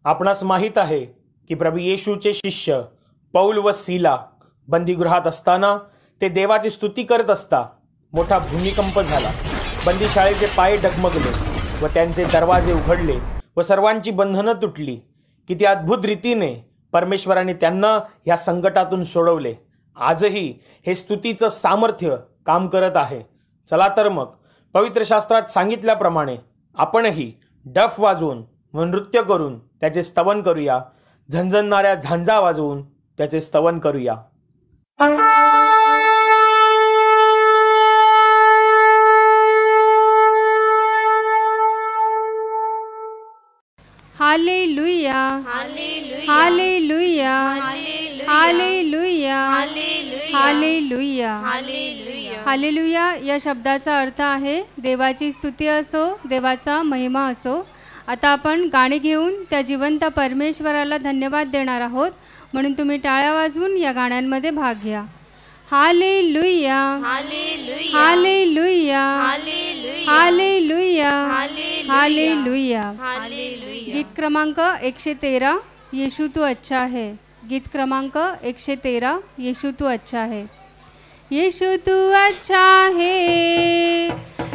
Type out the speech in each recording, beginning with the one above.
आपणास माहीत आहे की प्रभू येशूचे शिष्य पौल व सीला बंदीगृहात असताना ते देवाची स्तुती करत असता मोठा भूमिकंप झाला. बंदीशाळेचे पाय डगमगले व त्यांचे दरवाजे उघडले व सर्वांची बंधनं तुटली. किती अद्भुत रीतीने परमेश्वराने त्यांना ह्या संकटातून सोडवले. आजही हे स्तुतीचं सामर्थ्य काम करत आहे. चला तर मग पवित्र शास्त्रात सांगितल्याप्रमाणे आपणही डफ वाजवून व नृत्य करून त्याचे स्तवन करूया. झणझणणाऱ्या झांजा वाजवून त्याचे स्तवन करूया. Hallelujah hallelujah hallelujah hallelujah hallelujah या शब्दाचा अर्थ आहे देवाची स्तुती असो, देवाचा महिमा असो. आता आपण गाणी घेऊन त्या जिवंत परमेश्वराला धन्यवाद देणार आहोत, म्हणून तुम्ही टाळ्या वाजवून या गाण्यांमध्ये भाग घ्या. Hallelujah hallelujah hallelujah hallelujah. गीत क्रमांक 113 येशू तू अच्छा है. गीत क्रमांक 113 येशू तू अच्छा है. येशू तू अच्छा है,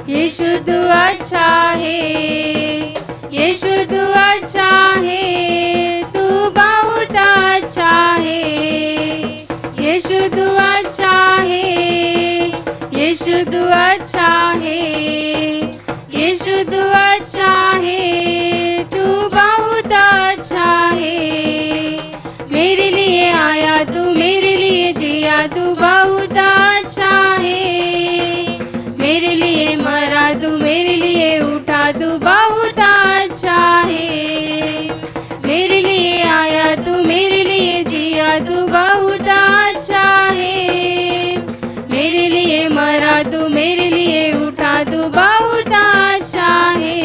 येशू तू अच्छा है, येशू तू अच्छा है, तू बहुत अच्छा है. येशू तू अच्छा है, येशू तू अच्छा है, येशू तू अच्छा है, तू बहुत अच्छा है. मेरे लिए आया तू, मेरे लिए जिया तू बहुत अच्छा है. मेरे लिए मरा तू, मेरे लिए उठा तू बहुत अच्छा है. मेरे लिए आया तू, मेरे लिए जिया तू बहुत अच्छा है. मेरे लिए मरा तू, मेरे लिए उठा तू बहुत अच्छा है.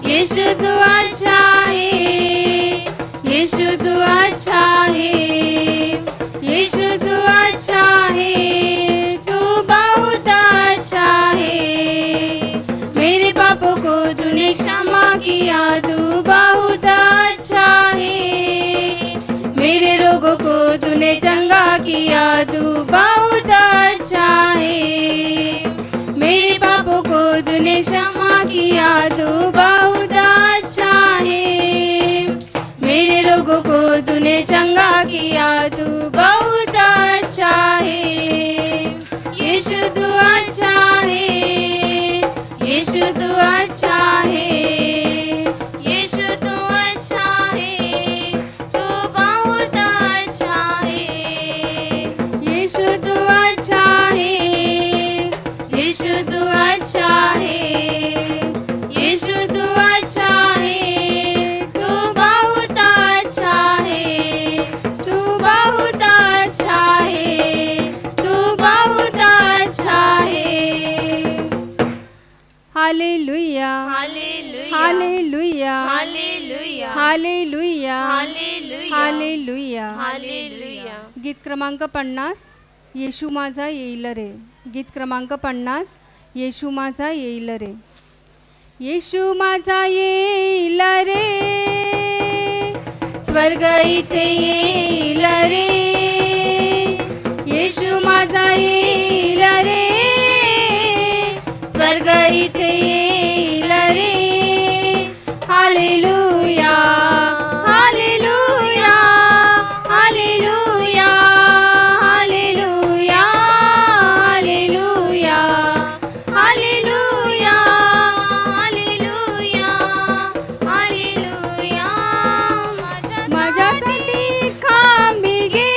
येशू तू अच्छा है, येशू तू अच्छा है, येशू तू अच्छा है, तू बहुत अच्छा है. मेरे पापों को तूने क्षमा किया तू बहुत अच्छा है. मेरे रोगों को तूने चंगा किया तू बहुत अच्छा है. मेरे पापों को तूने क्षमा किया तू बहुत अच्छा है. मेरे रोगों को तूने चंगा किया तू बहुत अच्छा है. येशू तू अच्छा है, येशू तू अच्छा है, येशू तू अच्छा है, तू बहुत अच्छा है. येशू तू अच्छा है, येशू तू अच्छा है, येशू तू अच्छा है, तू बहुत अच्छा है, तू बहुत अच्छा है, तू बहुत अच्छा है. Hallelujah hallelujah hallelujah hallelujah hallelujah. गीत क्रमांक 50 येशू माझा येईल रे. गीत क्रमांक 50 येशू माझा येईल रे. येशू माझा येईल रे, स्वर्ग इथे येईल रे. येशू माझा येईल रे, स्वर्ग इथे येईल रे. Hallelujah hallelujah hallelujah hallelujah hallelujah hallelujah hallelujah hallelujah. माझ्यासाठी खांबी घे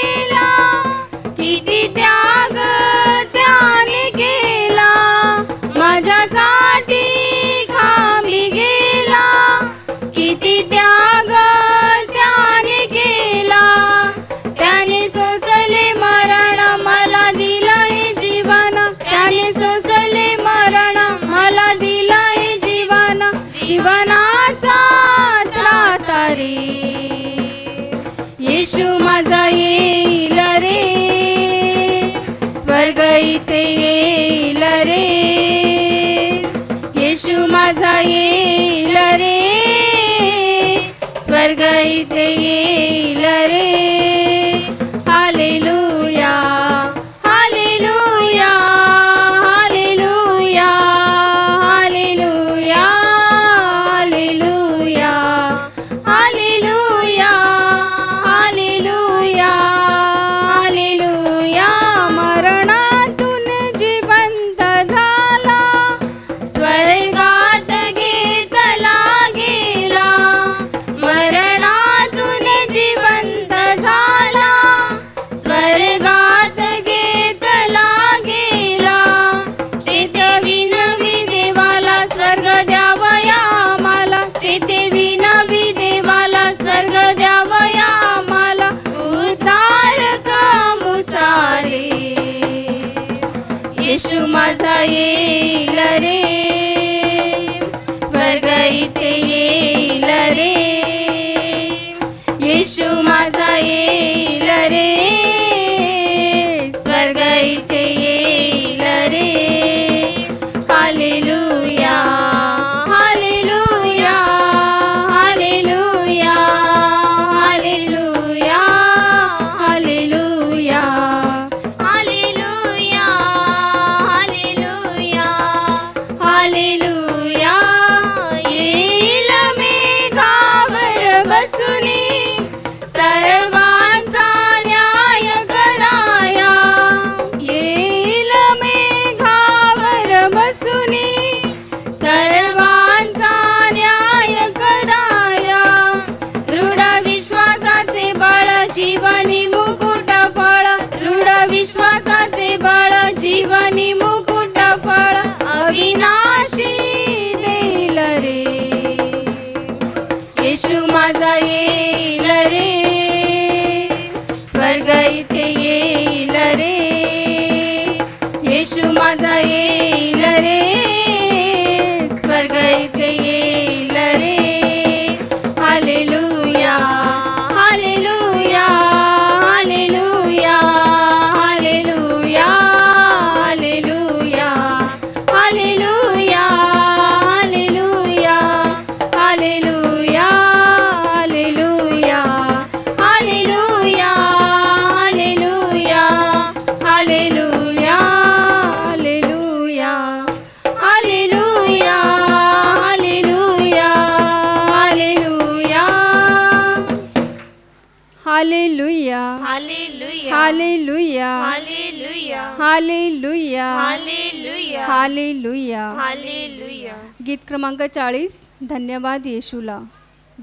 hallelujah hallelujah hallelujah hallelujah hallelujah. Hallelujah. गीत क्रमांक 40 धन्यवाद येशूला.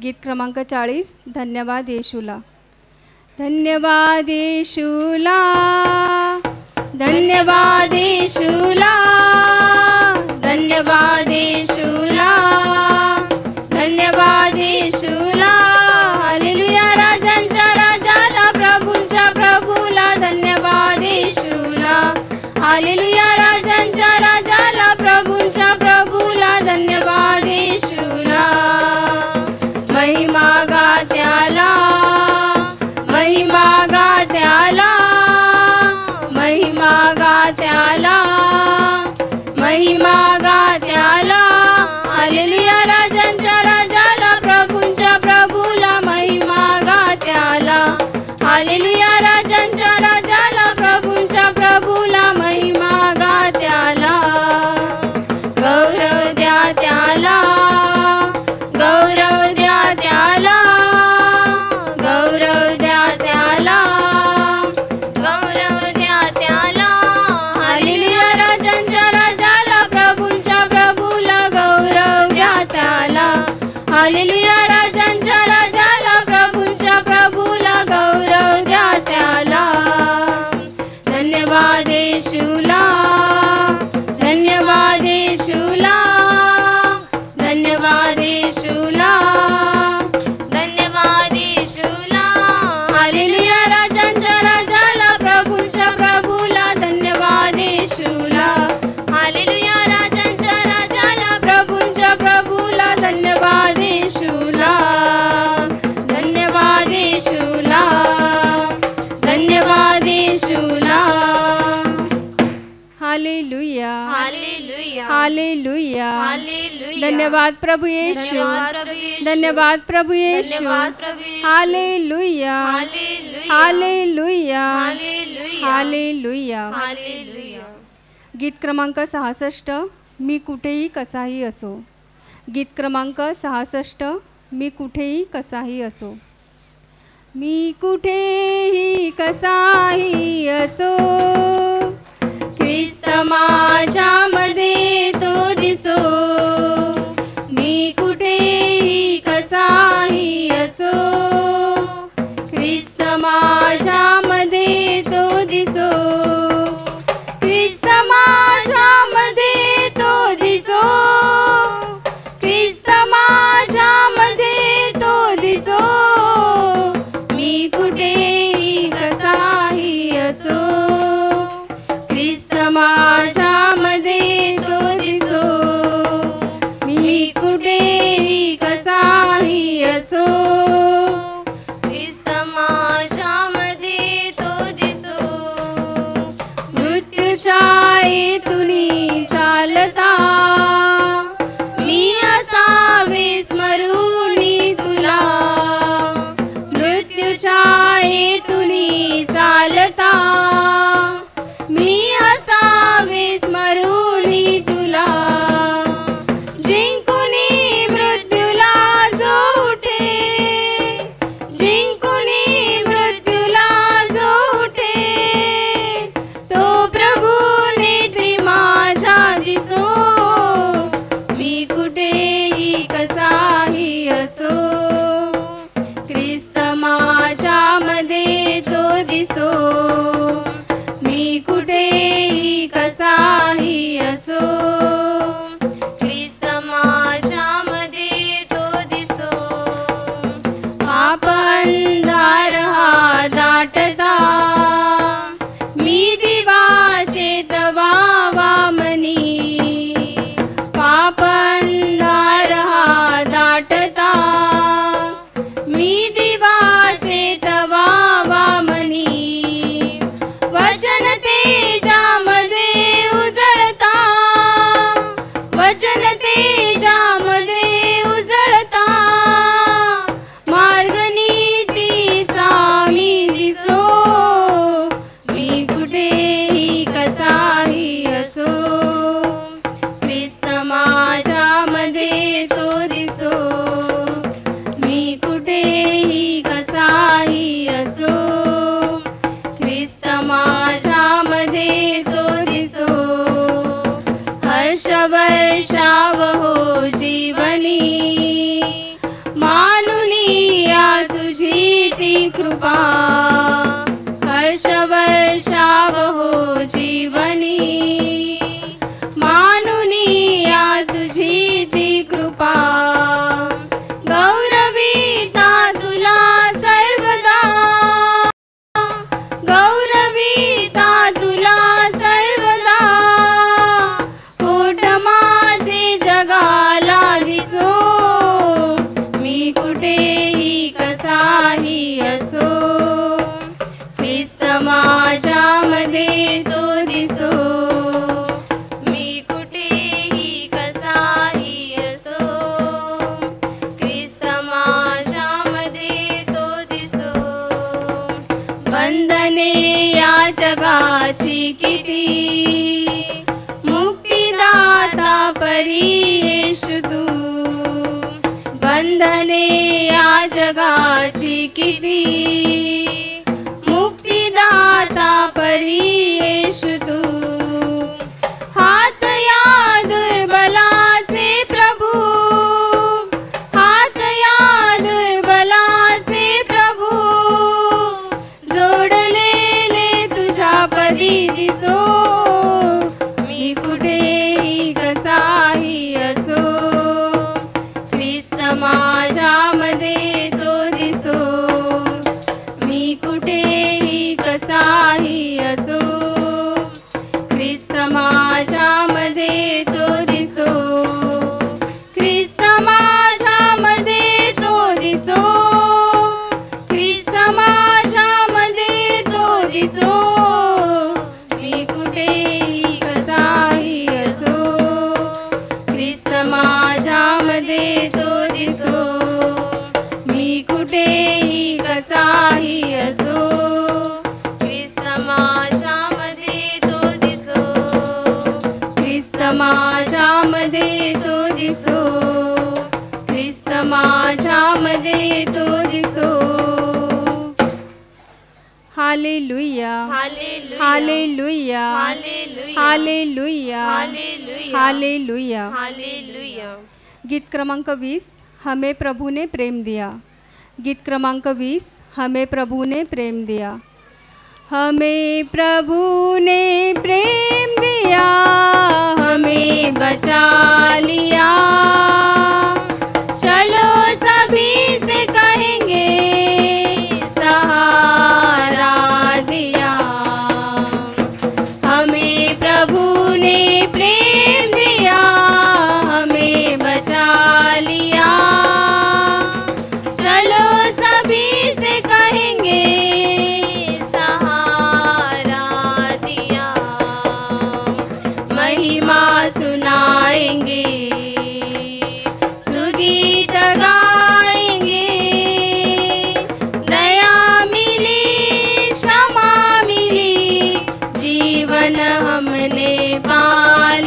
गीत क्रमांक 40 धन्यवाद येशूला. धन्यवाद येशूला धन्यवाद येशूला धन्यवाद येशूला धन्यवाद येशूला. हालेलुया राजांच्या राजाला प्रभूंच्या प्रभूला धन्यवाद येशूला. हालेलुया राजांच्या राजाला प्रभूंच्या प्रभूला धन्यवाद येशूला. महिमा गा त्याला महिमा गा त्याला महिमा गा त्याला महिमा गा त्याला. हालेलुया राजांच्या राजाला प्रभूंच्या प्रभूला महिमा गा त्याला. हालेलुया राजांच्या राजाला प्रभूंच्या प्रभूला महिमा गा त्याला. गौरव द्या त्याला गौरव द्या त्याला गौरव द्या त्याला गौरव द्या त्याला. हालेलुया राजांच्या राजाला प्रभूंच्या प्रभूला गौरव द्या त्याला. हालेलुया राजांच्या राजाला प्रभूंच्या प्रभूला गौरव द्या त्याला. धन्यवाद येशूला धन्यवाद येशूला धन्यवाद येशूला धन्यवाद येशूला. हालेलुया राजांच्या राजाला प्रभूंच्या प्रभूला धन्यवाद येशूला. हालेलुया राजांच्या राजाला प्रभूंच्या प्रभूला धन्यवाद येशूला. धन्यवाद येशूला धन्यवाद येशूला. Hallelujah hallelujah hallelujah. हालेलुया. धन्यवाद प्रभु येशू धन्यवाद प्रभु येशू. धन्यवाद प्रभु येशू. धन्यवाद प्रभु येशू. Hallelujah hallelujah. Hallelujah hallelujah. Hallelujah. Hallelujah. गीत क्रमांक 66 मी कुठेही कसाही असो. गीत क्रमांक 66 मी कुठेही कसाही असो. मी कुठेही कसाही असो ख्रिस्त माझ्यामध्ये तो दिसो. मी कुठेही कसाही असो ख्रिस्त माझ्यामध्ये तो दिसो. ख्रिस्त माझ्यामध्ये तो दिसो. ख्रिस्त माझ्यामध्ये तो दिसो. मी कुठेही कसाही असो ख्रिस्त माझ्यामध्ये कृपा हर्ष वर्षाव हो जीवनी मानुनी या तुझी ती कृपा गौरविता तुला सर्वदा गौरविता तुला सर्वदा होठ माझे जगाला दिसो मी कुठेही कसाही असो ख्रिस्त माझ्यामध्ये तो दिसो मी कुठेही कसाही असो ख्रिस्त माझ्यामध्ये तो दिसो बंधने या जगाची किती मुक्तिदाता परी येशू तू बंधने या जगाची किती मुक्तिदाता परी येशू तू हात या दुर्बलाचे प्रभू हात या दुर्बलाचे प्रभू जोडलेले तुझ्या पदी दिसो मी कुठेही कसाही असो ख्रिस्त माझ्यामध्ये तो दिसो मी कुठेही कसाही असो ख्रिस्त माझ्यामध्ये तो दिसो ख्रिस्त माझ्यामध्ये तो दिसो ख्रिस्त माझ्यामध्ये तो दिसो मी कुठेही कसाही असो ख्रिस्त माझ्यामध्ये तो दिसो मी कुठेही कसाही असो ख्रिस्त माझ्यामध्ये तो दिसो ख्रिस्त माझ्यामध्ये तो दिसो ख्रिस्त माझ्यामध्ये तो दिसो hallelujah hallelujah hallelujah hallelujah hallelujah गीत क्रमांक 20 हमें प्रभु ने प्रेम दिया गीत क्रमांक 20 हमें प्रभु ने प्रेम दिया हमें प्रभु ने प्रेम दिया हमें बचा लिया चलो सभी से कहेंगे सहारा दिया हमें प्रभु ने प्रेम दिया हमें बचा लिया चलो सभी से कहेंगे सहारा दिया महिमा सुनाएंगे सुगीत गाएंगे दया मिली क्षमा मिली जीवन हमने पा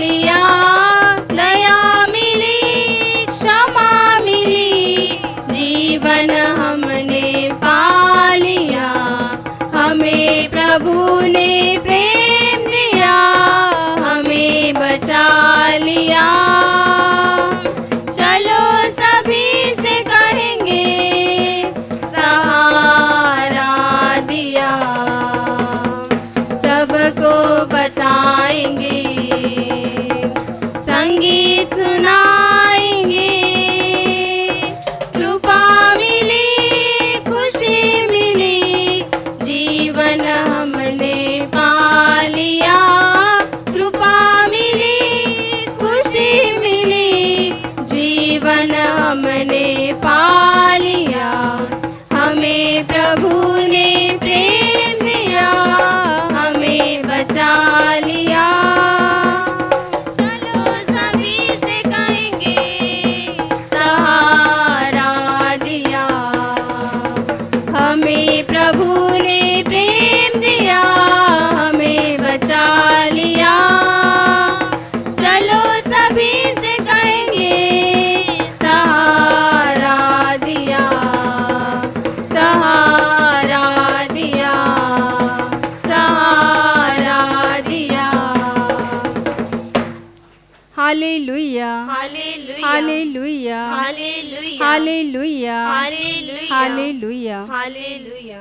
लिया दया मिली क्षमा मिली जीवन हमने पा लिया हमें प्रभु ने प्रेम दिया हमें बचा लिया चलो सभी से कहेंगे सहारा दिया सबको बताएंगे संगीत सुनाएंगे कृपा मिली खुशी मिली जीवन हमने पा लिया कृपा मिली खुशी मिली जीवन हमने पा लिया हमें प्रभु ने प्रेम दिया हमें बचा लिया चलो सभी से कहेंगे सहारा दिया हमें प्रभु ने प्रेम दिया हमें बचा लिया चलो सभी से कहेंगे सहारा दिया सहारा दिया सहारा दिया hallelujah hallelujah hallelujah hallelujah hallelujah hallelujah hallelujah hallelujah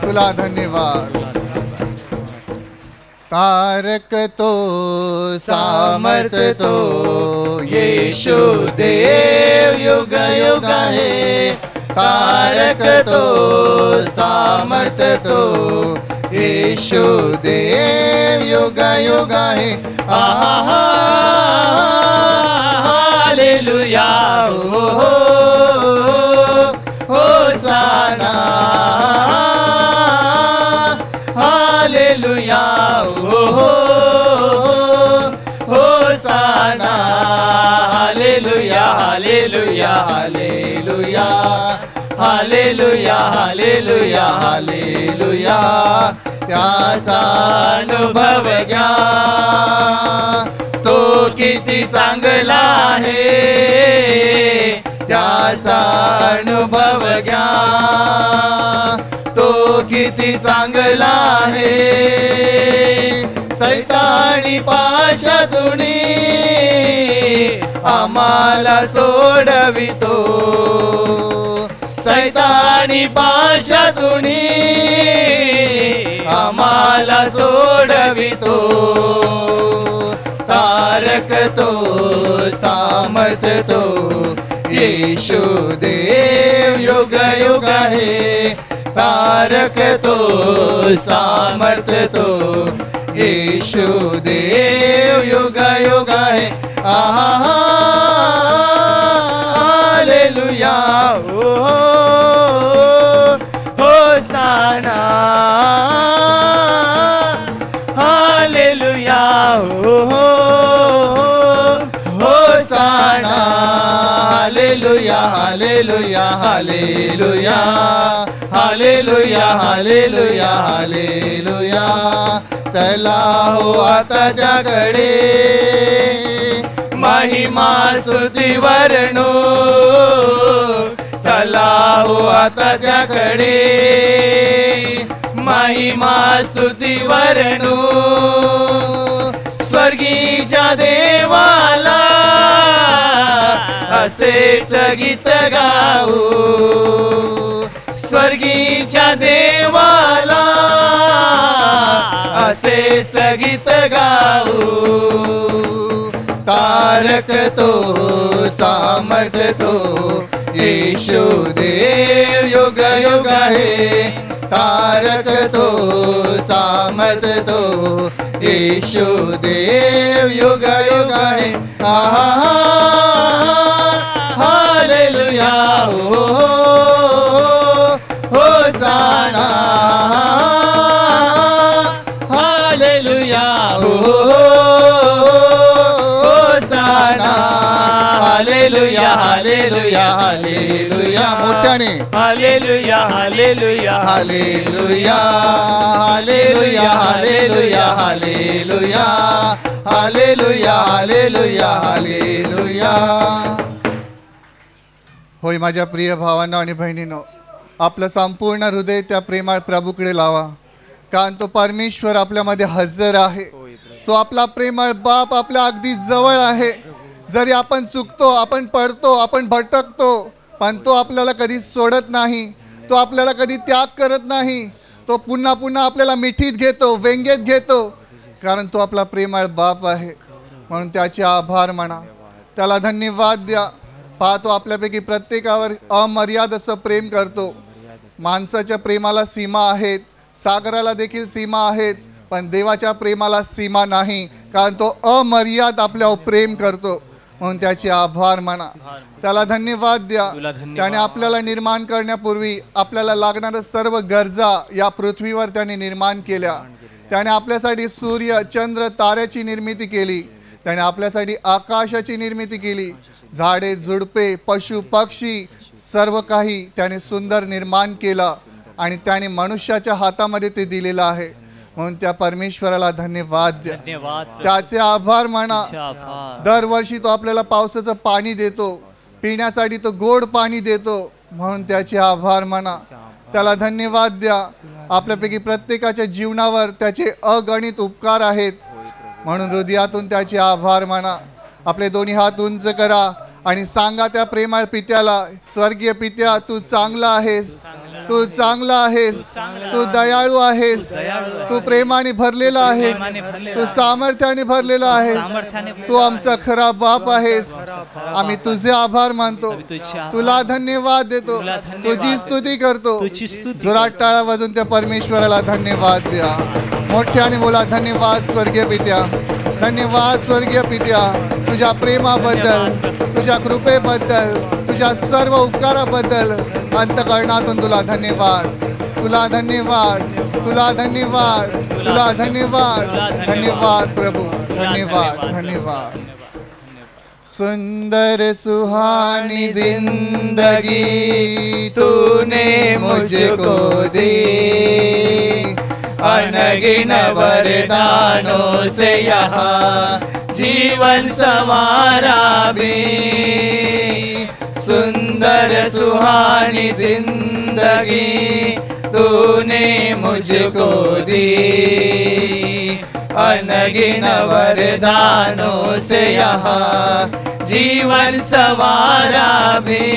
तुला धन्यवाद. तारक तो सामर्थ तो येशू देव युग युग आहे. तारक तो सामर्थ तो येशू देव युग युग आहे. आहा हालेलुया हो होसाना हालेलुया हो hosanna hallelujah hallelujah hallelujah hallelujah hallelujah hallelujah. त्याचा अनुभव घ्या तो किती चांगला आहे. त्याचा अनुभव घ्या तो किती चांगला आहे. सैतानी पाशातून आम्हाला सोडवितो. सैतानी पाशातून आम्हाला सोडवितो. तारक तो सामर्थ तो येशू देव युग युग आहे. तारक तो सामर्थ तो येशू देव युग युग आहे. आहा हालेलुया हो होसाना हालेलुया हो hosanna hallelujah hallelujah hallelujah hallelujah hallelujah hallelujah. चला हो आता त्याकडे महिमा स्तुती वर्णो. चला हो आता त्याकडे महिमा स्तुती वर्णो. स्वर्गीच्या देवाला असेच गीत गाऊ. स्वर्गीच्या देवाला असेच गीत गाऊ. तारक तो सामर्थ तो येशू देव युग युग आहे. तारक तो सामर्थ तो येशू देव युग युग आहे. आहा हालेलुया हो होसाना हालेलुया हो होसाना हालेलुया हालेलुया हालेलुया. मोठ्याने hallelujah hallelujah hallelujah hallelujah hallelujah hallelujah hallelujah hallelujah हालेलुया. होय माझ्या प्रिय भावांनो आणि बहिणींनो, आपलं संपूर्ण हृदय त्या प्रेमळ प्रभूकडे लावा. कारण तो परमेश्वर आपल्यामध्ये हजर आहे. तो आपला प्रेमळ बाप आपल्या अगदी जवळ आहे. जरी आपण चुकतो, आपण पडतो, आपण भटकतो, पण तो आपल्याला कधी सोडत नाही. तो आपल्याला कधी त्याग करत नाही. तो पुन्हा पुन्हा आपल्याला मिठीत घेतो, व्यंगेत घेतो, कारण तो आपला प्रेमळ बाप आहे. म्हणून त्याचे आभार म्हणा, त्याला धन्यवाद द्या. पाहतो आपल्यापैकी प्रत्येकावर अमर्याद असं प्रेम करतो. माणसाच्या प्रेमाला सीमा आहेत, सागराला देखील सीमा आहेत, पण देवाच्या प्रेमाला सीमा नाही, कारण तो अमर्याद आपल्यावर प्रेम करतो. म्हणून त्याचे आभार माना, त्याला धन्यवाद द्या. त्याने आपल्याला निर्माण करण्यापूर्वी आपल्याला लागणाऱ्या सर्व गरजा या पृथ्वीवर त्याने निर्माण केल्या. त्याने आपल्यासाठी सूर्य, चंद्र, ताऱ्याची निर्मिती केली. त्याने आपल्यासाठी आकाशाची निर्मिती केली. झाडे, झुडपे, पशु, पक्षी सर्व काही त्याने सुंदर निर्माण केला आणि त्याने मनुष्याच्या हातामध्ये ते दिलेलं आहे. म्हणून त्या परमेश्वराला धन्यवाद द्या, त्याचे आभार माना. दरवर्षी तो आपल्याला पावसाचं पाणी देतो, पिण्यासाठी तो गोड पाणी देतो, म्हणून त्याचे आभार माना. त्याला धन्यवाद द्या. आपल्यापैकी प्रत्येकाच्या जीवनावर त्याचे अगणित उपकार आहेत, म्हणून हृदयातून त्याचे आभार माना. आपले दोन्ही हात उंच करा आणि सांगा त्या प्रेमळ पित्याला, स्वर्गीय पित्या, तू चांगला आहेस, तू चांगला आहेस, तू दयाळू आहेस, तू प्रेमाने भरलेला आहेस, तू सामर्थ्याने भरलेला आहेस, तू आमचा खरा बाप आहेस. आम्ही तुझे आभार मानतो, तुला धन्यवाद देतो, तुझी स्तुती करतो. जोरात टाळा वाजून त्या परमेश्वराला धन्यवाद द्या. मोठ्याने बोला, धन्यवाद स्वर्गीय पित्या, धन्यवाद स्वर्गीय पित्या, तुझ्या प्रेमाबद्दल, तुझ्या कृपेबद्दल, तुझ्या सर्व उपकाराबद्दल अंतःकरणातून तुला धन्यवाद, तुला धन्यवाद, तुला धन्यवाद, तुला धन्यवाद. धन्यवाद प्रभु, धन्यवाद, धन्यवाद. सुंदर सुहानी जिंदगी तूने मुझको दी, अनगिन वरदानों से यहाँ जीवन संवारा भी. सुंदर सुहानी जिंदगी तूने मुझको दी, अनगिन वरदानों से यहाँ जीवन संवारा भी.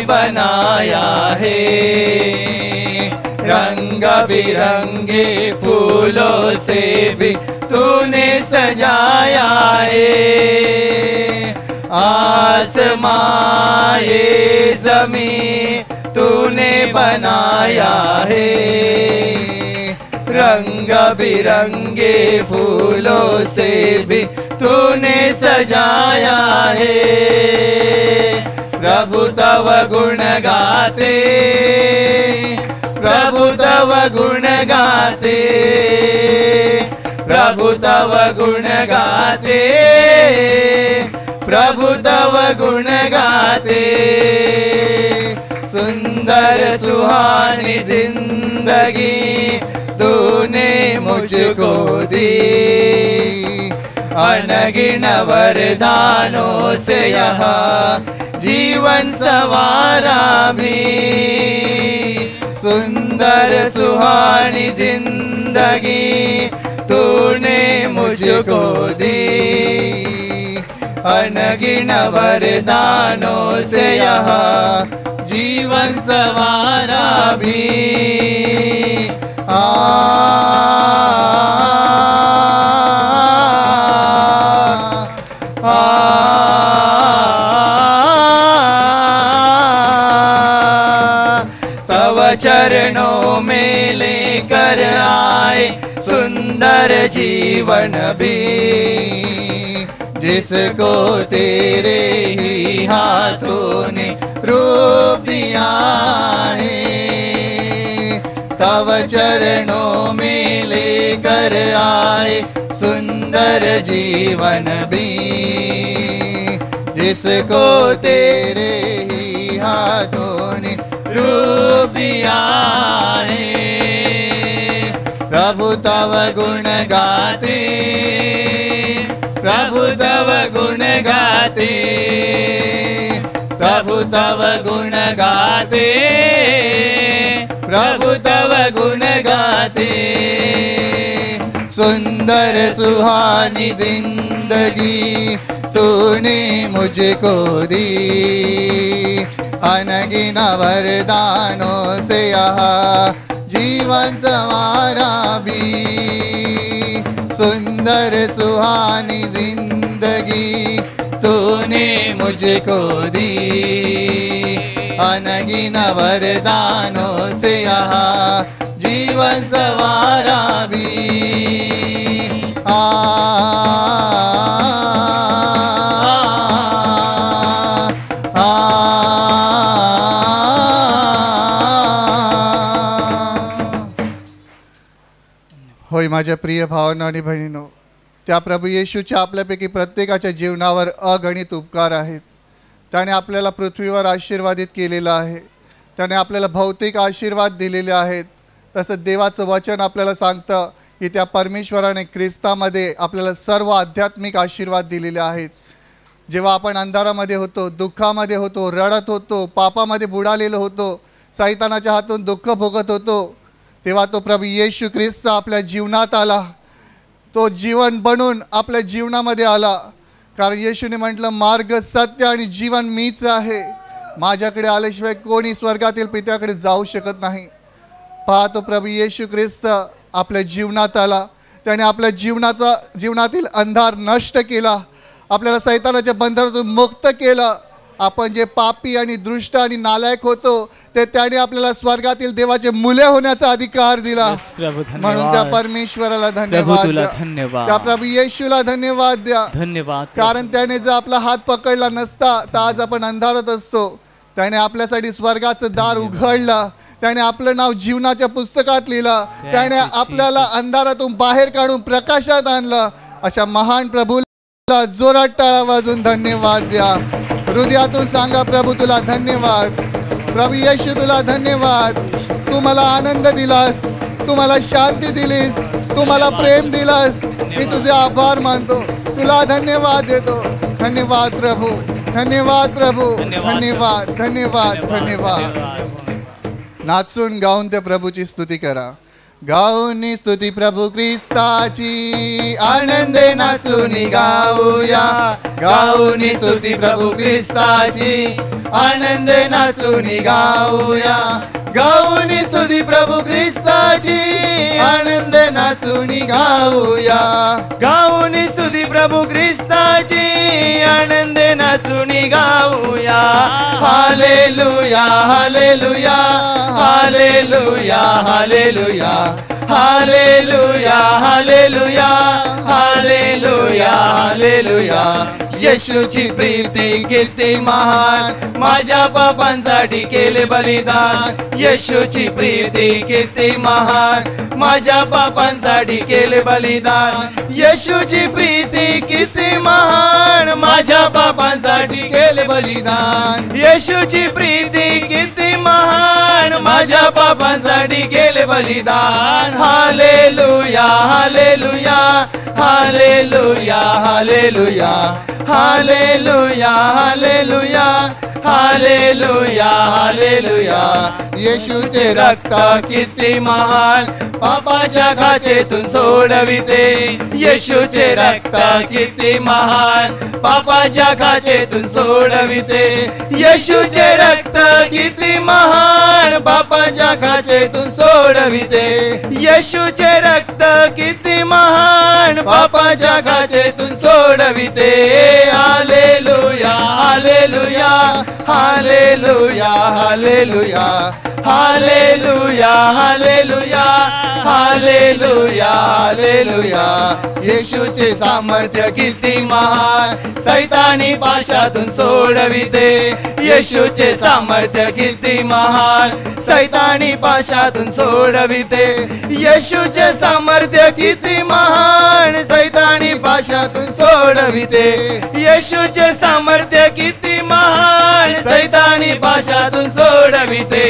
बनाया है रंग बिरंगे फूलों से भी तूने सजाया है. आसमां ये ज़मीन तूने बनाया है, रंग बिरंगे फूलों से भी तूने सजाया है. प्रभु तव गुण गाते, प्रभु तव गुण गाते, प्रभु तव गुण गाते, प्रभु तव गुण गाते. सुंदर सुहानी जिंदगी तूने मुझको दी, अनगिन वरदानों से यहाँ जीवन संवारा भी. सुंदर सुहानी जिंदगी तूने मुझको दी, अनगिन वरदानों से यहाँ जीवन संवारा भी. चरणों में लेकर आए सुंदर जीवन भी, जिसको तेरे ही हाथों ने रूप दिया है. तव चरणों में लेकर आए सुंदर जीवन भी, जिसको तेरे ही हाथों ने रूप दिया है. प्रभु तव गुण गाते, प्रभु तव गुण गाते, प्रभु तव गुण गाते, प्रभु तव गुण गाते. सुंदर सुहानी जिंदगी तूने मुझको दी, अनगिन वरदानों से यहाँ जीवन संवारा भी. सुंदर सुहानी जिंदगी तूने मुझको दी, अनगिन वरदानों से यहाँ जीवन संवारा भी. होय माझ्या प्रिय भावांनो आणि बहिणींनो, त्या प्रभू येशूच्या आपल्यापैकी प्रत्येकाच्या जीवनावर अगणित उपकार आहेत. त्याने आपल्याला पृथ्वीवर आशीर्वादित केलेलं आहे, त्याने आपल्याला भौतिक आशीर्वाद दिलेले आहेत. तसं देवाचं वचन आपल्याला सांगतं की त्या परमेश्वराने ख्रिस्तामध्ये आपल्याला सर्व आध्यात्मिक आशीर्वाद दिलेले आहेत. जेव्हा आपण अंधारामध्ये होतो, दुःखामध्ये होतो, रडत होतो, पापामध्ये बुडालेलो होतो, सैतानाच्या हातून दुःख भोगत होतो, तेव्हा तो प्रभू येशू ख्रिस्त आपल्या जीवनात आला. तो जीवन बनून आपल्या जीवनामध्ये आला. कारण येशूने म्हटलं, मार्ग, सत्य आणि जीवन मीच आहे. माझ्याकडे आल्याशिवाय कोणी स्वर्गातील पित्याकडे जाऊ शकत नाही. पहा, तो प्रभू येशू ख्रिस्त आपल्या जीवनात आला. त्याने आपल्या जीवनातील अंधार नष्ट केला. आपल्याला सैतानाच्या बंधनातून मुक्त केलं. आपण जे पापी आणि दुष्ट आणि नालायक होतो, ते त्याने आपल्याला स्वर्गातील देवाचे मुले होण्याचा अधिकार दिला. म्हणून त्या परमेश्वराला धन्यवाद द्या. त्या प्रभू येशूला धन्यवाद द्या. धन्यवाद. कारण त्याने जर आपला हात पकडला नसता तर आज आपण अंधारात असतो. त्याने आपल्यासाठी स्वर्गाचं दार उघडलं. त्याने आपलं नाव जीवनाच्या पुस्तकात लिहिलं. त्याने आपल्याला अंधारातून बाहेर काढून प्रकाशात आणलं. अशा महान प्रभूला जोरात टाळा वाजून धन्यवाद द्या. हृदयातून सांगा, प्रभू तुला धन्यवाद. प्रभू येशू तुला धन्यवाद. तू मला आनंद दिलास, तू मला शांती दिलीस, तू मला प्रेम दिलास. मी तुझे आभार मानतो. तुला धन्यवाद देतो. धन्यवाद प्रभू, धन्यवाद प्रभू, धन्यवाद, धन्यवाद, धन्यवाद. नाचून गाऊन त्या प्रभूची स्तुती करा. गाऊन स्तुती प्रभू ख्रिस्ताची, आनंदे नाचून गाऊया. गाऊन स्तुती प्रभू ख्रिस्ताची, आनंदे नाचून गाऊया. गाऊन स्तुती प्रभू ख्रिस्ताची, आनंद नाचून गाऊया. गाऊन स्तुती प्रभू ख्रिस्ताची, आनंद नाचून गाऊया. Hallelujah, hallelujah, hallelujah, hallelujah, hallelujah, hallelujah, hallelujah, hallelujah. येशूची प्रीती किती महान, माझ्या पापांसाठी केले बलिदान. येशूची प्रीती किती महान, माझ्या पापांसाठी केले बलिदान. येशूची प्रीती किती महान, माझ्या पापांसाठी केले बलिदान. येशूची प्रीती किती महान, माझ्या पापांसाठी केले बलिदान. Hallelujah, hallelujah, hallelujah, hallelujah, hallelujah, hallelujah, hallelujah, hallelujah. येशूचे रक्त किती महान, पापाच्या खाचेतून सोडविते. येशूचे रक्त किती महान, पापाच्या खाचेतून सोडविते. येशूचे रक्त किती महान, पापाच्या खाचेतून सोडविते. येशूचे रक्त किती महान, पापाच्या खाचेतून सोडविते. हालेलुया, hallelujah, hallelujah, hallelujah, hallelujah, hallelujah, hallelujah, hallelujah. येशूचे सामर्थ्य किती महान, सैतानी पाशातून सोडविते. येशूचे सामर्थ्य किती महान, सैतानी पाशातून सोडविते. येशूचे सामर्थ्य किती महान, सैतानी पाशातून सोडविते. येशूचे सामर्थ्य किती महान, सैतानी पाशातून सोडविते.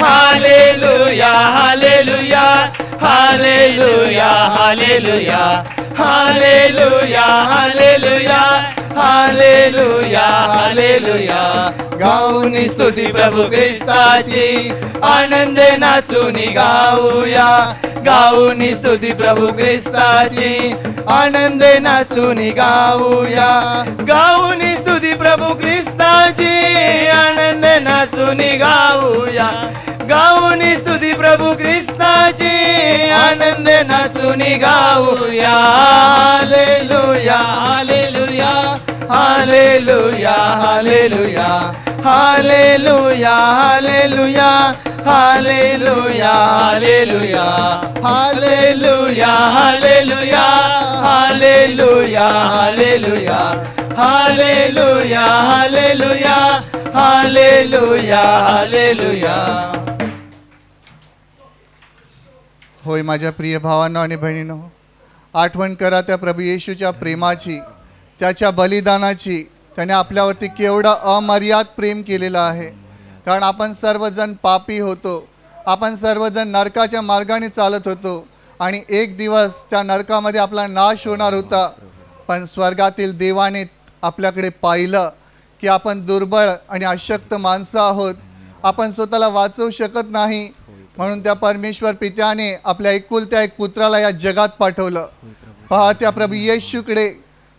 हालेलुया, hallelujah, hallelujah, hallelujah, hallelujah, hallelujah, hallelujah, हालेलुया. गाऊन स्तुती प्रभू ख्रिस्ताची, आनंदे नाचून गाऊया. गाऊन स्तुती प्रभू ख्रिस्ताची, आनंदे नाचून गाऊया. गाऊन स्तुती प्रभू ख्रिस्ताची, आनंद नाचून गाऊया. गाऊन स्तुती प्रभू ख्रिस्ताची, आनंद नाचून गाऊया. Hallelujah, hallelujah, hallelujah, hallelujah, hallelujah, hallelujah, hallelujah, hallelujah, hallelujah, hallelujah, hallelujah, hallelujah, hallelujah, hallelujah, hallelujah, हालेलुया. होय माझ्या प्रिय भावांनो आणि बहिणींनो, आठवण करा त्या प्रभू येशूच्या प्रेमाची, त्याच्या बलिदानाची. त्याने आपल्यावरती केवढं अमर्याद प्रेम केलेलं आहे. कारण आपण सर्वजण पापी होतो. आपण सर्वजण नरकाच्या मार्गाने चालत होतो आणि एक दिवस त्या नरकामध्ये आपला नाश होणार होता. पण स्वर्गातील देवाने आपल्याकडे पाहिलं की आपण दुर्बळ आणि अशक्त माणसं आहोत, आपण स्वतःला वाचवू शकत नाही, म्हणून त्या परमेश्वर पित्याने आपल्या एकुलत्या एक पुत्राला या जगात पाठवलं. पहा, त्या प्रभू येशूकडे,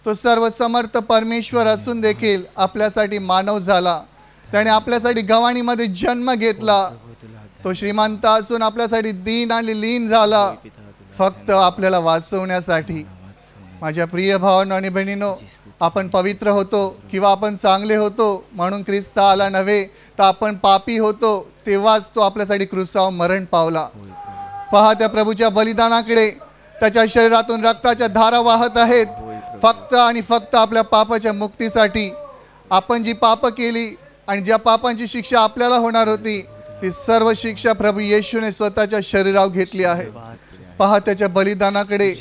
तो सर्व समर्थ परमेश्वर असून देखील आपल्यासाठी मानव झाला. त्याने आपल्यासाठी गव्हाणीमध्ये जन्म घेतला. तो श्रीमंत असून आपल्यासाठी दीन आणि लीन झाला, फक्त आपल्याला वाचवण्यासाठी. माझ्या प्रिय भावांनो आणि बहिणींनो, आपण पवित्र होतो किंवा आपण चांगले होतो म्हणून ख्रिस्त आला नव्हे, तर आपण पापी होतो तेव्हाच तो आपल्यासाठी क्रूसावर मरण पावला. पहा, त्या प्रभूच्या बलिदानाकडे. त्याच्या शरीरातून रक्ताच्या धारा वाहत आहेत, फक्त आणि फक्त आपल्या पापाच्या मुक्तीसाठी. आपण जी पाप केली आणि ज्या पापांची शिक्षा आपल्याला होणार होती, ती सर्व शिक्षा प्रभू येशूने स्वतःच्या शरीरावर घेतली आहे. पहा, त्याच्या बलिदानाकडे.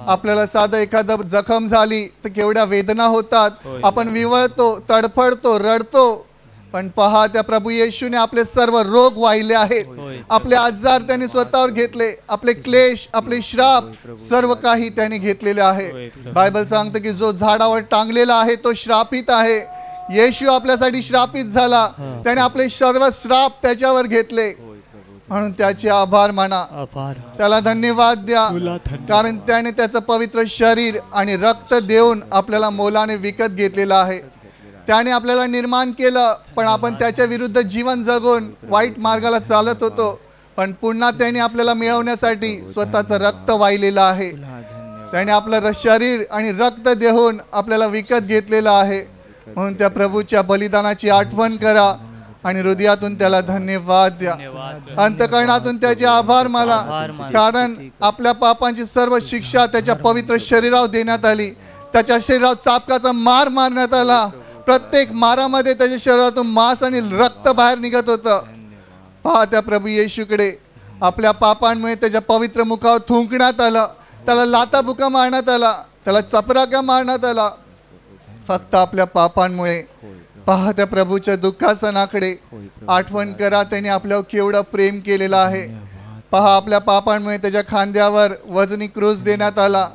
आपल्याला साधं एखादं जखम झाली तर केवढ्या वेदना होतात, आपण विवळतो, तडफडतो, रडतो. पण पहा, त्या प्रभू येशूने आपले सर्व रोग वाहिले आहेत, आपले आजार त्यांनी स्वतःवर घेतले, आपले क्लेश, आपले श्राप, सर्व काही त्यांनी घेतलेले आहे. बायबल सांगतं की जो झाडावर टांगलेला आहे तो श्रापित आहे. येशू आपल्यासाठी श्रापित झाला, त्याने आपले सर्व श्राप त्याच्यावर घेतले, म्हणून त्याचे आभार माना, त्याला धन्यवाद द्या. कारण त्याने त्याचं पवित्र शरीर आणि रक्त देऊन आपल्याला मोलाने विकत घेतलेलं आहे. त्याने आपल्याला निर्माण केलं, पण आपण त्याच्या विरुद्ध जीवन जगून वाईट मार्गाला चालत होतो, पण पुन्हा त्याने आपल्याला मिळवण्यासाठी स्वतःचं रक्त वाहिलेलं आहे. त्याने आपलं शरीर आणि रक्त देऊन आपल्याला विकत घेतलेलं आहे. म्हणून त्या प्रभूच्या बलिदानाची आठवण करा आणि हृदयातून त्याला धन्यवाद द्या, अंतःकरणातून त्याचे आभार माना. कारण आपल्या पापांची सर्व शिक्षा त्याच्या पवित्र शरीरावर देण्यात आली. त्याच्या शरीरावर चापकाचा मार मारण्यात आला. प्रत्येक मारामध्ये त्याच्या शरीरातून मांस आणि रक्त बाहेर निघत होतं. पहा, त्या प्रभू येशूकडे. आपल्या पापांमुळे त्याच्या पवित्र मुखावर थुंकण्यात आलं, त्याला लाथाबुक्का मारण्यात आला, त्याला चपराका मारण्यात आला, फक्त आपल्या पापांमुळे. पहा, त्या प्रभूच्या दुःखासनाकडे. आठवण करा, त्याने आपल्यावर केवढं प्रेम केलेलं आहे. पहा, आपल्या पापांमुळे त्याच्या खांद्यावर वजनी क्रूस देण्यात आला.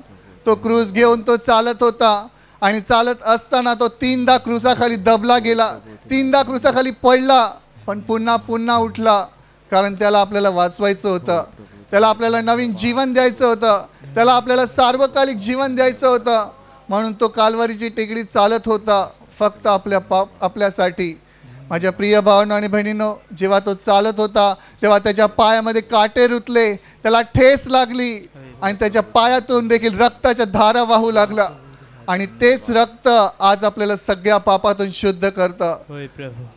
तो क्रूस घेऊन तो चालत होता आणि चालत असताना तो 3दा क्रूसाखाली दबला गेला, 3दा क्रूसाखाली पडला, पण पुन्हा पुन्हा उठला. कारण त्याला आपल्याला वाचवायचं होतं, त्याला आपल्याला नवीन जीवन द्यायचं होतं, त्याला आपल्याला सार्वकालिक जीवन द्यायचं होतं. म्हणून तो काल्वरीची टेकडी चालत होता, फक्त आपल्यासाठी. माझ्या प्रिय भावांनो आणि बहिणींनो, जेव्हा तो चालत होता तेव्हा त्याच्या पायामध्ये काटे रुतले, त्याला ठेस लागली आणि त्याच्या पायातून देखील रक्ताच्या धारा वाहू लागला. आणि तेच रक्त आज आपल्याला सगळ्या पापातून शुद्ध करतं.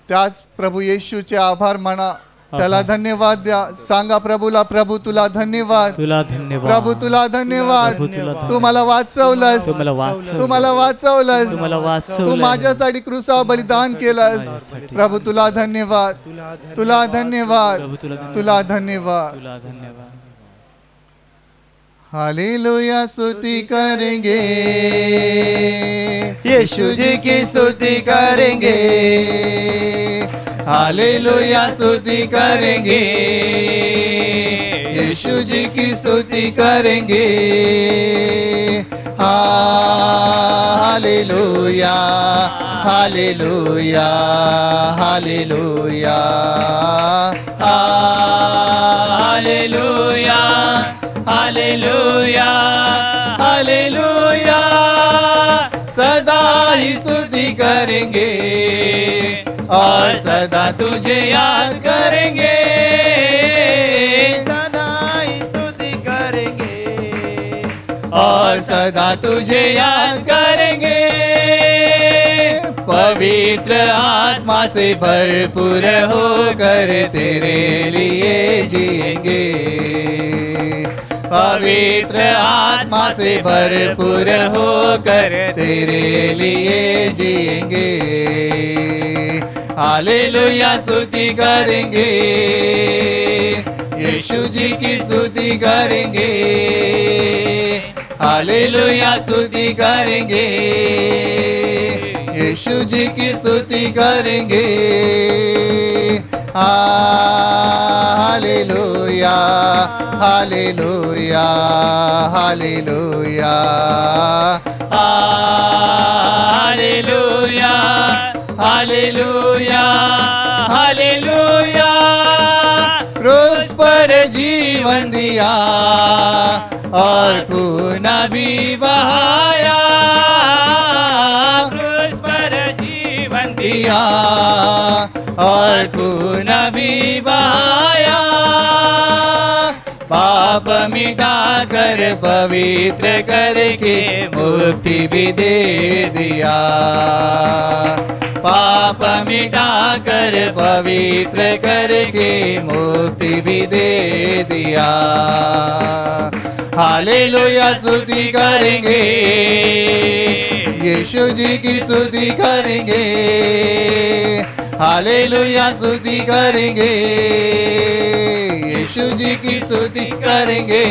त्याच प्रभू येशूचे आभार माना, त्याला धन्यवाद द्या. सांगा प्रभूला, प्रभू तुला धन्यवाद, प्रभू तुला धन्यवाद. तू मला वाचवलंस, तू मला वाचवलंस, तू माझ्यासाठी क्रूसावर बलिदान केलंस. प्रभू तुला धन्यवाद, तुला धन्यवाद, तुला धन्यवाद. हालेलुया, स्तुति करेंगे, यीशु जी की स्तुति करेंगे. हालेलुया, स्तुति करेंगे, यीशु जी की स्तुति करेंगे. Hallelujah, hallelujah, hallelujah, hallelujah, hallelujah, hallelujah. सदा ही स्तुति करेंगे और सदा तुझे याद करेंगे. सदा ही स्तुति करेंगे और सदा तुझे याद करेंगे. पवित्र आत्मा से भरपूर होकर तेरे लिए जिएंगे. पवित्र आत्मा से भरपूर होकर तेरे लिए जिएंगे. हालेलुया, स्तुति करेंगे, यीशु जी की स्तुति करेंगे. हालेलुया, स्तुति करेंगे, यीशु जी की स्तुति करेंगे. Hallelujah, hallelujah, hallelujah, hallelujah. Hallelujah hallelujah क्रूस पर जीवन दिया और खून भी बहाया, क्रूस पर जीवन दिया और खून भी बहाया, पाप मिटा कर पवित्र करके मुक्ति भी दे दिया, पाप मिटा कर पवित्र करके मुक्ति भी दे दिया। हालेलुया स्तुति करेंगे, यीशु जी की स्तुति करेंगे, हालेलुया स्तुति करेंगे, यीशु जी की स्तुति करेंगे।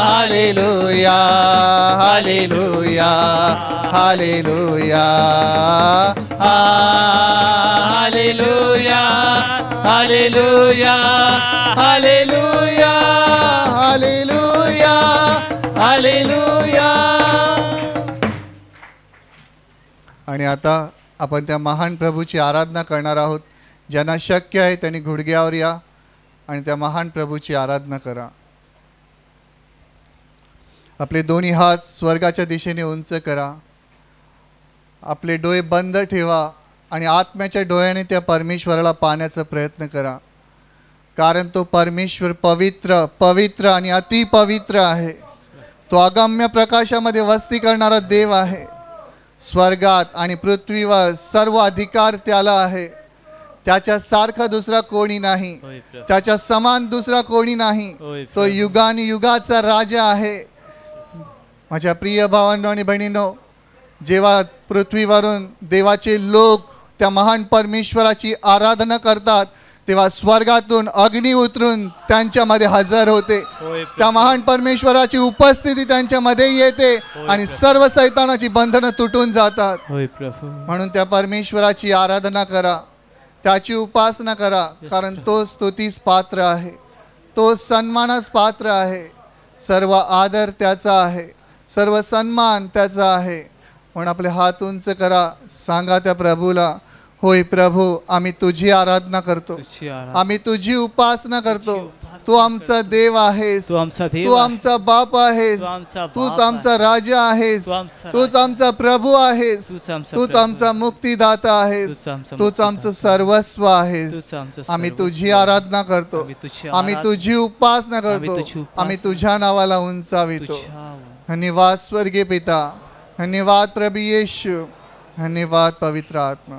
Hallelujah hallelujah hallelujah hallelujah hallelujah hallelujah hallelujah हालेलुया। आणि आता आपण त्या महान प्रभूची आराधना करणार आहोत। ज्यांना शक्य आहे त्यांनी गुडघ्यावर या आणि त्या महान प्रभूची आराधना करा। आपले दोन्ही हात स्वर्गाच्या दिशेने उंच करा, आपले डोळे बंद ठेवा आणि आत्म्याच्या डोळ्याने त्या परमेश्वराला पाहण्याचा प्रयत्न करा, कारण तो परमेश्वर पवित्र पवित्र आणि अतिपवित्र आहे। तो अगम्य प्रकाशामध्ये वस्ती करणारा देव आहे। स्वर्गात आणि पृथ्वीवर सर्व अधिकार त्याला आहे। त्याच्यासारखा दुसरा कोणी नाही, त्याच्या समान दुसरा कोणी नाही। तो युगानुयुगाचा राजा आहे। माझ्या प्रिय भावांनो आणि बहिणींनो, जेव्हा पृथ्वीवरून देवाचे लोक त्या महान परमेश्वराची आराधना करतात तेव्हा स्वर्गातून अग्नी उतरून त्यांच्यामध्ये हजर होते। त्या महान परमेश्वराची उपस्थिती त्यांच्यामध्ये येते आणि सर्व शैतानाची बंधनं तुटून जातात। म्हणून त्या परमेश्वराची आराधना करा, त्याची उपासना करा, कारण तो स्तुतीस पात्र आहे, तो सन्मानास पात्र आहे। सर्व आदर त्याचा आहे, सर्व सन्मान त्याचा आहे। म्हणून आपले हात उंच करा, सांगा त्या प्रभूला, होय प्रभू, आम्ही तुझी आराधना करतो, आम्ही तुझी उपासना करतो। तू आमचा देव आहेस, तू आमचा बाप आहेस, तूच आमचा राजा आहेस, तूच आमचा प्रभू आहेस, तूच आमचा मुक्तिदाता आहेस, तूच आमचं सर्वस्व आहेस। आम्ही तुझी आराधना करतो, आम्ही तुझी उपासना करतो, आम्ही तुझ्या नावाला उंचावितो। धन्यवाद स्वर्गीय पिता, धन्यवाद प्रभु येशू, धन्यवाद पवित्र आत्मा।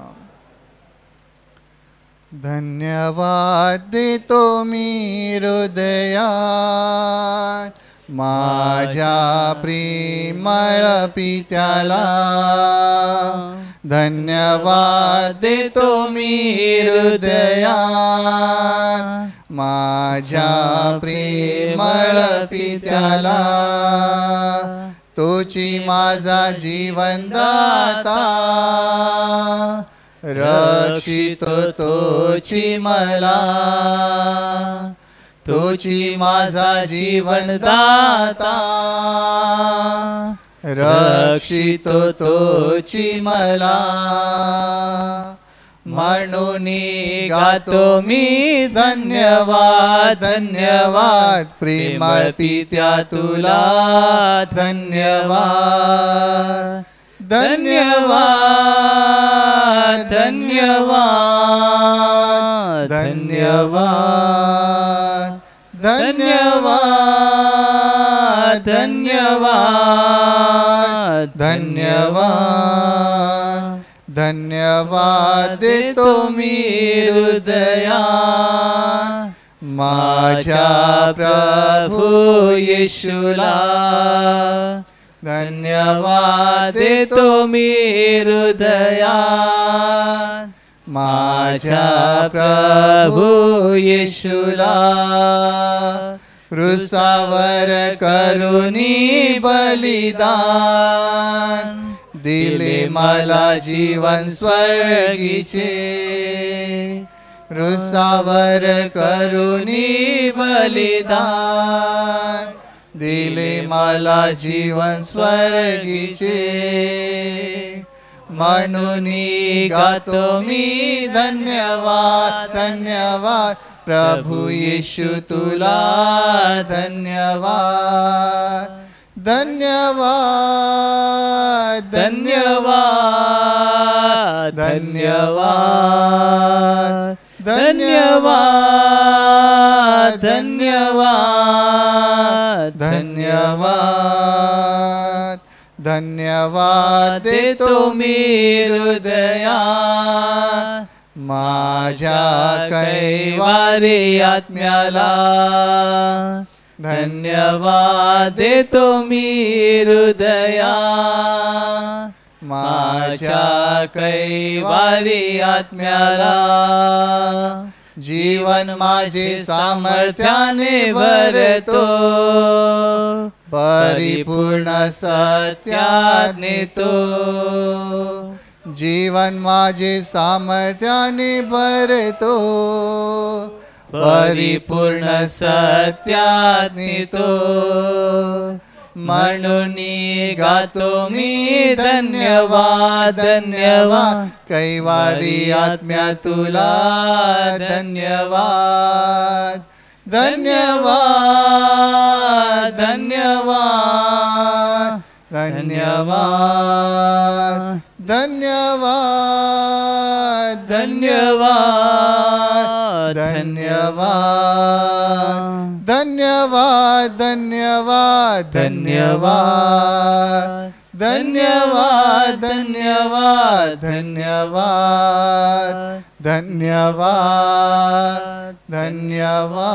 धन्यवाद देतो मी हृदयात माझ्या प्रेमळ पित्याला, धन्यवाद देतो मी हृदयात माझ्या प्रेमळ पित्याला। तोची माझा जीवनदाता, रक्षितो तोची मला, तोची माझा जीवनदाता, रक्षितो तोची मला। म्हणून गातो मी धन्यवाद धन्यवाद प्रेमळ पित्या तुला, धन्यवाद धन्यवाद धन्यवाद धन्यवाद धन्यवाद धन्यवाद धन्यवाद धन्यवाद देतो मी हृदयात माझ्या प्रभू येशूला, धन्यवाद देतो मी हृदयात माझ्या प्रभू येशूला। क्रूसावर करुणी बलिदान दिले मला जीवन स्वर्गीचे, क्रूसावर करुणी बलिदान दिले मला जीवन स्वर्गीचे। म्हणून गातो मी धन्यवाद धन्यवाद प्रभू येशू तुला धन्यवाद धन्यवाद धन्यवाद धन्यवाद धन्यवाद धन्यवाद धन्यवाद धन्यवाद देतो मी हृदयात माझ्या कैवारी आत्म्याला धन्यवाद देतो मी हृदयात माझ्या कैवारी आत्म्याला जीवन माझे सामर्थ्याने भरतो परिपूर्ण सत्यात नेतो जीवन माझे सामर्थ्याने भरतो परिपूर्ण सत्यात नेतो म्हणून गातो मी धन्यवाद धन्यवाद कैवारी आत्म्या तुला धन्यवाद धन्यवाद धन्यवाद धन्यवाद धन्यवाद धन्यवाद धन्यवाद धन्यवाद धन्यवाद धन्यवाद धन्यवाद धन्यवाद धन्यवाद धन्यवाद धन्यवाद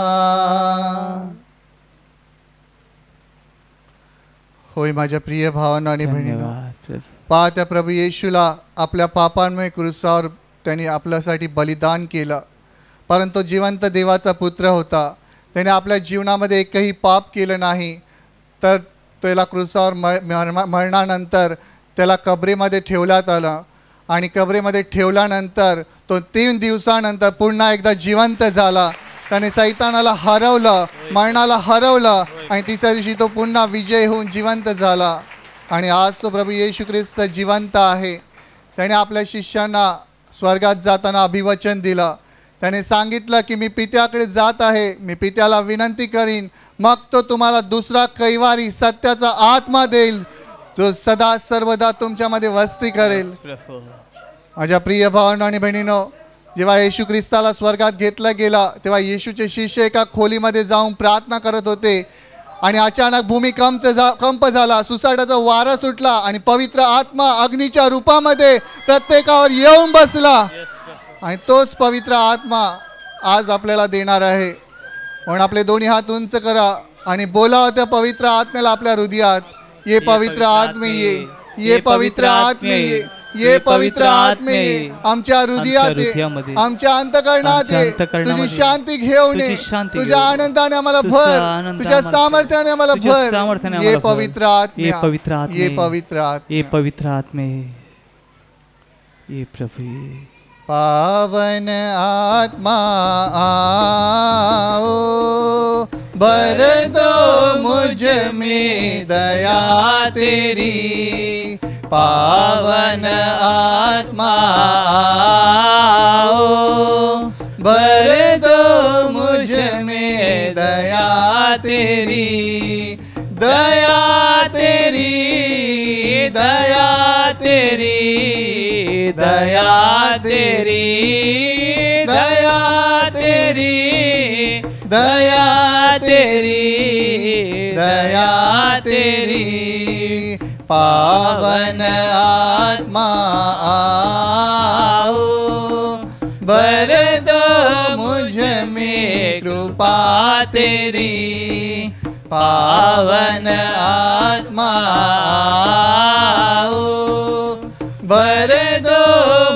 होय माझ्या प्रिय भावांनो आणि बहिणींनो पहा त्या प्रभू येशूला आपल्या पापांमुळे क्रूसावर त्यांनी आपल्यासाठी बलिदान केलं परंतु जिवंत देवाचा पुत्र होता त्याने आपल्या जीवनामध्ये एकही पाप केलं नाही तर त्याला क्रूसावर मरणानंतर त्याला कबरेमध्ये ठेवण्यात आलं आणि कबरेमध्ये ठेवल्यानंतर तो 3 दिवसानंतर पुन्हा एकदा जिवंत झाला त्याने सैतानाला हरवलं मरणाला हरवलं आणि तिसऱ्या दिवशी तो पुन्हा विजय होऊन जिवंत झाला आणि आज तो प्रभू येशू ख्रिस्त जिवंत आहे त्याने आपल्या शिष्यांना स्वर्गात जाताना अभिवचन दिलं त्याने सांगितलं की मी पित्याकडे जात आहे मी पित्याला विनंती करीन मग तो तुम्हाला दुसरा कैवारी सत्याचा आत्मा देईल जो सदा सर्वदा तुमच्यामध्ये वस्ती करेल माझ्या प्रिय भावांनो आणि बहिणींनो जेव्हा येशू ख्रिस्ताला स्वर्गात घेतलं गेलं तेव्हा येशूचे शिष्य एका खोलीमध्ये जाऊन प्रार्थना करत होते आणि अचानक भूमिकंप झाला सुसाटाचा वारा सुटला आणि पवित्र आत्मा अग्नीच्या रूपामध्ये प्रत्येकावर येऊन बसला आणि तोच पवित्र आत्मा आज आपल्याला देणार आहे म्हणून आपले दोन्ही हात उंच करा आणि बोलावं त्या पवित्र आत्म्याला आपल्या हृदयात ये पवित्र आत्मे ये पवित्र आत्मे ये पवित्र आत्मे आमच्या हृदयात आमच्या अंतःकरणात तुझी शांती घेऊन तुझ्या आनंदाने आम्हाला भर तुझ्या सामर्थ्याने आम्हाला भर ये पवित्र आत्मे ये पवित्र आत्मे ये पवित्र आत्मे ये प्रभु पावन आत्मा आओ भर दो मुझ में दया तेरी पावन आत्मा आओ भर दो मुझ में दया तेरी दया तेरी दया तेरी दया तेरी दया तेरी दया तेरी दया तेरी पावन आत्मा आओ भर दो मुझ में कृपा तेरी पावन आत्मा आओ भर दो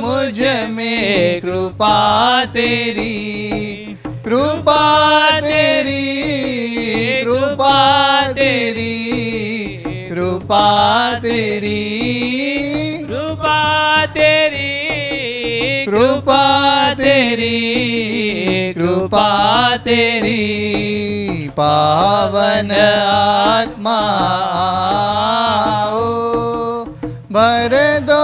मुझ में कृपा तेरी कृपा तेरी कृपा तेरी कृपा तेरी कृपा तेरी कृपा तेरी कृपा तेरी पावन आत्मा आओ भर दो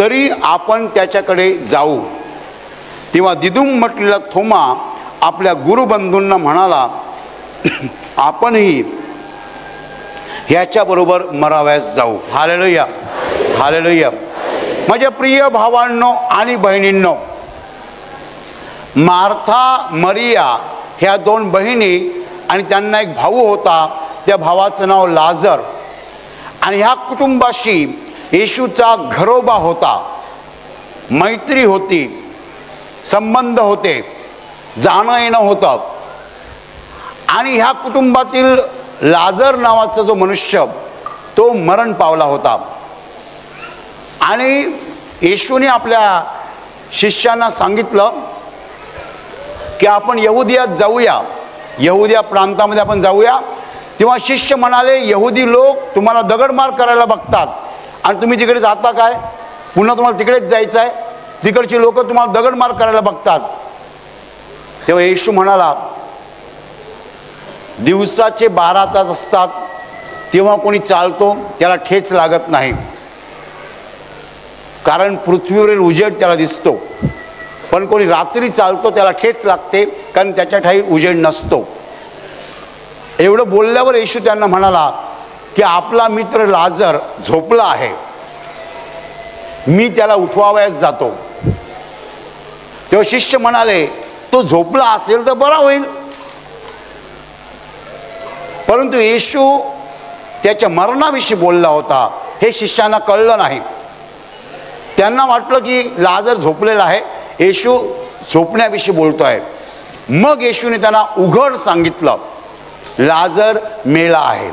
तरी आपण त्याच्याकडे जाऊ. तेव्हा दिदुम म्हटलेला थोमा आपल्या गुरुबंधूंना म्हणाला, आपणही ह्याच्याबरोबर मरावयास जाऊ. Hallelujah, hallelujah. माझ्या प्रिय भावांनो आणि बहिणींनो, मार्था मरिया ह्या 2 बहिणी आणि त्यांना एक भाऊ होता. त्या भावाचं नाव लाजर. आणि ह्या कुटुंबाशी येशूचा घरोबा होता, मैत्री होती, संबंध होते, जाणं येणं होतं. आणि ह्या कुटुंबातील लाजर नावाचा जो मनुष्य तो मरण पावला होता. आणि येशूने आपल्या शिष्यांना सांगितलं की आपण यहुदियात जाऊया, यहुदिया प्रांतामध्ये आपण जाऊया. तेव्हा शिष्य म्हणाले, यहुदी लोक तुम्हाला दगडमार करायला बघतात आणि तुम्ही तिकडे जाता काय? पुन्हा तुम्हाला तिकडेच जायचं आहे? तिकडची लोक तुम्हाला दगडमार करायला बघतात. तेव्हा येशू म्हणाला, दिवसाचे 12 तास असतात तेव्हा कोणी चालतो त्याला ठेच लागत नाही, कारण पृथ्वीवरील उजेड त्याला दिसतो. पण कोणी रात्री चालतो त्याला ठेच लागते, कारण त्याच्या ठाई उजेड नसतो. एवढं बोलल्यावर येशू त्यांना म्हणाला की आपला मित्र लाजर झोपला आहे, मी त्याला उठवावयास जातो. तेव्हा शिष्य म्हणाले, तो झोपला असेल तर बरा होईल. परंतु येशू त्याच्या मरणाविषयी बोलला होता हे शिष्यांना कळलं नाही. त्यांना वाटलं की लाजर झोपलेला आहे, येशू झोपण्याविषयी बोलतो आहे. मग येशूने त्यांना उघड सांगितलं, लाजर मेला आहे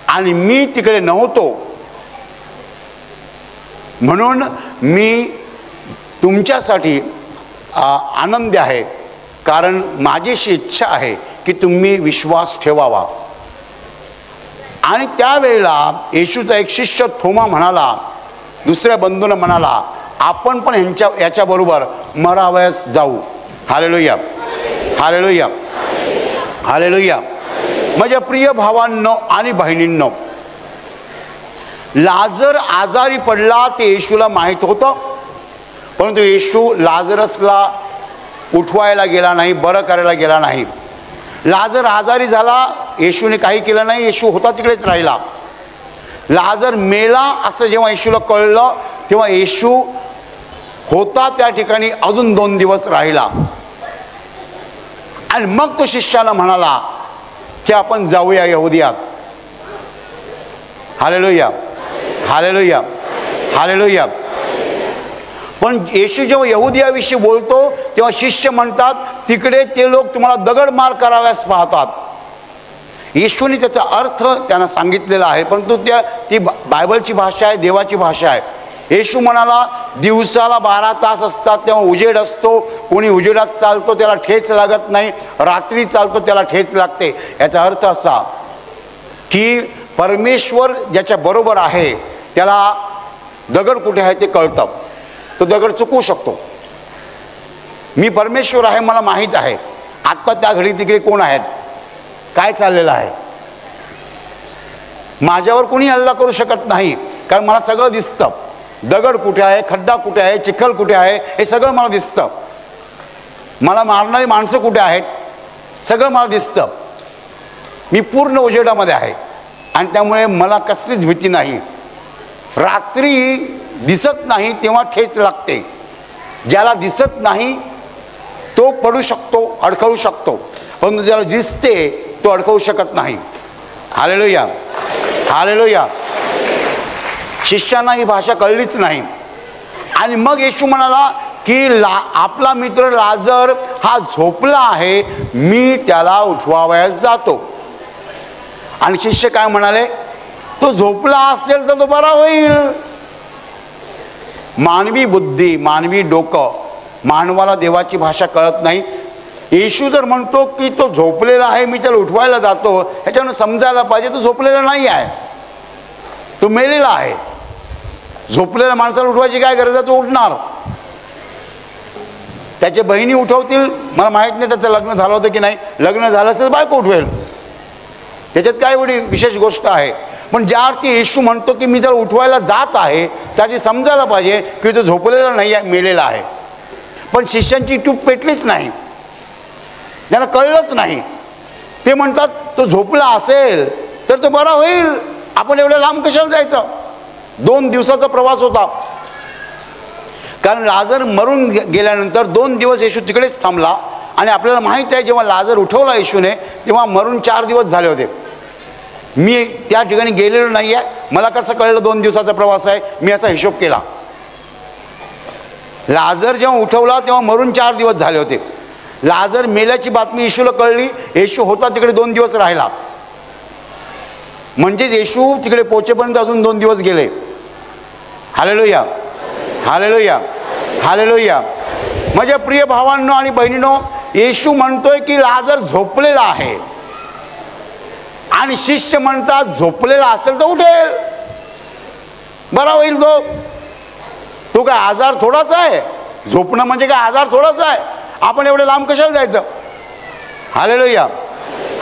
आणि मी तिकडे नव्हतो, म्हणून मी तुमच्यासाठी आनंदी आहे, कारण माझी अशी इच्छा आहे की तुम्ही विश्वास ठेवावा. आणि त्यावेळेला येशूचा एक शिष्य थोमा म्हणाला, दुसऱ्या बंधूंना म्हणाला, आपण पण याच्याबरोबर मरावयास जाऊ. Hallelujah, hallelujah, hallelujah. माझ्या प्रिय भावांनो आणि बहिणींनो, लाजर आजारी पडला ते येशूला माहीत होतं, परंतु येशू लाजरसला उठवायला गेला नाही, बरं करायला गेला नाही. लाजर आजारी झाला, येशूने काही केलं नाही, येशू होता तिकडेच राहिला. लाजर मेला असं जेव्हा येशूला कळलं तेव्हा येशू होता त्या ठिकाणी अजून 2 दिवस राहिला. आणि मग तो शिष्याला म्हणाला की आपण जाऊया यहुदियात. Hallelujah, hallelujah, hallelujah. पण येशू जेव्हा यहुदियाविषयी बोलतो तेव्हा शिष्य म्हणतात, तिकडे ते लोक तुम्हाला दगडमार कराव्यास पाहतात. येशूने त्याचा अर्थ त्यांना सांगितलेला आहे, परंतु ती बायबलची भाषा आहे, देवाची भाषा आहे. येशू म्हणाला, दिवसाला 12 तास असतात तेव्हा उजेड असतो, कोणी उजेडात चालतो त्याला ठेच लागत नाही, रात्री चालतो त्याला ठेच लागते. याचा अर्थ असा की परमेश्वर ज्याच्या बरोबर आहे त्याला दगड कुठे आहे ते कळतं. तो दगड चुकवू शकतो. मी परमेश्वर आहे मला माहीत आहे, आत्ता त्या घडी तिकडे कोण आहेत, काय चाललेलं आहे. माझ्यावर कोणी हल्ला करू शकत नाही, कारण मला सगळं दिसतं. दगड कुठे आहे, खड्डा कुठे आहे, चिखल कुठे आहे, हे सगळं मला दिसतं. मला मारणारी माणसं कुठे आहेत, सगळं मला दिसतं. मी पूर्ण उजेडामध्ये आहे आणि त्यामुळे मला कसलीच भीती नाही. रात्री दिसत नाही तेव्हा ठेच लागते. ज्याला दिसत नाही तो पडू शकतो, अडखळू शकतो, परंतु ज्याला दिसते तो अडकवू शकत नाही. Hallelujah, hallelujah. शिष्यांना ही भाषा कळलीच नाही. आणि मग येशू म्हणाला की आपला मित्र लाजर हा झोपला आहे, मी त्याला उठवावयास जातो. आणि शिष्य काय म्हणाले, तो झोपला असेल तर तो बरा होईल. मानवी बुद्धी, मानवी डोकं, मानवाला देवाची भाषा कळत नाही. येशू जर म्हणतो की तो झोपलेला आहे, मी त्याला उठवायला जातो, ह्याच्यानं समजायला पाहिजे तो झोपलेला नाही आहे, तो मेलेला आहे. झोपलेल्या माणसाला उठवायची काय गरज आहे, तो उठणार. त्याच्या बहिणी उठवतील, मला माहीत नाही त्याचं लग्न झालं होतं की नाही, लग्न झालं असेल बायको उठवेल, त्याच्यात काय एवढी विशेष गोष्ट आहे. पण ज्या अर्थी येशू म्हणतो की मी त्याला उठवायला जात आहे, त्याची समजायला पाहिजे की तो झोपलेला नाही आहे, मेलेला आहे. पण शिष्यांची टूप पेटलीच नाही, त्यांना कळलंच नाही. ते म्हणतात तो झोपला असेल तर तो बरा होईल, आपण एवढ्या लांब कशाला जायचं. 2 दिवसाचा प्रवास होता, कारण लाजर मरून गेल्यानंतर 2 दिवस येशू तिकडेच थांबला. आणि आपल्याला माहीत आहे जेव्हा लाजर उठवला येशूने तेव्हा मरून 4 दिवस झाले होते. मी त्या ठिकाणी गेलेलो नाही आहे, मला कसं कळलं 2 दिवसाचा प्रवास आहे. मी असा हिशोब केला. लाजर जेव्हा उठवला तेव्हा मरून 4 दिवस झाले होते. लाजर मेल्याची बातमी येशूला कळली, येशू होता तिकडे 2 दिवस राहिला. म्हणजेच येशू तिकडे पोहोचेपर्यंत अजून 2 दिवस गेले. Hallelujah, hallelujah, hallelujah. माझ्या प्रिय भावांनो आणि बहिणींनो, येशू म्हणतोय की लाजर झोपलेला आहे आणि शिष्य म्हणतात झोपलेला असेल तर उठेल, बरा होईल. तो काय आजार थोडाच आहे, झोपणं म्हणजे काय आजार थोडाच आहे. आपण एवढे लांब कशाला जायचं. हालेलुया,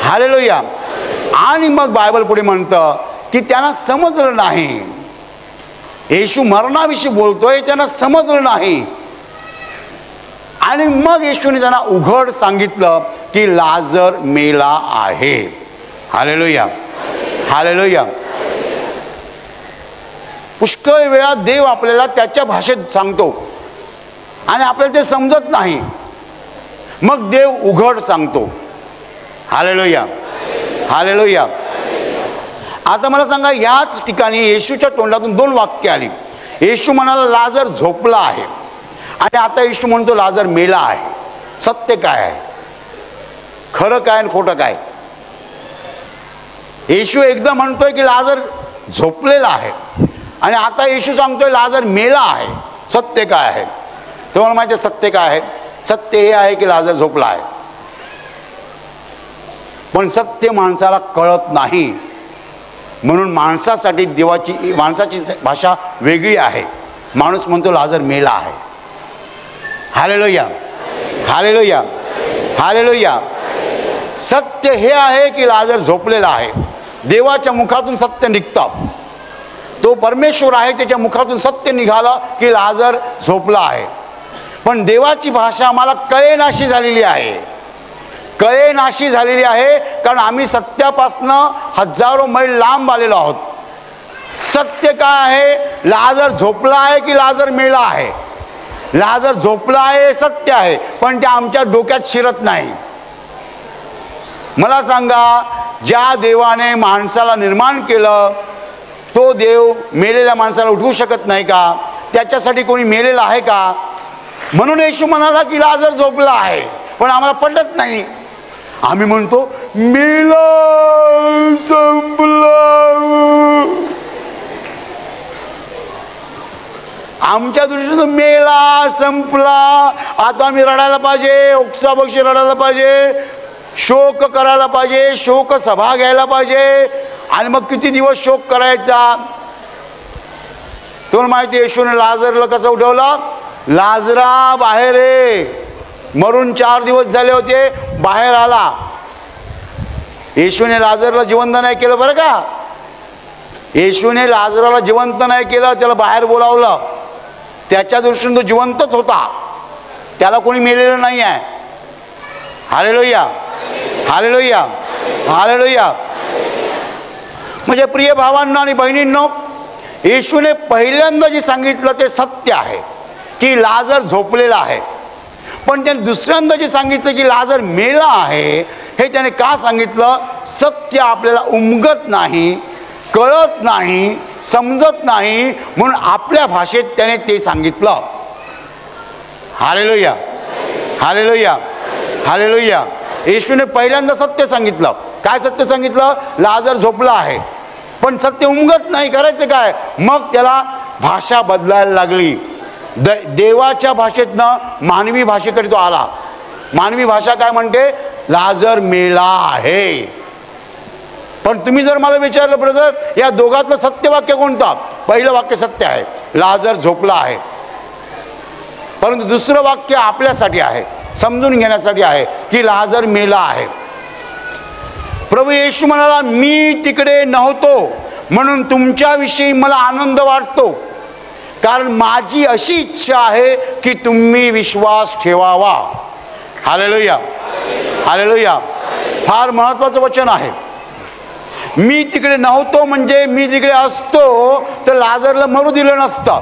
हालेलुया. आणि मग बायबल पुढे म्हणतं की त्यांना समजलं नाही. येशू मरणाविषयी बोलतोय, त्यांना समजलं नाही. आणि मग येशूने त्यांना उघड सांगितलं की लाजर मेला आहे. Hallelujah, hallelujah. पुष्कळ वेळा देव आपल्याला त्याच्या भाषेत सांगतो आणि आपल्याला ते समजत नाही, मग देव उघड सांगतो. Hallelujah, hallelujah. आता मला सांगा, याच ठिकाणी येशूच्या तोंडातून 2 वाक्य आली. येशू म्हणाला लाजर झोपला आहे आणि आता येशू म्हणतो लाजर मेला आहे. सत्य काय आहे, खरं काय आणि खोटं काय. येशू एकदा म्हणतोय की लाजर झोपलेला आहे आणि आता येशू सांगतोय लाजर मेला आहे. सत्य काय आहे. तुम्हाला माहिती आहे सत्य काय आहे. सत्य हे आहे की लाजर झोपला आहे. पण सत्य माणसाला कळत नाही, म्हणून माणसासाठी माणसाची भाषा वेगळी आहे. माणूस म्हणतो लाजर मेला आहे. Hallelujah, hallelujah, hallelujah. सत्य हे आहे की लाजर झोपलेला आहे. देवाच्या मुखातून सत्य निघतं. तो परमेश्वर आहे, त्याच्या मुखातून सत्य निघालं की लाजर झोपला आहे. पण देवाची भाषा आम्हाला कळेनाशी झालेली आहे. कळेनाशी झालेली आहे कारण आम्ही सत्यापासनं हजारो मैल लांब आलेलो आहोत. सत्य काय आहे, लाजर झोपला आहे की लाजर मेला आहे. लाजर झोपला आहे सत्य आहे, पण ते आमच्या डोक्यात शिरत नाही. मला सांगा, ज्या देवाने माणसाला निर्माण केलं तो देव मेलेल्या माणसाला उठवू शकत नाही का. त्याच्यासाठी कोणी मेलेला आहे का. म्हणून येशू म्हणाला की लाजर झोपला आहे, पण आम्हाला पटत नाही. आम्ही म्हणतो मेला, संपला. आमच्या दृष्टीने मेला, संपला. आता आम्ही रडायला पाहिजे, ओक्साबोक्षी रडायला पाहिजे, शोक करायला पाहिजे, शोक सभा घ्यायला पाहिजे. आणि मग किती दिवस शोक करायचा. तुम्हाला माहिती येशूने लाजरला कसं उठवलं. लाजरा बाहेर ये. मरून 4 दिवस झाले होते, बाहेर आला. येशूने लाजरला जिवंत नाही केलं बरं का. येशूने लाजराला जिवंत नाही केलं, त्याला बाहेर बोलावलं. त्याच्या दृष्टीने तो जिवंतच होता, त्याला कोणी मेलेलं नाही आहे. Hallelujah, hallelujah, hallelujah. म्हणजे प्रिय भावांनो आणि बहिणींनो, येशूने पहिल्यांदा जे सांगितलं ते सत्य आहे की लाजर झोपलेला आहे. पण त्याने दुसऱ्यांदा जे सांगितलं की लाजर मेला आहे, हे त्याने का सांगितलं. सत्य आपल्याला उमगत नाही, कळत नाही, समजत नाही, म्हणून आपल्या भाषेत त्याने ते सांगितलं. Hallelujah, hallelujah, hallelujah. येशूने पहिल्यांदा सत्य सांगितलं. काय सत्य सांगितलं. लाजर झोपला आहे, पण सत्य उमगत नाही, करायचं काय. मग त्याला भाषा बदलायला लागली. देवाच्या भाषेतनं मानवी भाषेकडे तो आला. मानवी भाषा काय म्हणते. लाजर मेला आहे. पण तुम्ही जर मला विचारलं ब्रदर, या दोघातलं सत्य वाक्य कोणतं. पहिलं वाक्य सत्य आहे, लाजर झोपला आहे. परंतु दुसरं वाक्य आपल्यासाठी आहे, समजून घेण्यासाठी आहे की लाजर मेला आहे. प्रभू येशू म्हणाला मी तिकडे नव्हतो, म्हणून तुमच्याविषयी मला आनंद वाटतो, कारण माझी अशी इच्छा आहे की तुम्ही विश्वास ठेवावा. Hallelujah, hallelujah. फार महत्त्वाचं वचन आहे. मी तिकडे नव्हतो म्हणजे मी तिकडे असतो तर लाजरला मरू दिलं नसतं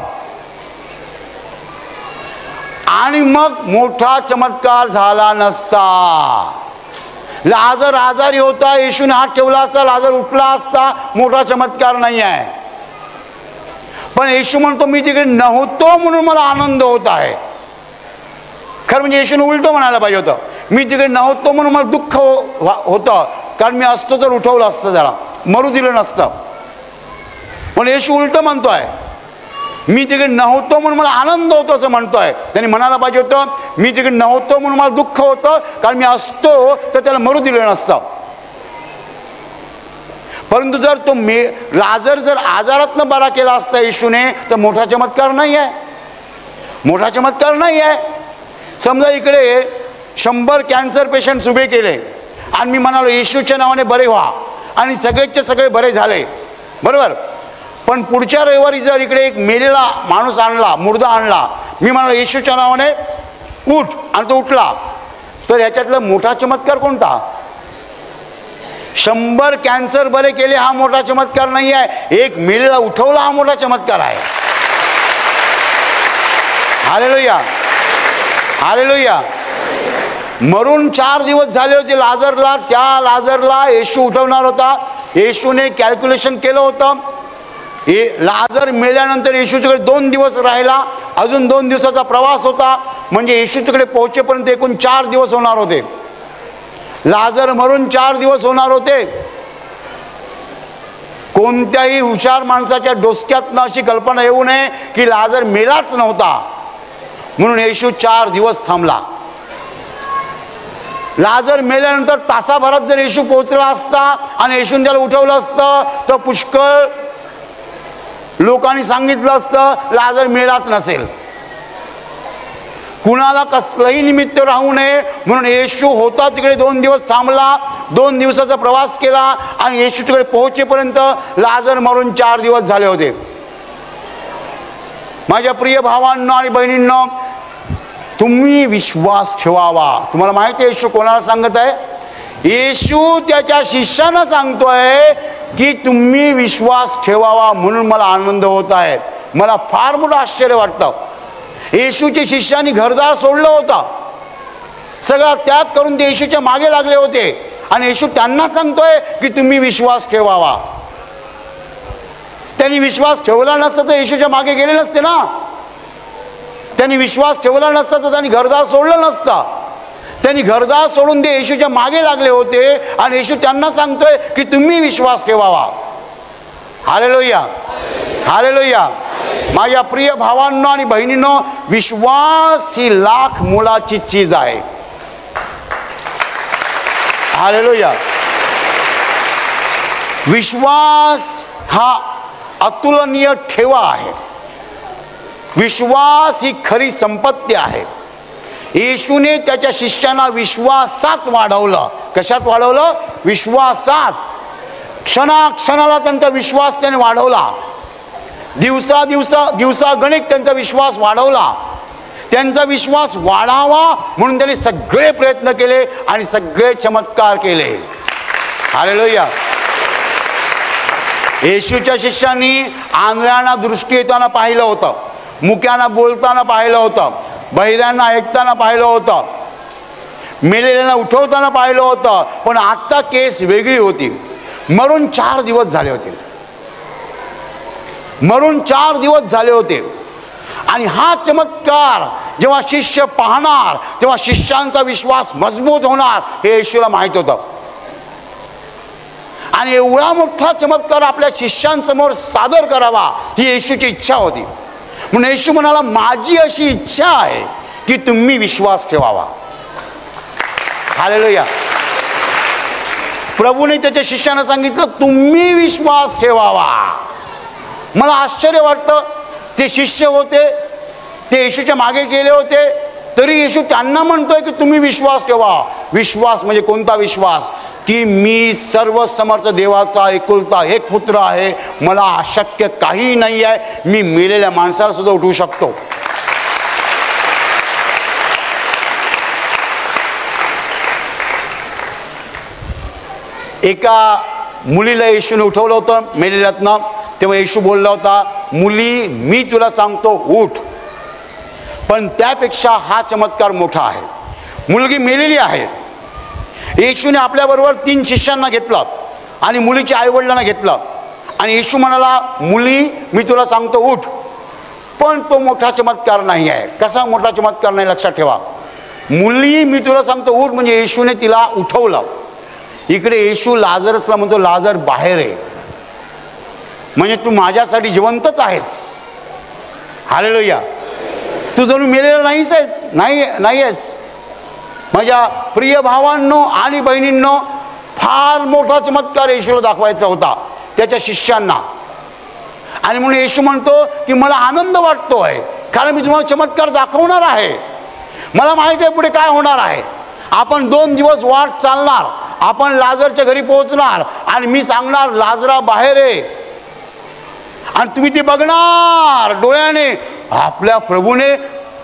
आणि मग मोठा चमत्कार झाला नसता. लाजर आजारी होता, येशूने हात ठेवला असता, लाजर उठला असता. मोठा चमत्कार नाही आहे. पण येशू म्हणतो मी तिकडे नव्हतो म्हणून मला आनंद होत आहे. खरं म्हणजे येशूने उलटं म्हणायला पाहिजे होतं, मी तिकडे नव्हतो म्हणून मला दुःख होतं, कारण मी असतो तर उठवलं असतं, त्याला मरू दिलं नसतं. पण येशू उलटं म्हणतोय, मी तिकडे नव्हतो म्हणून मला आनंद होतो असं म्हणतोय. त्यांनी म्हणायला पाहिजे होतं मी तिकडे नव्हतो म्हणून मला दुःख होतं, कारण मी असतो तर त्याला मरू दिलं नसतं. परंतु जर तो लाजर जर आजारातनं बरा केला असता येशूने तर मोठा चमत्कार नाही आहे, मोठा चमत्कार नाही आहे. समजा इकडे 100 कॅन्सर पेशंट्स उभे केले आणि मी म्हणालो येशूच्या नावाने बरे व्हा, आणि सगळेचे सगळे बरे झाले, बरोबर. पण पुढच्या रविवारी जर इकडे एक मेलेला माणूस आणला, मुर्दा आणला, मी म्हणालो येशूच्या नावाने उठ, आणि तो उठला, तर ह्याच्यातला मोठा चमत्कार कोणता? 100 कॅन्सर बरे केले हा मोठा चमत्कार नाही आहे, एक मेलेला उठवला हा मोठा चमत्कार आहे. Hallelujah, hallelujah. मरून 4 दिवस झाले होते लाजरला. त्या लाजरला येशू उठवणार होता. येशूने कॅल्क्युलेशन केलं होतं, लाजर मेल्यानंतर येशू तिकडे 2 दिवस राहिला, अजून 2 दिवसाचा प्रवास होता, म्हणजे येशू तिकडे पोहोचेपर्यंत एकूण 4 दिवस होणार होते. लाजर मरून 4 दिवस होणार होते. कोणत्याही हुशार माणसाच्या डोसक्यातनं अशी कल्पना येऊ नये की लाजर मेलाच नव्हता, म्हणून येशू 4 दिवस थांबला. लाजर मेल्यानंतर तासाभरात जर येशू पोहोचला असता आणि येशूने त्याला उठवलं असतं तर पुष्कळ लोकांनी सांगितलं असतं लाजर मेलाच नसेल. कुणाला कसलंही निमित्त राहू नये म्हणून येशू होता तिकडे 2 दिवस थांबला, 2 दिवसाचा प्रवास केला, आणि येशू तिकडे पोहोचेपर्यंत लाजर मरून 4 दिवस झाले होते. माझ्या प्रिय भावांनो आणि बहिणींनो, तुम्ही विश्वास ठेवावा. तुम्हाला माहिती आहे येशू कोणाला सांगत आहे? येशू त्याच्या शिष्यांना सांगतोय की तुम्ही विश्वास ठेवावा, म्हणून मला आनंद होत आहे. मला फार मोठं आश्चर्य वाटतं. येशूच्या शिष्यांनी घरदार सोडलं होतं, सगळा त्याग करून ते येशूच्या मागे लागले होते, आणि येशू त्यांना सांगतोय की तुम्ही विश्वास ठेवावा. त्यांनी विश्वास ठेवला नसता तर येशूच्या मागे गेले नसते ना. त्यांनी विश्वास ठेवला नसता तर त्यांनी घरदार सोडलं नसतं. त्यांनी घरदार सोडून ते येशूच्या मागे लागले होते, आणि येशू त्यांना सांगतोय की तुम्ही विश्वास ठेवावा. Hallelujah, hallelujah. माझ्या प्रिय भावांनो आणि बहिणींनो, विश्वास ही लाख मोलाची चीज आहे. हालेलुया. विश्वास हा अतुलनीय ठेवा आहे. विश्वास ही खरी संपत्ती आहे. येशूने त्याच्या शिष्यांना विश्वासात वाढवलं. कशात वाढवलं? विश्वासात. क्षणाक्षणाला त्यांचा विश्वास त्याने वाढवला. दिवसा गणित त्यांचा विश्वास वाढवला. त्यांचा विश्वास वाढावा म्हणून त्यांनी सगळे प्रयत्न केले आणि सगळे चमत्कार केले. हालेलुया. येशूच्या शिष्यांनी आंधळ्यांना दृष्टी येताना पाहिलं होतं, मुक्यांना बोलताना पाहिलं होतं, बहिऱ्यांना ऐकताना पाहिलं होतं, मेलेल्यांना उठवताना पाहिलं होतं. पण आत्ता केस वेगळी होती. मरून 4 दिवस झाले होते. मरून 4 दिवस झाले होते. आणि हा चमत्कार जेव्हा शिष्य पाहणार तेव्हा शिष्यांचा विश्वास मजबूत होणार हे येशूला माहित होतं. आणि एवढा मोठा चमत्कार आपल्या शिष्यांसमोर सादर करावा ही येशूची इच्छा होती. म्हणून येशू म्हणाला, माझी अशी इच्छा आहे की तुम्ही विश्वास ठेवावा. हालेलुया. प्रभूने त्याच्या शिष्यांना सांगितलं तुम्ही विश्वास ठेवावा. मला आश्चर्य वाटतं, ते शिष्य होते, ते येशूच्या मागे गेले होते, तरी येशू त्यांना म्हणतोय की तुम्ही विश्वास ठेवा. विश्वास म्हणजे कोणता विश्वास? की मी सर्व समर्थ देवाचा एकुलता एक पुत्र आहे, मला अशक्य काही नाही आहे, मी मेलेल्या माणसाला सुद्धा उठवू शकतो. एका मुलीला येशूने उठवलं होतं मेलेल्यातनं. तेव्हा येशू बोलला होता, मुली मी तुला सांगतो उठ. पण त्यापेक्षा हा चमत्कार मोठा आहे. मुलगी मेलेली आहे. येशूने आपल्याबरोबर 3 शिष्यांना घेतलं आणि मुलीच्या आईवडिलांना घेतलं आणि येशू म्हणाला, मुली मी तुला सांगतो उठ. पण तो मोठा चमत्कार नाही आहे. कसा मोठा चमत्कार नाही लक्षात ठेवा. मुली मी तुला सांगतो उठ म्हणजे येशूने तिला उठवलं. इकडे येशू लाजरसला म्हणतो, लाजर बाहेर आहे, म्हणजे तू माझ्यासाठी जिवंतच आहेस. हालेलुया. तू जणू मेलेला नाहीच आहेस, नाही आहेस. माझ्या प्रिय भावांनो आणि बहिणींनो, फार मोठा चमत्कार येशूला दाखवायचा होता त्याच्या शिष्यांना. आणि म्हणून येशू म्हणतो की मला आनंद वाटतोय, कारण मी तुम्हाला चमत्कार दाखवणार आहे. मला माहिती आहे पुढे काय होणार आहे. आपण 2 दिवस वाट चालणार, आपण लाजरच्या घरी पोहोचणार आणि मी सांगणार लाजरा बाहेर आहे, आणि तुम्ही ते बघणार डोळ्याने. आपल्या प्रभूने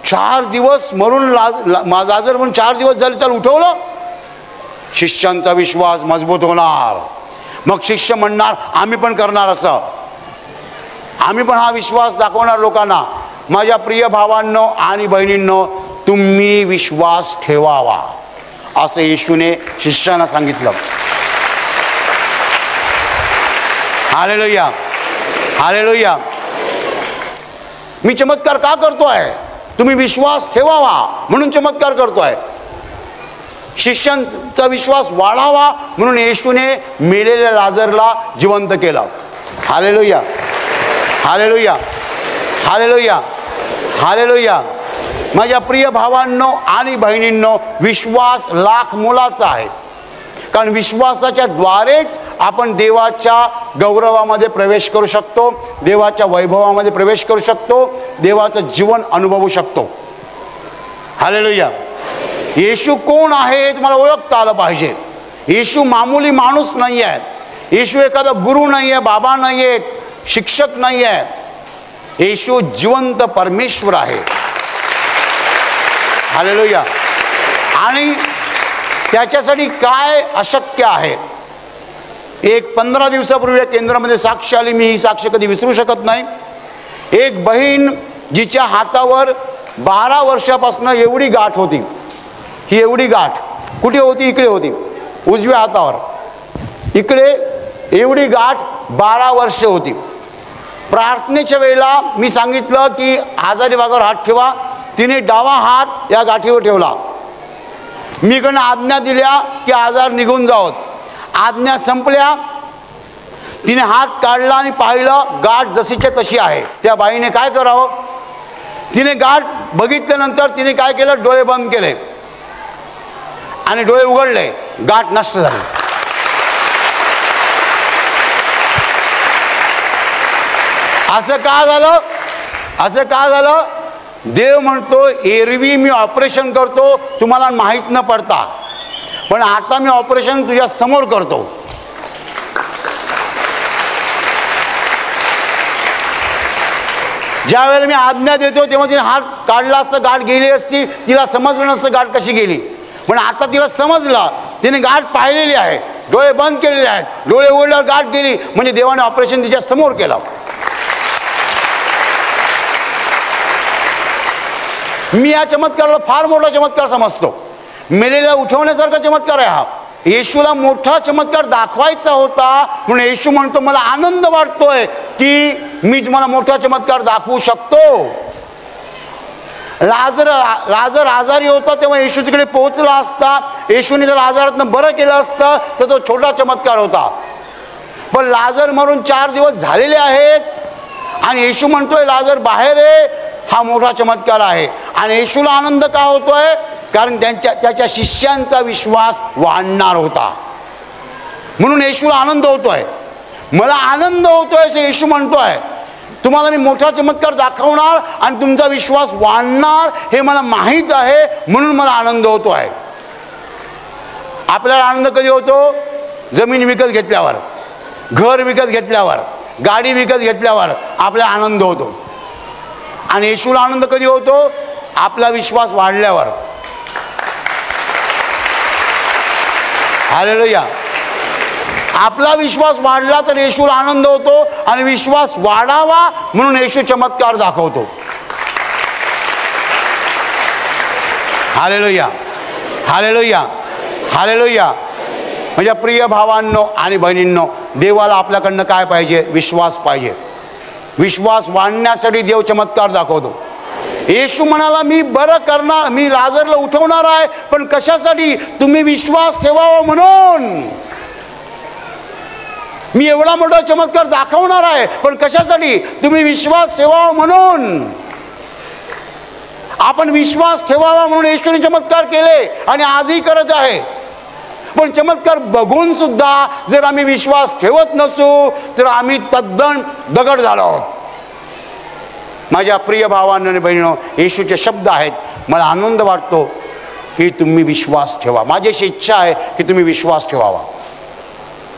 4 दिवस मरून लाजर म्हणून 4 दिवस झाले त्याला उठवलं. शिष्यांचा विश्वास मजबूत होणार. मग शिष्य म्हणणार आम्ही पण करणार, असं आम्ही पण हा विश्वास दाखवणार लोकांना. माझ्या प्रिय भावांनो आणि बहिणींनो, तुम्ही विश्वास ठेवावा असं येशूने शिष्यांना सांगितलं. Hallelujah, hallelujah. मी चमत्कार का करतोय? तुम्ही विश्वास ठेवावा म्हणून चमत्कार करतोय. शिष्यांचा विश्वास वाढावा म्हणून येशूने मेलेल्या लाजरला जिवंत केलं. Hallelujah, hallelujah, hallelujah, hallelujah. माझ्या प्रिय भावांनो आणि बहिणींनो, विश्वास लाख मोलाचा आहे. कारण विश्वासाच्या द्वारेच आपण देवाच्या गौरवामध्ये प्रवेश करू शकतो, देवाच्या वैभवामध्ये प्रवेश करू शकतो, देवाचं जीवन अनुभवू शकतो. हालेलुया. येशू कोण आहे हे तुम्हाला ओळखता आलं पाहिजे. येशू मामूली माणूस नाही आहे. येशू एखादा गुरु नाही आहे, बाबा नाही आहे, शिक्षक नाही आहे. येशू जिवंत परमेश्वर आहे. हालेलुया. आणि त्याच्यासाठी काय अशक्य आहे? एक 15 दिवसापूर्वी केंद्रामध्ये साक्ष आली, मी ही साक्ष कधी विसरू शकत नाही. एक बहीण जिच्या हातावर 12 वर्षापासून एवढी गाठ होती. ही एवढी गाठ कुठे होती? इकडे होती, उजव्या हातावर. इकडे एवढी गाठ 12 वर्ष होती. प्रार्थनेच्या वेळेला मी सांगितलं की आजारी भागावर हात ठेवा. तिने डावा हात या गाठीवर ठेवला. मी इकडनं आज्ञा दिल्या की आजार निघून जावत. आज्ञा संपल्या, तिने हात काढला आणि पाहिलं गाठ जशीच्या तशी आहे. त्या बाईने काय करावं? तिने गाठ बघितल्यानंतर तिने काय केलं? डोळे बंद केले आणि डोळे उघडले, गाठ नष्ट झाली. असं का झालं? असं का झालं? देव म्हणतो एरवी मी ऑपरेशन करतो तुम्हाला माहीत न पडता, पण आता मी ऑपरेशन तुझ्या समोर करतो. ज्या वेळेला मी आज्ञा देतो तेव्हा तिने हात काढला असतं, गाठ गेली असती, तिला समजलं नसतं गाठ कशी गेली. पण आता तिला समजलं, तिने गाठ पाहिलेली आहे, डोळे बंद केलेले आहेत, डोळे उघडल्यावर गाठ गेली, म्हणजे देवाने ऑपरेशन तिच्या समोर केलं. मी या चमत्काराला फार मोठा चमत्कार समजतो. मेलेला उठवण्यासारखा चमत्कार आहे हा. येशूला मोठा चमत्कार दाखवायचा होता म्हणून येशू म्हणतो मला आनंद वाटतोय की मी तुम्हाला मोठा चमत्कार दाखवू शकतो. लाजर आजारी होता तेव्हा येशू तिकडे पोहोचला असता, येशूने जर आजारातनं बरं केलं असतं तर तो छोटा चमत्कार होता. पण लाजर मरून 4 दिवस झालेले आहेत आणि येशू म्हणतोय लाजर बाहेर आहे, हा मोठा चमत्कार आहे. आणि येशूला आनंद का होतोय? कारण त्याच्या शिष्यांचा विश्वास वाढणार होता म्हणून येशूला आनंद होतोय. मला आनंद होतोय असं येशू म्हणतोय. तुम्हाला मी मोठा चमत्कार दाखवणार आणि तुमचा विश्वास वाढणार हे मला माहीत आहे, म्हणून मला आनंद होतो आहे. आपल्याला आनंद कधी होतो? जमीन विकत घेतल्यावर, घर विकत घेतल्यावर, गाडी विकत घेतल्यावर आपल्याला आनंद होतो. आणि येशूला आनंद कधी होतो? आपला विश्वास वाढल्यावर. हालेलुया. आपला विश्वास वाढला तर येशूला आनंद होतो आणि विश्वास वाढावा म्हणून येशू चमत्कार दाखवतो. Hallelujah, hallelujah, hallelujah. माझ्या प्रिय भावांनो आणि बहिणींनो, देवाला आपल्याकडनं काय पाहिजे? विश्वास पाहिजे. विश्वास वाढण्यासाठी देव चमत्कार दाखवतो. येशू म्हणाला, मी बरं करणार, मी लाजरला उठवणार आहे, पण कशासाठी? तुम्ही विश्वास ठेवावा म्हणून. मी एवढा मोठा चमत्कार दाखवणार आहे, पण कशासाठी? तुम्ही विश्वास ठेवावा म्हणून. आपण विश्वास ठेवावा म्हणून येशूने चमत्कार केले आणि आजही करत आहे. पण चमत्कार बघून सुद्धा जर आम्ही विश्वास ठेवत नसू तर आम्ही तद्दन दगड झालो आहोत. माझ्या प्रिय भावांनो आणि बहिणींनो, येशूचे शब्द आहेत. मला आनंद वाटतो की तुम्ही विश्वास ठेवा. माझी अशी इच्छा आहे की तुम्ही विश्वास ठेवावा.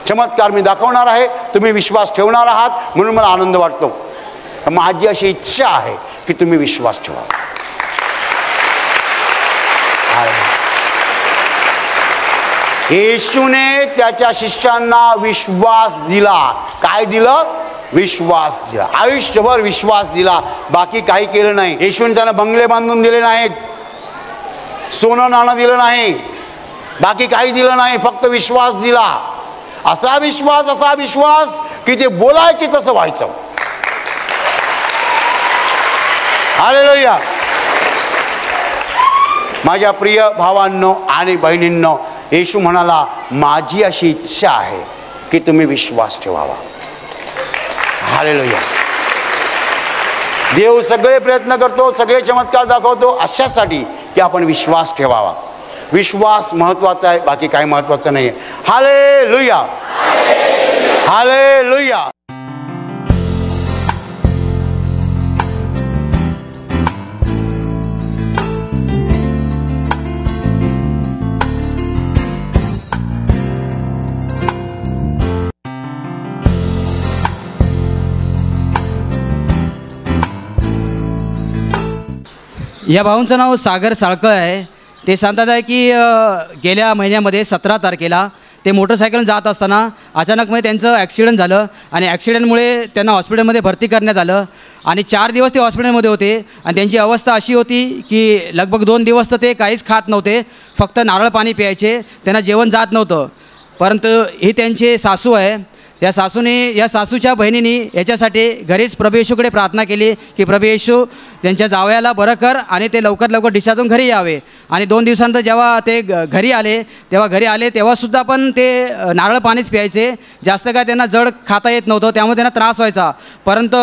चमत्कार मी दाखवणार आहे, तुम्ही विश्वास ठेवणार आहात म्हणून मला आनंद वाटतो. माझी अशी इच्छा आहे की तुम्ही विश्वास ठेवा. येशूने त्याच्या शिष्यांना विश्वास दिला. काय दिलं? विश्वास दिला. आयुष्यभर विश्वास दिला, बाकी काही केलं नाही. येशूने त्यांना बंगले बांधून दिले नाहीत, सोनं नाणं दिलं नाही, बाकी काही दिलं नाही, फक्त विश्वास दिला. असा विश्वास की ते बोलायचे तसं व्हायचं. हालेलुया. माझ्या प्रिय भावांनो आणि बहिणींनो, येशू म्हणाला, माझी अशी इच्छा आहे की तुम्ही विश्वास ठेवावा. हालेलुया. देव सगळे प्रयत्न करतो, सगळे चमत्कार दाखवतो अशासाठी की आपण विश्वास ठेवावा. विश्वास महत्वाचा आहे, बाकी काही महत्वाचं नाही. Hallelujah, hallelujah. या भाऊंचं नाव सागर साळकळ आहे. ते सांगतात आहे की गेल्या महिन्यामध्ये 17 तारखेला ते मोटरसायकल जात असताना अचानकमध्ये त्यांचं ॲक्सिडेंट झालं आणि ॲक्सिडेंटमुळे त्यांना हॉस्पिटलमध्ये भरती करण्यात आलं आणि 4 दिवस ते हॉस्पिटलमध्ये होते. आणि त्यांची अवस्था अशी होती की लगभग 2 दिवस तर ते काहीच खात नव्हते, फक्त नारळ पाणी प्यायचे, त्यांना जेवण जात नव्हतं. परंतु ही त्यांचे सासू आहे, या सासूने, या सासूच्या बहिणीने याच्यासाठी घरीच प्रभू येशूकडे प्रार्थना केली की प्रभू येशू त्यांच्या जावयाला बरं कर आणि ते लवकर डिस्चार्जून घरी यावे. आणि 2 दिवसानंतर जेव्हा ते घरी आले तेव्हासुद्धा पण ते नारळ पाणीच प्यायचे, जास्त काय त्यांना जड खाता येत नव्हतं, त्यामुळे त्यांना त्रास व्हायचा. परंतु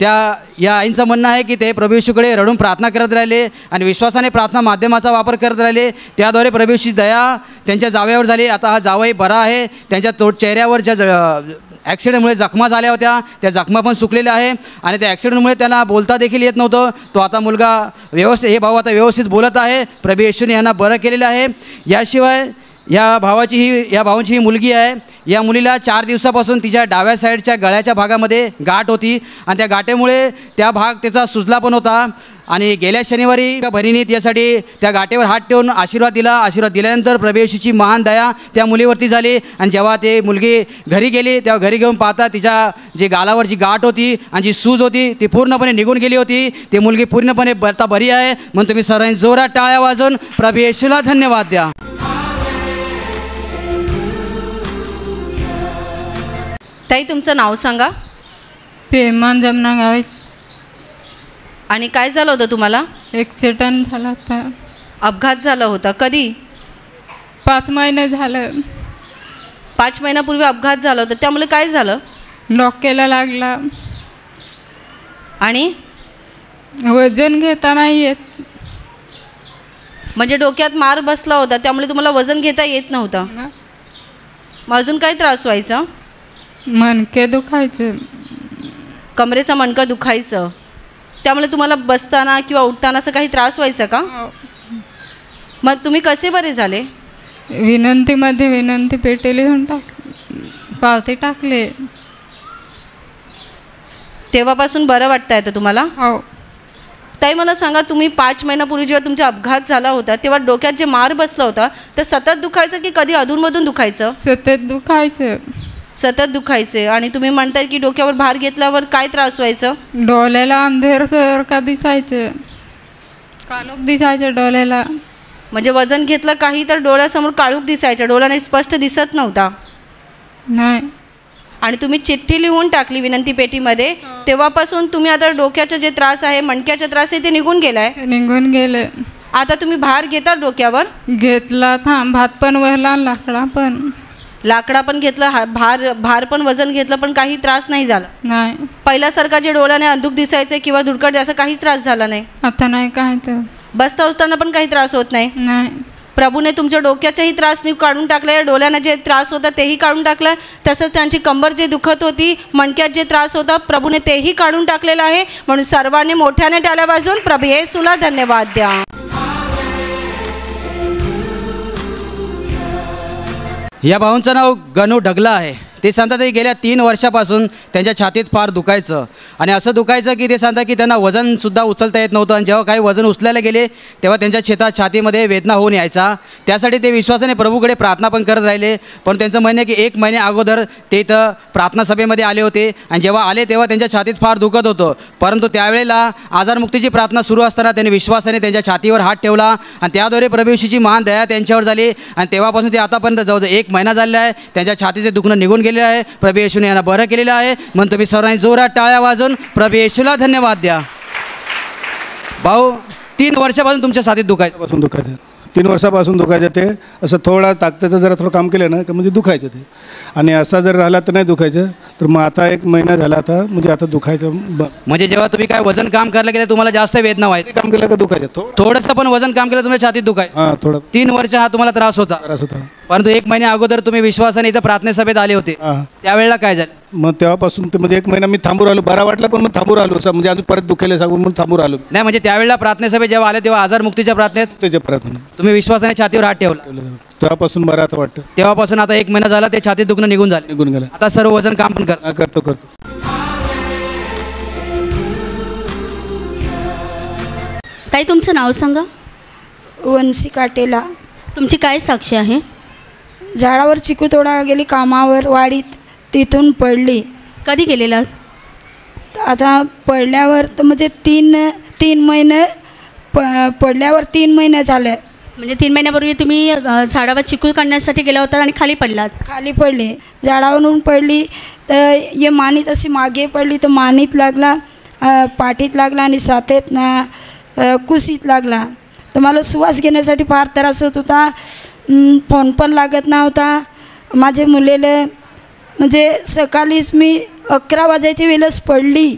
या आईंचं म्हणणं आहे की ते प्रभू येशूकडे रडून प्रार्थना करत राहिले आणि विश्वासाने प्रार्थना माध्यमाचा वापर करत राहिले. त्याद्वारे प्रभू येशूची दया त्यांच्या जावयावर झाली. आता हा जावई बरा आहे. त्यांच्या चेहऱ्यावर ज्या ॲक्सिडेंटमुळे जखमा झाल्या होत्या त्या जखमा पण सुकलेल्या आहे आणि त्या ॲक्सिडेंटमुळे त्याला बोलता देखील येत नव्हतं. तो आता मुलगा हे भाऊ आता व्यवस्थित बोलत आहे. प्रभू येशूने यांना बरं केलेलं आहे. याशिवाय या भावांची ही मुलगी आहे. या मुलीला 4 दिवसापासून तिच्या डाव्या साईडच्या गळ्याच्या भागामध्ये गाठ होती आणि त्या गाठेमुळे त्याचा सुजला पण होता. आणि गेल्या शनिवारी एका बहिणीने त्यासाठी त्या गाठीवर हात ठेवून आशीर्वाद दिला. आशीर्वाद दिल्यानंतर प्रभू येशूची महान दया त्या मुलीवरती झाली आणि जेव्हा ते मुलगी घरी गेली तेव्हा घरी घेऊन पाहता तिच्या जे गालावर जी गाठ होती आणि जी सूज होती ती पूर्णपणे निघून गेली होती. ती मुलगी पूर्णपणे बरी आहे. म्हणून तुम्ही सर्वांनी जोरात टाळ्या वाजवून प्रभू येशूला धन्यवाद द्या. ताई, तुमचं नाव सांगा. पेमान जमना गाव. आणि काय झालं होतं तुम्हाला? ॲक्सिडेंट झाला होता. अपघात झाला होता. कधी? 5 महिने झालं. 5 महिन्यापूर्वी अपघात झाला होता. त्यामुळे काय झालं? डोक्याला लागला आणि वजन घेता नाही येत. म्हणजे डोक्यात मार बसला होता, त्यामुळे तुम्हाला वजन घेता येत नव्हतं. मग अजून काय त्रास व्हायचा? मणके दुखायचे. कमरेचं मणकं दुखायचं, त्यामुळे तुम्हाला बसताना किंवा उठताना असं काही त्रास व्हायचा का? मग तुम्ही कसे बरे झाले? विनंतीमध्ये विनंती पेटी लिहून पावती टाकले, तेव्हापासून बरं वाटतं आहे तुम्हाला? हो. ताई मला सांगा, तुम्ही 5 महिन्यापूर्वी जेव्हा तुमचा अपघात झाला होता तेव्हा डोक्यात जे मार बसला होता तर सतत दुखायचं की कधी अधूनमधून दुखायचं? सतत दुखायचं. सतत दुखायचे. आणि तुम्ही म्हणताय की डोक्यावर भार घेतल्यावर काय त्रास व्हायचं? डोळ्याला अंधेरसारखा दिसायचं, काळोख दिसायचं डोळ्याला. म्हणजे वजन घेतलं काही तर डोळ्यासमोर काळोख दिसायचं, डोळ्याने स्पष्ट दिसत नव्हता? नाही. आणि तुम्ही चिठ्ठी लिहून टाकली विनंती पेटीमध्ये, तेव्हापासून तुम्ही आता डोक्याचा जे त्रास आहे, मणक्याचा त्रास आहे ते निघून गेलाय? निघून गेले. आता तुम्ही भार घेता डोक्यावर? घेतला था, भात पण वरला, लाकडा पण घेतला, भार पण वजन घेतलं, पण काही त्रास नाही झाला? नाही. पहिल्यासारखा जे डोळ्याने अंधुक दिसायचे किंवा धुडकट असं काही त्रास झाला नाही? आता नाही. काय तर बसता उचताना पण काही त्रास होत नाही? नाही. प्रभूने तुमच्या डोक्याचाही त्रास काढून टाकला, डोळ्याने जे त्रास होता तेही काढून टाकलं, तसंच त्यांची कंबर जे दुखत होती, मणक्यात जे त्रास होता, प्रभूने तेही काढून टाकलेलं आहे. म्हणून सर्वांनी मोठ्याने टाळ्या वाजवून प्रभू येशूला धन्यवाद द्या. या भाऊंचं नाव गणू ढगला आहे. ते सांगतात की गेल्या 3 वर्षापासून त्यांच्या छातीत फार दुखायचं, आणि असं दुखायचं की ते सांगतात की त्यांना वजनसुद्धा उचलता येत नव्हतं, आणि जेव्हा काही वजन उचलायला गेले तेव्हा त्यांच्या छातीमध्ये वेदना होऊन यायचा. त्यासाठी ते विश्वासाने प्रभूकडे प्रार्थना पण करत राहिले. पण त्यांचं म्हणणं आहे की 1 महिने अगोदर ते इथं प्रार्थना सभेमध्ये आले होते, आणि जेव्हा आले तेव्हा त्यांच्या छातीत फार दुखत होतं. परंतु त्यावेळेला आजारमुक्तीची प्रार्थना सुरू असताना त्यांनी विश्वासाने त्यांच्या छातीवर हात ठेवला, आणि त्याद्वारे प्रभू येशूची महान दया त्यांच्यावर झाली. आणि तेव्हापासून ते आतापर्यंत जवळजवळ 1 महिना झालेला आहे, त्यांच्या छातीचे दुखणं निघून गेले आहे. प्रभू येशूने यांना बरं केलेलं आहे. म्हणून तुम्ही सर्वांनी जोरात टाळ्या वाजवून प्रभू येशूला धन्यवाद द्या. भाऊ, 3 वर्षापासून तुमच्या छातीत दुखायचं? 3 वर्षापासून दुखायचं. ते असं थोडा ताकदीचं जरा थोडं काम केलं ना की म्हणजे दुखायचं ते, आणि असा जर राहिला तर नाही दुखायचं. तर मग आता 1 महिना झाला आता म्हणजे आता दुखायचं. म्हणजे जेव्हा तुम्ही काय वजन काम करायला गेलं तुम्हाला जास्त वेदना व्हायची? काम केलं का दुखायचं, थोडंसं पण वजन काम केलं तुमच्या छातीत दुखायचं? हां, थोडं. 3 वर्ष हा तुम्हाला त्रास होता? परंतु 1 महिन्या अगोदर तुम्ही विश्वासाने इथं प्रार्थना सभेत आले होते, त्यावेळेला काय झालं? मग तेव्हापासून ते म्हणजे 1 महिना मी थांबून राहिलो, बरा वाटला पण मग थांबून राहिलो, म्हणजे अजून परत दुखेल सांगून म्हणून थांबून राहिलो. नाही, म्हणजे त्यावेळेला प्रार्थना सभेत जेव्हा आले तेव्हा आजारमुक्तीच्या प्रार्थनेत त्याच्या प्रार्थना तुम्ही विश्वासाने छातीवर हात ठेवला, तेव्हापासून बरं आता वाटतं. तेव्हापासून आता 1 महिना झाला ते छातीत दुखणं निघून गेलं. आता सर्व वजन काम पण करतो. ताई, तुमचं नाव सांगा. वंशी काटेला. तुमची काय साक्षी आहे? झाडावर चिकू तोडा गेली कामावर वाडीत, तिथून पडली. कधी गेलेला? आता पडल्यावर तर म्हणजे 3 महिने पडल्यावर 3 महिने झाले. म्हणजे 3 महिन्यापूर्वी तुम्ही झाडावर चिकू काढण्यासाठी गेला होता आणि खाली पडलात? खाली पडली, झाडावरून पडली तर ये मानीत अशी मागे पडली तर मानीत लागला, पाठीत लागला आणि साथेत ना कुशीत लागला. तर मला श्वास घेण्यासाठी फार त्रास होत होता, फोन पण लागत नव्हता. माझे मुलेले म्हणजे सकाळीच मी 11 वाजायच्या वेळेस पडली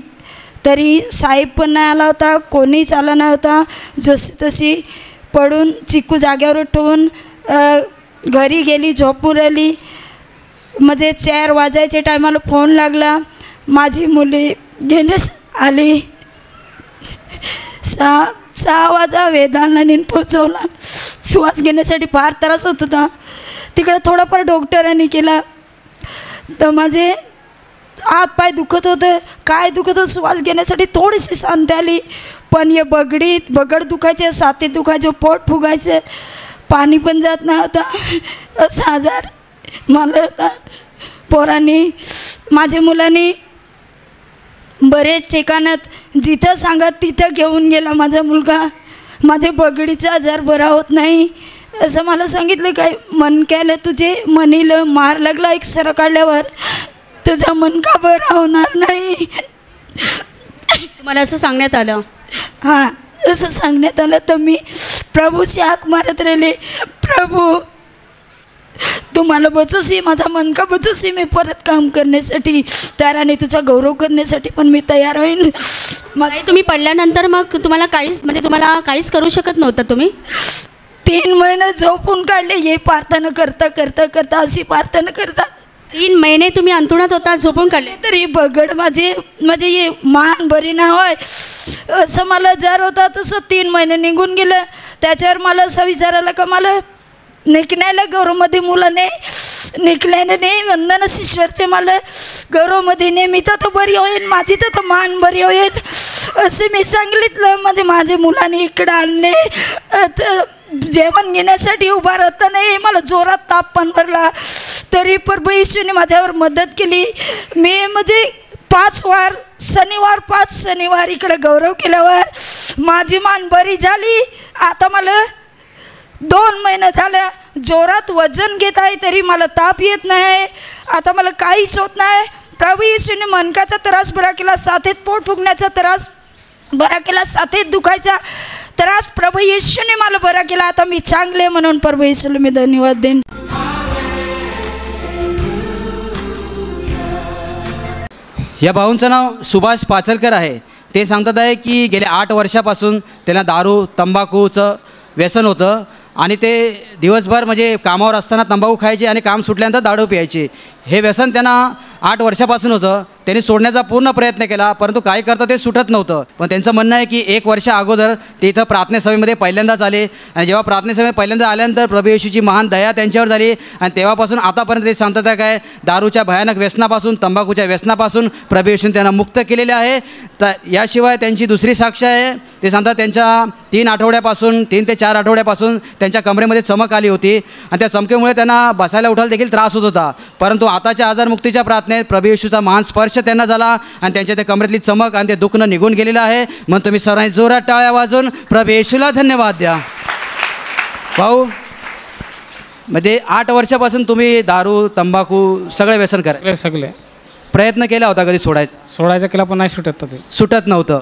तरी साहेब पण नाही आला होता, कोणीच आला नव्हता. जशी तशी पडून चिकू जाग्यावर ठेवून घरी गेली, झोपून राहिली. म्हणजे 4 वाजायच्या टायमाला फोन लागला, माझी मुली घेण्यास आली. 6 वाजा वेदांना पोचवला. श्वास घेण्यासाठी फार त्रास होत होता. तिकडे थोडाफार डॉक्टरांनी केला तर माझे हात पाय दुखत होतं, काय दुखत होतं, श्वास घेण्यासाठी थोडीशी शांती आली. पण हे बगड दुखायचे, साथीत दुखायचे, पोट फुगायचं, पाणी पण जात नव्हता. असा आजार मला होता. पोरांनी माझ्या मुलांनी बरेच ठिकाणात जिथं सांगत तिथं घेऊन गेला माझा मुलगा. माझे बगडीचा आजार बरा होत नाही असं मला सांगितलं. काय मणक्याला तुझे मनीला मार लागला, एक्सरा काढल्यावर तुझा मणका बरा होणार नाही. तुम्हाला असं सांगण्यात आलं? हां, असं सांगण्यात आलं. तर मी प्रभूशी हाक मारत राहिले, प्रभू तुम्हाला बचूसी, माझा मनका बचूसी, मी परत काम करण्यासाठी तयार आणि तुझा गौरव करण्यासाठी पण मी तयार होईन. मग तुम्ही पडल्यानंतर मग तुम्हाला काहीच करू शकत नव्हतं तुम्ही? 3 महिने झोपून काढले. हे प्रार्थना करता करता करता अशी प्रार्थना करता 3 महिने तुम्ही अंथरुणात होता, झोपून काढले. तरी बगड माझे ये मान बरी ना होय असं मला जार होता, तसं 3 महिने निघून गेलं. त्याच्यावर मला असं विचारायला का मला निघण्याला गौरवमध्ये मुलाने निघल्याने नाही वंदन सिस्टरचे मला गौरवमध्ये नाही, मी तर बरी होईल, माझी तर मान बरी होईल असे मी सांगितलं. माझे मुलाने इकडं आणले, जेवण घेण्यासाठी उभा राहता नाही, मला जोरात ताप पण भरला, तरी प्रभू येशूने माझ्यावर मदत केली. मी 5 शनिवार इकडे गौरव केल्यावर माझी मान बरी झाली. आता मला 2 महिने झाले जोरात वजन घेत आहे, तरी मला ताप येत नाही, आता मला काहीच होत नाही. प्रभू येशूने मणकाचा त्रास बरा केला, साथीत पोट फुगण्याचा त्रास बरा केला, साथीत दुखायचा त्रास प्रभू येशूने मला बरा केला. आता मी चांगले म्हणून प्रभू येशूला मी धन्यवाद देईन. या भाऊंचं नाव सुभाष पाचलकर आहे. ते सांगतात आहे की गेल्या 8 वर्षापासून त्यांना दारू तंबाखूचं व्यसन होतं आणि ते दिवसभर म्हणजे कामावर असताना तंबाखू खायचे आणि काम सुटल्यानंतर दारू प्यायचे. हे व्यसन त्यांना 8 वर्षापासून होतं. त्यांनी सोडण्याचा पूर्ण प्रयत्न केला, परंतु काय करतं ते सुटत नव्हतं. पण त्यांचं म्हणणं आहे की 1 वर्ष अगोदर ते इथं प्रार्थना सभेमध्ये पहिल्यांदाच आले आणि जेव्हा प्रार्थना सभेत पहिल्यांदा आल्यानंतर प्रभू येशूची महान दया त्यांच्यावर झाली आणि तेव्हापासून आतापर्यंत ते सांगतात आहे काय दारूच्या भयानक व्यसनापासून तंबाखूच्या व्यसनापासून प्रभू येशूने त्यांना मुक्त केलेले आहे. तर याशिवाय त्यांची दुसरी साक्ष आहे. ते सांगतात त्यांच्या 3 आठवड्यापासून 3 ते 4 आठवड्यापासून त्यांच्या कमरेमध्ये चमक आली होती आणि त्या चमकेमुळे त्यांना बसायला उठायला देखील त्रास होत होता. परंतु आताच्या आजारमुक्तीच्या प्रार्थनेत प्रभू येशूचा महान स्पर्श त्यांना झाला आणि त्यांच्या त्या कमरेतली चमक आणि ते दुखणं निघून गेलेलं आहे. म्हणून तुम्ही सर्वांनी जोरात टाळ्या वाजवून प्रभू येशूला धन्यवाद द्या. भाऊ मध्ये 8 वर्षापासून तुम्ही दारू तंबाखू सगळे व्यसन करा सगळे प्रयत्न केला होता कधी सोडायचा केला पण नाही सुटत नव्हतं.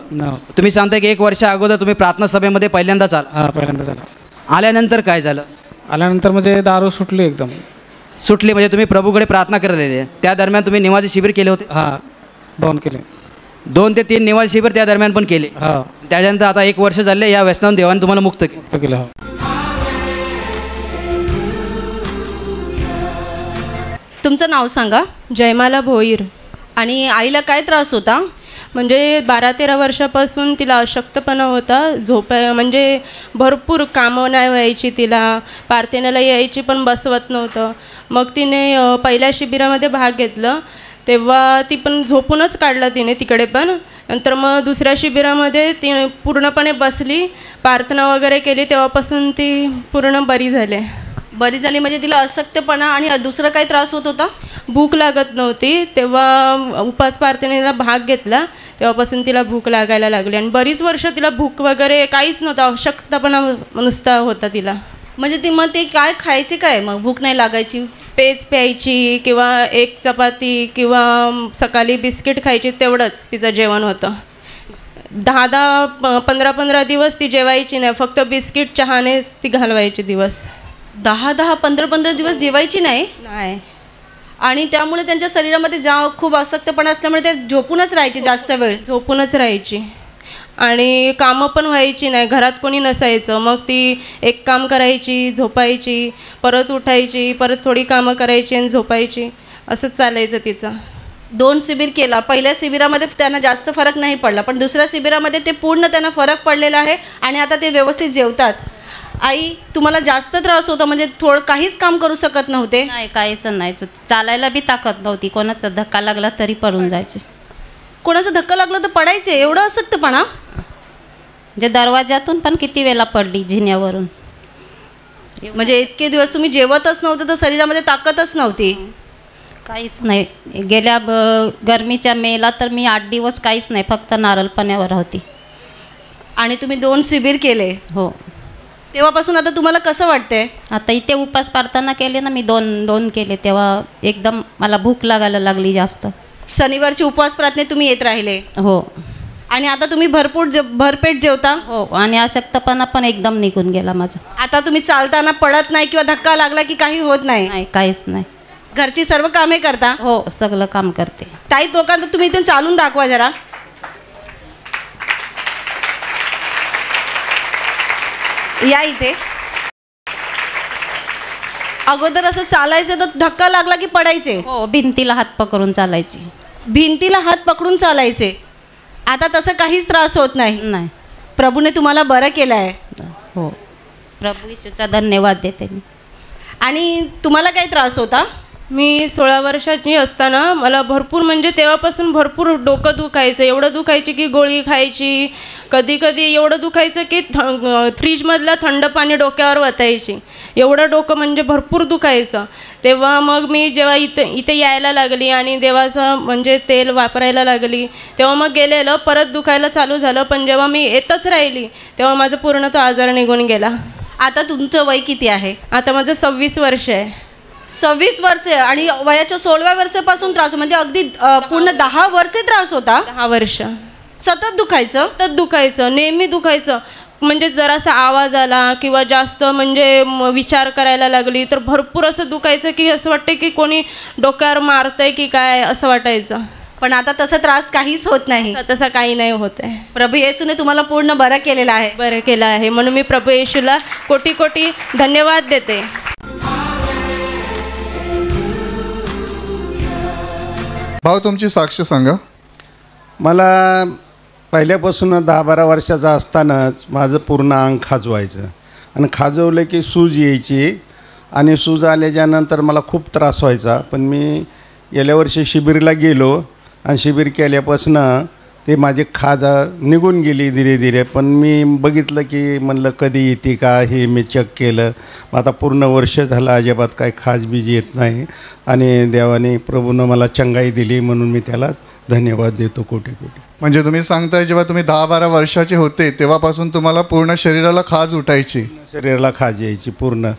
तुम्ही सांगताय की 1 वर्ष अगोदर तुम्ही प्रार्थना सभेमध्ये पहिल्यांदाच झाला. आल्यानंतर काय झालं? आल्यानंतर म्हणजे दारू सुटली, एकदम सुटली. म्हणजे तुम्ही प्रभूकडे प्रार्थना करलेली. त्या दरम्यान तुम्ही निवासी शिबिर केले होते? 2 केले. 2 ते 3 निवासी शिबिर त्या दरम्यान पण केले. त्याच्यानंतर आता 1 वर्ष झाले या व्यसनातून देवाने तुम्हाला मुक्त केलं. तुमचं नाव सांगा. जयमाला भोईर. आणि आईला काय त्रास होता? म्हणजे 12-13 वर्षापासून तिला अशक्तपणा होता. म्हणजे भरपूर कामं नाही व्हायची, तिला प्रार्थनेला यायची पण बसवत नव्हतं. मग तिने पहिल्या शिबिरामध्ये भाग घेतला, तेव्हा ती पण झोपूनच काढलं तिने तिकडे पण. नंतर मग दुसऱ्या शिबिरामध्ये ती पूर्णपणे बसली, प्रार्थना वगैरे केली, तेव्हापासून ती पूर्ण बरी झाली. म्हणजे तिला अशक्तपणा आणि दुसरा काही त्रास होत होता? भूक लागत नव्हती. तेव्हा उपास प्रार्थनेला भाग घेतला, तेव्हापासून तिला भूक लागायला लागली आणि बरीच वर्ष तिला भूक वगैरे काहीच नव्हतं, अशक्तपणा नुसता होता तिला. म्हणजे ती मग ते काय खायची काय मग भूक नाही लागायची? पेज प्यायची किंवा 1 चपाती किंवा सकाळी बिस्किट खायची, तेवढंच तिचं जेवण होतं. 10-10 15-15 दिवस ती जेवायची नाही, फक्त बिस्किट चहानेच ती घालवायची दिवस. 10-10 15-15 दिवस जेवायची नाही? नाही. आणि त्यामुळे त्यांच्या शरीरामध्ये खूप अशक्तपणा असल्यामुळे ते झोपूनच राहायचे, जास्त वेळ झोपूनच राहायची आणि कामं पण व्हायची नाही, घरात कोणी नसायचं. मग ती एक काम करायची, झोपायची, परत उठायची, परत थोडी कामं करायची आणि झोपायची, असंच चालायचं तिचं. 2 शिबिर केला. पहिल्या शिबिरामध्ये त्यांना जास्त फरक नाही पडला, पण दुसऱ्या शिबिरामध्ये ते पूर्ण त्यांना फरक पडलेला आहे आणि आता ते व्यवस्थित जेवतात. आई, तुम्हाला जास्त त्रास होता म्हणजे काहीच काम करू शकत नव्हते? नाही, काहीच नाही. चालायला बी ताकद नव्हती. कोणाचा धक्का लागला तरी पडून जायचे. कोणाचा धक्का लागला तर पडायचे? एवढं अशक्तपणा? म्हणजे दरवाजातून पण किती वेळा पडली, जिन्यावरून. म्हणजे इतके दिवस तुम्ही जेवतच नव्हतं तर शरीरामध्ये ताकदच नव्हती? काहीच नाही. गेल्या गरमीच्या मेला तर मी 8 दिवस काहीच नाही, फक्त नारळ पाण्यावर होती. आणि तुम्ही 2 शिबिर केले? हो. तेव्हापासून आता तुम्हाला कसं वाटतंय? आता इथे उपास प्रार्थना केले ना मी, 2 केले, तेव्हा एकदम मला भूक लागायला लागली जास्त. शनिवारची उपवास प्रार्थनेत तुम्ही येत राहिले? हो. आणि आता तुम्ही भरपेट जेवता? हो. आणि अशक्तपणा पण एकदम निघून गेला माझा. आता तुम्ही चालताना पडत नाही किंवा धक्का लागला की काही होत नाही? नाही, काहीच नाही. घरची सर्व कामे करता? हो, सगळं काम करते. ताई, लोकांना तुम्ही इथून चालून दाखवा जरा. या इथे. अगोदर असं चालायचं तर धक्का लागला की पडायचे? हो, भिंतीला हात पकडून चालायची. भिंतीला हात पकडून चालायचे. आता तसं काहीच त्रास होत नाही? नाही. प्रभूने तुम्हाला बरं केलं आहे. हो, प्रभू येशूचा धन्यवाद देते मी. आणि तुम्हाला काही त्रास होता? मी 16 वर्षाची असताना मला भरपूर म्हणजे तेव्हापासून भरपूर डोकं दुखायचं. एवढं दुखायची की गोळी खायची. कधी कधी एवढं दुखायचं की फ्रीजमधलं थंड पाणी डोक्यावर वतायची. एवढं डोकं म्हणजे भरपूर दुखायचं. तेव्हा मग मी जेव्हा इथे यायला लागली आणि देवाचं म्हणजे तेल वापरायला लागली तेव्हा मग गेलेलं परत दुखायला चालू झालं. पण जेव्हा मी येतच राहिली तेव्हा माझं पूर्ण तो आजार निघून गेला. आता तुमचं वय किती आहे? आता माझं 26 वर्ष आहे. 26 वर्षे आणि वयाच्या 16व्या वर्षापासून त्रास, म्हणजे अगदी पूर्ण 10 वर्षे त्रास होता? 10 वर्ष सतत दुखायचं? सतत दुखायचं, नेहमी दुखायचं. म्हणजे जरासा आवाज आला किंवा जास्त म्हणजे विचार करायला लागली तर भरपूर असं दुखायचं की असं वाटतं की कोणी डोक्यावर मारतंय की काय असं वाटायचं. पण आता तसा त्रास काहीच होत नाही? तसा काही नाही होत आहे. प्रभू येशूने तुम्हाला पूर्ण बरं केलेलं आहे. बरं केलं आहे म्हणून मी प्रभू येशूला कोटी कोटी धन्यवाद देते. भाऊ तुमची साक्ष सांगा. मला पहिल्यापासून 10-12 वर्षाचा असतानाच माझं पूर्ण अंग खाजवायचं आणि खाजवलं की सूज यायची आणि सूज आल्याच्यानंतर मला खूप त्रास व्हायचा. पण मी गेल्या वर्षी शिबिरला गेलो आणि शिबिर केल्यापासून ते माझे खाज निघून गेली धीरे धीरे. पण मी बघितलं की म्हणलं कधी येते का हे मी चेक केलं. आता पूर्ण वर्ष झालं अजिबात काय खाजबीज येत नाही आणि देवाने प्रभूनं मला चंगाई दिली म्हणून मी त्याला धन्यवाद देतो कोटी कोटी. म्हणजे तुम्ही सांगताय जेव्हा तुम्ही 10-12 वर्षाचे होते तेव्हापासून तुम्हाला पूर्ण शरीराला खाज उठायची? शरीराला खाज यायची पूर्ण.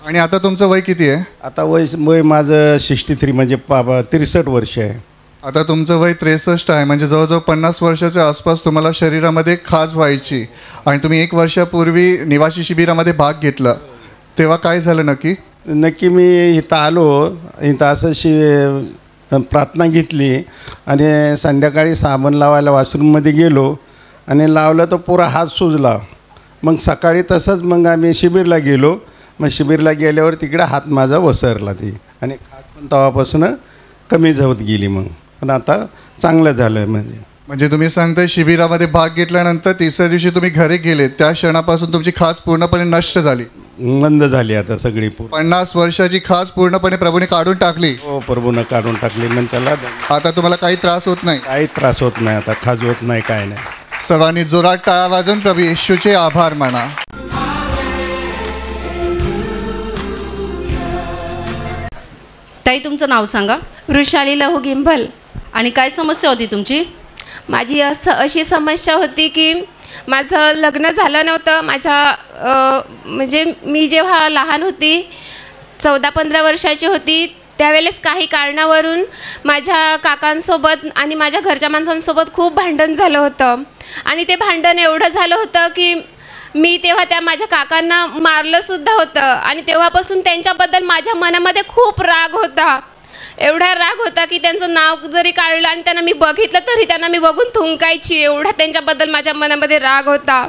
आणि आता तुमचं वय किती आहे? आता वय माझं 63 म्हणजे 63 वर्ष आहे. आता तुमचं वय 63 आहे म्हणजे जवळजवळ 50 वर्षाच्या आसपास तुम्हाला शरीरामध्ये खाज व्हायची. आणि तुम्ही 1 वर्षापूर्वी निवासी शिबिरामध्ये भाग घेतला तेव्हा काय झालं नक्की? मी इथं आलो, इथं असं प्रार्थना घेतली आणि संध्याकाळी साबण लावायला वॉशरूममध्ये गेलो आणि लावलं तर पुरा हात सुजला. मग सकाळी तसंच मग आम्ही शिबिरला गेलो. मग शिबिरला गेल्यावर तिकडे हात माझा वसरला ती आणि खाज पण तेव्हापासून कमी होत गेली. मग पण आता चांगलं झालं. म्हणजे तुम्ही सांगताय शिबिरामध्ये भाग घेतल्यानंतर तिसऱ्या दिवशी तुम्ही घरी गेले त्या क्षणापासून तुमची खाज पूर्णपणे नष्ट झाली, बंद झाली आता सगळी. 50 वर्षाची खाज पूर्णपणे प्रभूने काढून टाकली? हो, प्रभूनं काढून टाकली. मग त्याला आता तुम्हाला काही त्रास होत नाही? काही त्रास होत नाही आता, खाज होत नाही, काय नाही. सर्वांनी जोरात टाळ्या वाजवून प्रभू येशूचे आभार माना. ताई तुमचं नाव सांगा. वृषाली लहू गिंभल. आणि काय समस्या होती तुमची? माझी अशी समस्या होती की माझं लग्न झालं नव्हतं. म्हणजे मी जेव्हा लहान होती 14-15 वर्षाची होती त्यावेळेस काही कारणावरून माझ्या काकांसोबत आणि माझ्या घरच्या माणसांसोबत खूप भांडण झालं होतं. आणि ते भांडण एवढं झालं होतं की मी तेव्हा माझ्या काकांना मारलंसुद्धा होतं. आणि तेव्हापासून त्यांच्याबद्दल माझ्या मनामध्ये खूप राग होता. एवढा राग होता की त्यांचं नाव जरी काढलं आणि त्यांना मी बघितलं तरी त्यांना मी बघून थुंकायची. एवढा त्यांच्याबद्दल माझ्या मनामध्ये राग होता.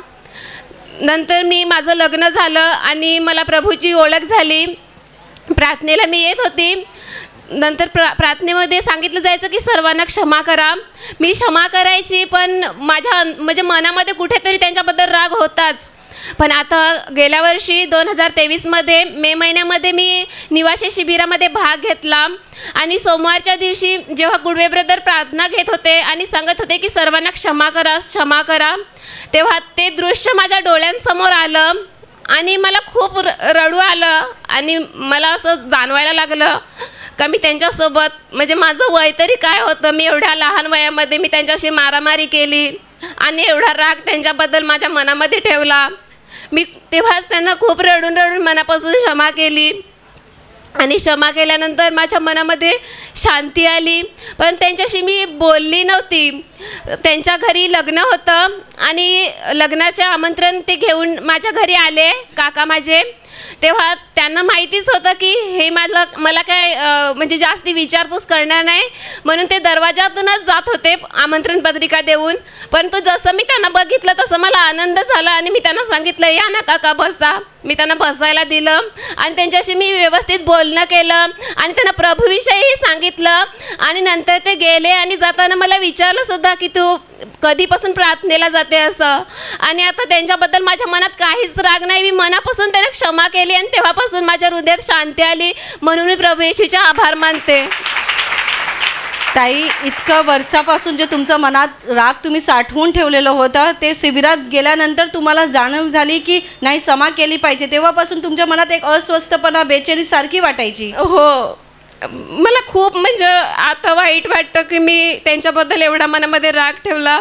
नंतर माझं लग्न झालं आणि मला प्रभूची ओळख झाली. प्रार्थनेला मी येत होती. नंतर प्रार्थनेमध्ये सांगितलं जायचं की सर्वांना क्षमा करा. मी क्षमा करायची पण माझ्या म्हणजे मनामध्ये कुठेतरी त्यांच्याबद्दल राग होताच. पण आता गेल्या वर्षी 2023मध्ये मे महिन्यामध्ये मी निवासी शिबिरामध्ये भाग घेतला आणि सोमवारच्या दिवशी जेव्हा गुडवे ब्रदर प्रार्थना घेत होते आणि सांगत होते की सर्वांना क्षमा करा क्षमा करा, तेव्हा ते दृश्य माझ्या डोळ्यांसमोर आलं आणि मला खूप रडू आलं आणि मला असं जाणवायला लागलं का मी त्यांच्यासोबत म्हणजे माझं वय तरी काय होतं, मी एवढ्या लहान वयामध्ये मी त्यांच्याशी मारामारी केली आणि एवढा राग त्यांच्याबद्दल माझ्या मनामध्ये ठेवला. मी तेव्हाच त्यांना खूप रडून रडून मनापासून क्षमा केली आणि क्षमा केल्यानंतर माझ्या मनामध्ये शांती आली. पण त्यांच्याशी मी बोलली नव्हती. त्यांच्या घरी लग्न होतं आणि लग्नाचे आमंत्रण ते घेऊन माझ्या घरी आले काका माझे. तेव्हा त्यांना माहितीच होतं की हे मला काय म्हणजे जास्ती विचारपूस करणार नाही, म्हणून ते दरवाजातूनच जात होते आमंत्रण पत्रिका देऊन. परंतु जसं मी त्यांना बघितलं तसं मला आनंद झाला आणि मी त्यांना सांगितलं, या ना काका बसा. मी त्यांना बसायला दिलं आणि त्यांच्याशी मी व्यवस्थित बोलणं केलं आणि त्यांना प्रभूविषयीही सांगितलं. आणि नंतर ते गेले आणि जाताना मला विचारलं सुद्धा की तू कधीपासून प्रार्थनेला जाते असं. आणि आता त्यांच्याबद्दल माझ्या मनात काहीच राग नाही. मी मनापासून त्यांना क्षमा केली आणि तेव्हापासून माझ्या हृदयात शांती आली. म्हणून मी प्रभू येशूचे आभार मानते. ताई, इतकं वर्षापासून जे तुमचं मनात राग तुम्ही साठवून ठेवलेलं होतं ते शिबिरात गेल्यानंतर तुम्हाला जाणीव झाली की नाही क्षमा केली पाहिजे, तेव्हापासून तुमच्या मनात एक अस्वस्थपणा, बेचैनी सारखी वाटायची. हो, मला खूप म्हणजे आता वाईट वाटतं की मी त्यांच्याबद्दल एवढा मनामध्ये राग ठेवला.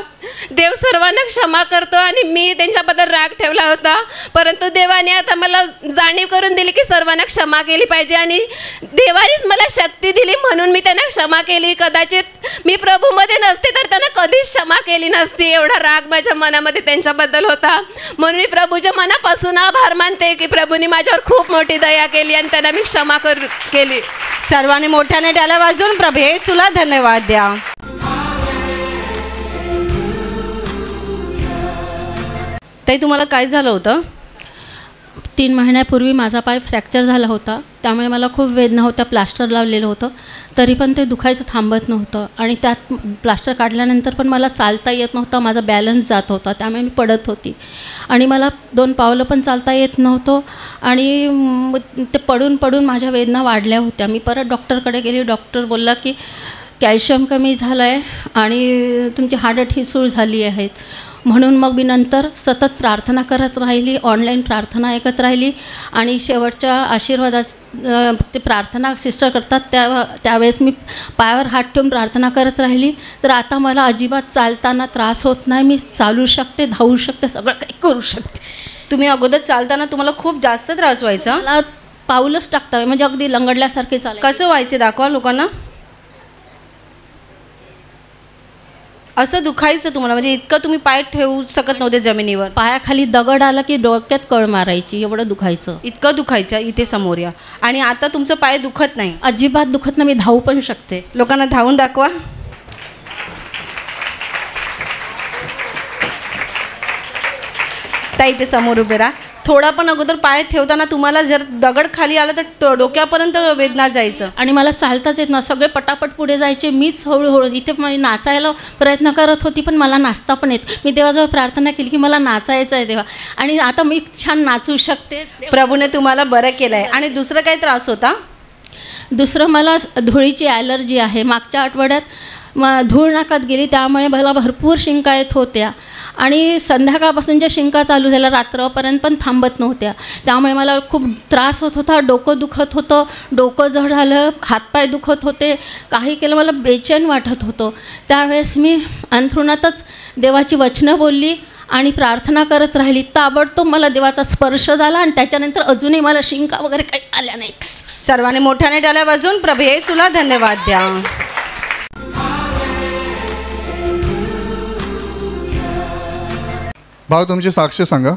देव सर्वांना क्षमा करतो आणि मी त्यांच्याबद्दल राग ठेवला होता. परंतु देवाने आता मला जाणीव करून दिली की सर्वांना क्षमा केली पाहिजे आणि देवानेच मला शक्ती दिली म्हणून मी त्यांना क्षमा केली. कदाचित मी प्रभूमध्ये नसते तर त्यांना कधीच क्षमा केली नसती. एवढा राग माझ्या मनामध्ये त्यांच्याबद्दल होता. म्हणून मी प्रभूच्या मनापासून आभार मानते की प्रभूने माझ्यावर खूप मोठी दया केली आणि त्यांना मी क्षमा केली. सर्वांनी मोठ्याने टाळ्या वाजवून प्रभू येशूला धन्यवाद द्या. ताई, तुम्हाला काय झालं होतं? 3 महिन्यापूर्वी माझा पाय फ्रॅक्चर झाला होता, त्यामुळे मला खूप वेदना होत्या. प्लास्टर लावलेलं होतं तरी पण ते दुखायचं थांबत नव्हतं आणि त्यात प्लास्टर काढल्यानंतर पण मला चालता येत नव्हतं. माझा बॅलन्स जात होता, त्यामुळे मी पडत होती आणि मला 2 पावलं पण चालता येत नव्हतं आणि ते पडून पडून माझ्या वेदना वाढल्या होत्या. मी परत डॉक्टरकडे गेली. डॉक्टर बोलला की कॅल्शियम कमी झालं आहे आणि तुमची हाडं ठिसूळ झाली आहेत. म्हणून मग मी नंतर सतत प्रार्थना करत राहिली, ऑनलाईन प्रार्थना ऐकत राहिली आणि शेवटच्या आशीर्वादात ते प्रार्थना सिस्टर करतात त्यावेळेस मी पायावर हात ठेवून प्रार्थना करत राहिली. तर आता मला अजिबात चालताना त्रास होत नाही. मी चालू शकते, धावू शकते, सगळं काही करू शकते. तुम्ही अगोदर चालताना तुम्हाला खूप जास्त त्रास व्हायचा? मला पाऊलच टाकता म्हणजे अगदी लंगडल्यासारखे चालायचे. कसं व्हायचे दाखवा लोकांना. असं दुखायचं तुम्हाला म्हणजे इतकं तुम्ही पाय ठेवू शकत नव्हते जमिनीवर? पायाखाली दगड आला की डोक्यात कळ मारायची, एवढं दुखायचं. इतकं दुखायचं. इथे समोर या. आणि आता तुमचं पाय दुखत नाही? अजिबात दुखत नाही. मी धावू पण शकते. लोकांना धावून दाखवा. ताई, ते समोर उभे राहा. थोडा पण अगोदर पाय ठेवताना तुम्हाला जर दगड खाली आला तर डोक्यापर्यंत वेदना जायचं आणि मला चालताच येत ना. सगळे पटापट पुढे जायचे, मीच हळूहळू इथे नाचायला प्रयत्न करत होती पण मला नाचता पण येत. मी देवाजवळ प्रार्थना केली की मला नाचायचं आहे देवा आणि आता मी छान नाचू शकते. प्रभूने तुम्हाला बरं केलं आहे. आणि दुसरं काही त्रास होता? दुसरं मला धुळीची ॲलर्जी आहे. मागच्या आठवड्यात धूळ नाकात गेली त्यामुळे मला भरपूर शिंका येत होत्या आणि संध्याकाळपासून ज्या शिंका चालू झाल्या रात्रपर्यंत पण थांबत नव्हत्या. त्यामुळे मला खूप त्रास होत होता. डोकं दुखत होतं, डोकं जड झालं, हातपाय दुखत होते, काही केलं मला बेचैन वाटत होतं. त्यावेळेस मी अंथरुणातच देवाची वचनं बोलली आणि प्रार्थना करत राहिली. ताबडतोब मला देवाचा स्पर्श झाला आणि त्याच्यानंतर अजूनही मला शिंका वगैरे काही आल्या नाहीत. सर्वांनी मोठ्याने टाळ्या वाजवून प्रभू येशूला धन्यवाद द्या. भाऊ, तुमची साक्ष सांगा.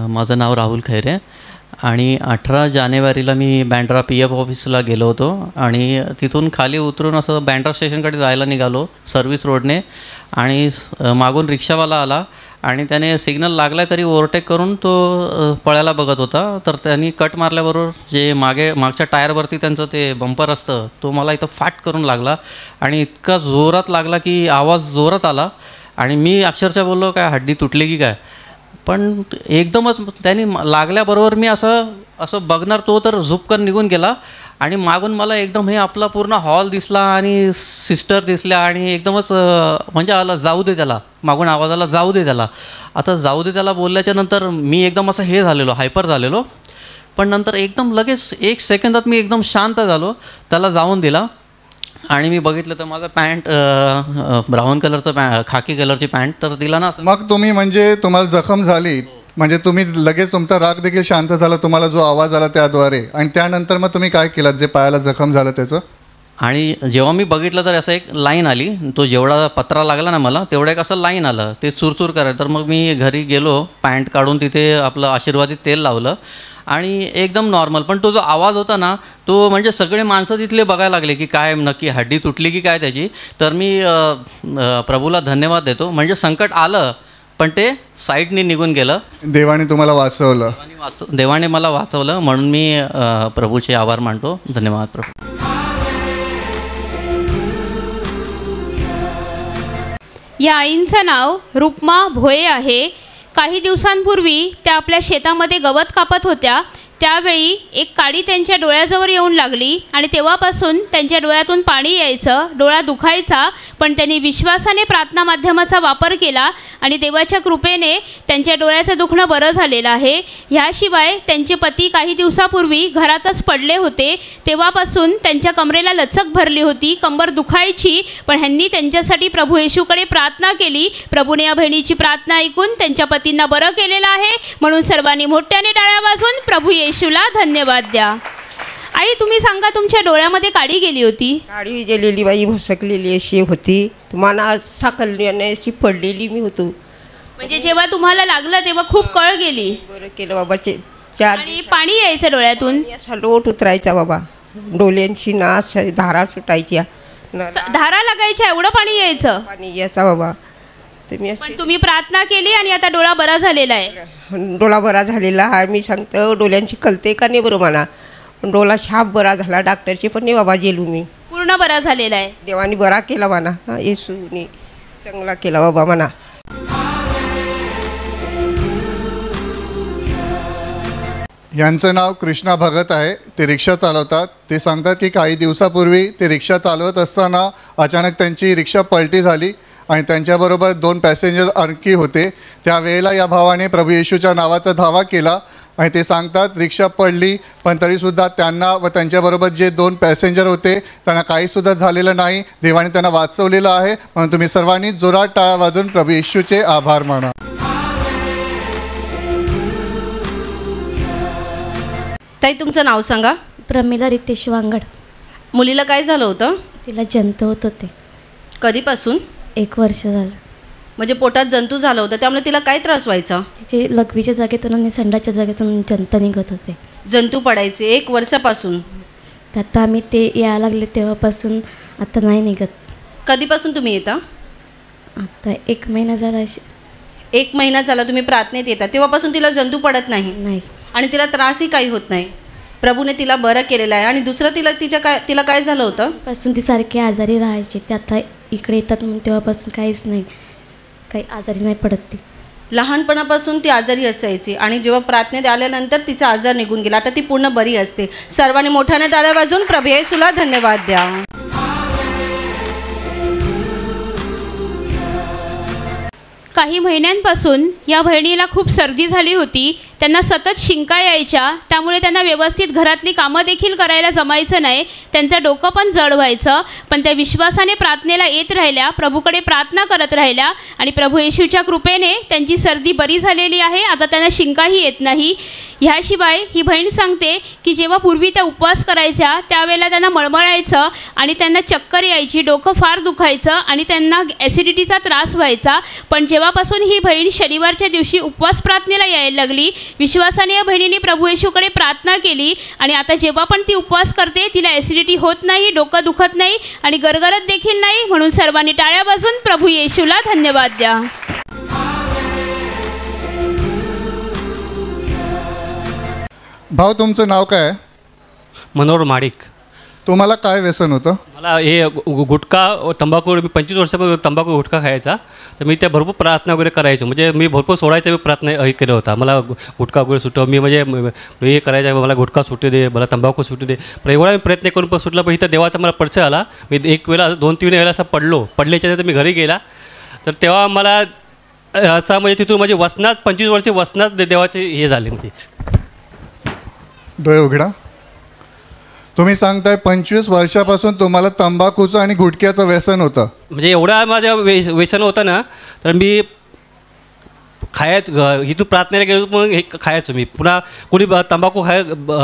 माझं नाव राहुल खैरे आणि 18 जानेवारीला मी बँड्रा PF ऑफिसला गेलो होतो आणि तिथून खाली उतरून असं बँड्रा स्टेशनकडे जायला निघालो सर्व्हिस रोडने आणि मागून रिक्षावाला आला आणि त्याने सिग्नल लागला तरी ओव्हरटेक करून तो पळायला बघत होता. तर त्यांनी कट मारल्याबरोबर जे मागच्या टायरवरती त्यांचं ते बंपर असतं तो मला इथं फाट करून लागला आणि इतका जोरात लागला की आवाज जोरात आला आणि मी अक्षरशः बोललो काय हड्डी तुटली की काय. पण एकदमच त्यांनी लागल्याबरोबर मी असं बघणार तो तर झुपकन निघून गेला आणि मागून मला एकदम हे आपला पूर्ण हॉल दिसला आणि सिस्टर दिसल्या आणि एकदमच म्हणजे आला जाऊ दे त्याला, मागून आवाज आला जाऊ दे त्याला. आता जाऊ दे त्याला बोलल्याच्या नंतर मी एकदम असं हे झालेलो, हायपर झालेलो. पण नंतर एकदम लगेच 1 सेकंदात मी एकदम शांत झालो, त्याला जाऊन दिला आणि मी बघितलं तर माझा पॅन्ट ब्राऊन कलरचं खाकी कलरची पॅन्ट तर दिला ना. मग तुम्ही म्हणजे तुम्हाला जखम झाली म्हणजे तुम्ही लगेच तुमचा राग देखील शांत झाला तुम्हाला जो आवाज आला त्याद्वारे आणि त्यानंतर मग तुम्ही काय केलं जे पायाला जखम झालं त्याचं? आणि जेव्हा मी बघितलं तर असं एक लाईन आली, तो जेवढा पत्रा लागला ना मला तेवढा एक असं लाईन आलं, ते चुरचूर करायचं. तर मग मी घरी गेलो, पॅन्ट काढून तिथे आपलं आशीर्वादित तेल लावलं आणि एकदम नॉर्मल. पण तो जो आवाज होता ना, तो म्हणजे सगळे माणसं तिथले बघायला लागले की काय नक्की हड्डी तुटली की काय त्याची. तर मी प्रभूला धन्यवाद देतो. म्हणजे संकट आलं पण ते साईडने निघून गेलं. देवाने तुम्हाला वाचवलं. देवाने मला वाचवलं, म्हणून मी प्रभूचे आभार मानतो. धन्यवाद प्रभू. या आईंचं नाव रुक्मा भोये आहे. काही दिवसांपूर्वी त्या आपल्या शेतामध्ये गवत कापत होत्या. त्यावेळी एक काडी त्यांच्या डोळ्याजवळ येऊन लागली आणि तेव्हापासून त्यांच्या डोळ्यातून पाणी यायचं, डोळा दुखायचा. पण त्यांनी विश्वासाने प्रार्थना माध्यमाचा वापर केला आणि देवाच्या कृपेने त्यांच्या डोळ्याचं दुखणं बरं झालेलं आहे. ह्याशिवाय त्यांचे पती काही दिवसापूर्वी घरातच पडले होते. तेव्हापासून त्यांच्या कमरेला लचक भरली होती, कंबर दुखायची. पण ह्यांनी त्यांच्यासाठी प्रभू येशूकडे प्रार्थना केली. प्रभूने या बहिणीची प्रार्थना ऐकून त्यांच्या पतींना बरं केलेलं आहे. म्हणून सर्वांनी मोठ्याने टाळ्या वाजवून प्रभू येशूला धन्यवाद द्या. आई, तुम्ही सांगा, तुमच्या डोळ्यामध्ये काडी गेली होती? काडी गेलेली बाई, भसकलेली अशी होती. तुम्हाला साकलण्याने अशी पडलेली मी होतो. म्हणजे जेव्हा तुम्हाला लागलं तेव्हा खूप कळ गेली. बरं केलं बाबा. आणि पाणी यायचं डोळ्यातून, असा लोट उतरायचा बाबा. डोळ्यांची ना धारा सुटायच्या, धारा लागायच्या, एवढं पाणी यायचं. पाणी यायचा बाबा. पण तुम्ही प्रार्थना केली आणि आता डोळा बरा झालेला आहे. डोळा बरा झालेला आहे. मी सांगतो डोळ्यांची कलते का नाही बरं म्हणा, पण डोळा शाप बरा झाला. डॉक्टरची पण नाही बाबा जेलू मी. पूर्ण बरा झालेला आहे. देवाने बरा केला म्हणा. येशूने चांगला केला बाबा म्हणा. यांचं नाव कृष्णा भगत आहे. ते रिक्षा चालवतात. ते सांगतात की काही दिवसापूर्वी ते रिक्षा चालवत असताना अचानक त्यांची रिक्षा पलटी झाली आणि त्यांच्याबरोबर 2 पॅसेंजर आणखी होते. त्यावेळेला या भावाने प्रभू येशूच्या नावाचा धावा केला आणि ते सांगतात रिक्षा पडली पण तरीसुद्धा त्यांना व त्यांच्याबरोबर जे 2 पॅसेंजर होते त्यांना काहीसुद्धा झालेलं नाही. देवाने त्यांना वाचवलेलं आहे. म्हणून तुम्ही सर्वांनी जोरात टाळ्या वाजवून प्रभू येशूचे आभार माना. ताई, तुमचं नाव सांगा. प्रमिला रितेश वांगड. मुलीला काय झालं होतं? तिला जंतू होत होते. कधीपासून? 1 वर्ष झालं. म्हणजे पोटात जंतू झालं होतं, त्यामुळे तिला काय त्रास व्हायचा? तिचे लघवीच्या जागेतून आणि संडाच्या जागेतून जंत निघत होते. जंतू पडायचे 1 वर्षापासून? आता आम्ही ते यायला लागले तेव्हापासून आता नाही निघत. कधीपासून तुम्ही येता? आता 1 महिना झाला. 1 महिना झाला तुम्ही प्रार्थनेत येता, तेव्हापासून तिला जंतू पडत नाही? नाही. आणि तिला त्रासही काही होत नाही. प्रभूने तिला बरं केलेलं आहे. आणि दुसरं तिला काय झालं होतं? पासून ती सारखी आजारी राहायची. ते आता इकडे येतात म्हणून तेव्हापासून काहीच नाही, काही आजारी नाही पडत. ती लहानपणापासून ती आजारी असायची आणि जेव्हा प्रार्थनेत आल्यानंतर तिचा आजार निघून गेला. आता ती पूर्ण बरी असते. सर्वांनी मोठ्याने टाळ्या वाजवून प्रभू येशूला धन्यवाद द्या. काही महिन्यांपासून या बहिणीला खूप सर्दी झाली होती. त्यांना सतत शिंका यायच्या, त्यामुळे त्यांना व्यवस्थित घरातली कामं देखील करायला जमायचं नाही. त्यांचं डोकं पण जड व्हायचं. पण त्या विश्वासाने प्रार्थनेला येत राहिल्या, प्रभूकडे प्रार्थना करत राहिल्या आणि प्रभू येशूच्या कृपेने त्यांची सर्दी बरी झालेली आहे. आता त्यांना शिंकाही येत नाही. ह्याशिवाय ही बहीण सांगते की जेव्हा पूर्वी त्या उपवास करायच्या त्यावेळेला त्यांना मळमळायचं आणि त्यांना चक्कर यायची, डोकं फार दुखायचं आणि त्यांना ॲसिडिटीचा त्रास व्हायचा. पण जेव्हापासून ही बहीण शनिवारच्या दिवशी उपवास प्रार्थनेला यायला लागली, विश्वासाने या बहिणीने प्रभू येशूकडे प्रार्थना केली आणि आता जेव्हा पण ती उपवास करते तिला ॲसिडिटी होत नाही, डोकं दुखत नाही आणि गरगरत देखील नाही. म्हणून सर्वांनी टाळ्या वाजवून प्रभू येशूला धन्यवाद द्या. भाऊ, तुमचं नाव काय आहे? मनोहर माडिक. तुम्हाला काय व्यसन होतं? मला हे गुटखा तंबाखू, मी 25 वर्षापासून तंबाखू गुटखा खायचा. तर मी त्या भरपूर प्रार्थना वगैरे करायचो. म्हणजे मी भरपूर सोडायचा प्रयत्न केला होता. मला गुटखा वगैरे सुटव, मी म्हणजे हे करायचं, मला गुटखा सुटू दे, मला तंबाखू सुटू दे. पण एवढा मी प्रयत्न करून पण सुटला. पण इथं देवाचा मला पडसा आला. मी 1 वेळा 2-3 वेळा असं पडल्याच्या नंतर मी घरी गेला. तर तेव्हा मला असा म्हणजे तिथून म्हणजे वसनात 25 वर्ष वसनात देवाचे हे झाले. म्हणजे डोळे उघडा. तुम्ही सांगताय 25 वर्षापासून तुम्हाला तंबाखूचं आणि गुटख्याचं व्यसन होतं. म्हणजे एवढा माझं व्यसन होतं ना, तर मी इथून प्रार्थनेला गेलो मग हे खायचो मी. पुन्हा कोणी तंबाखू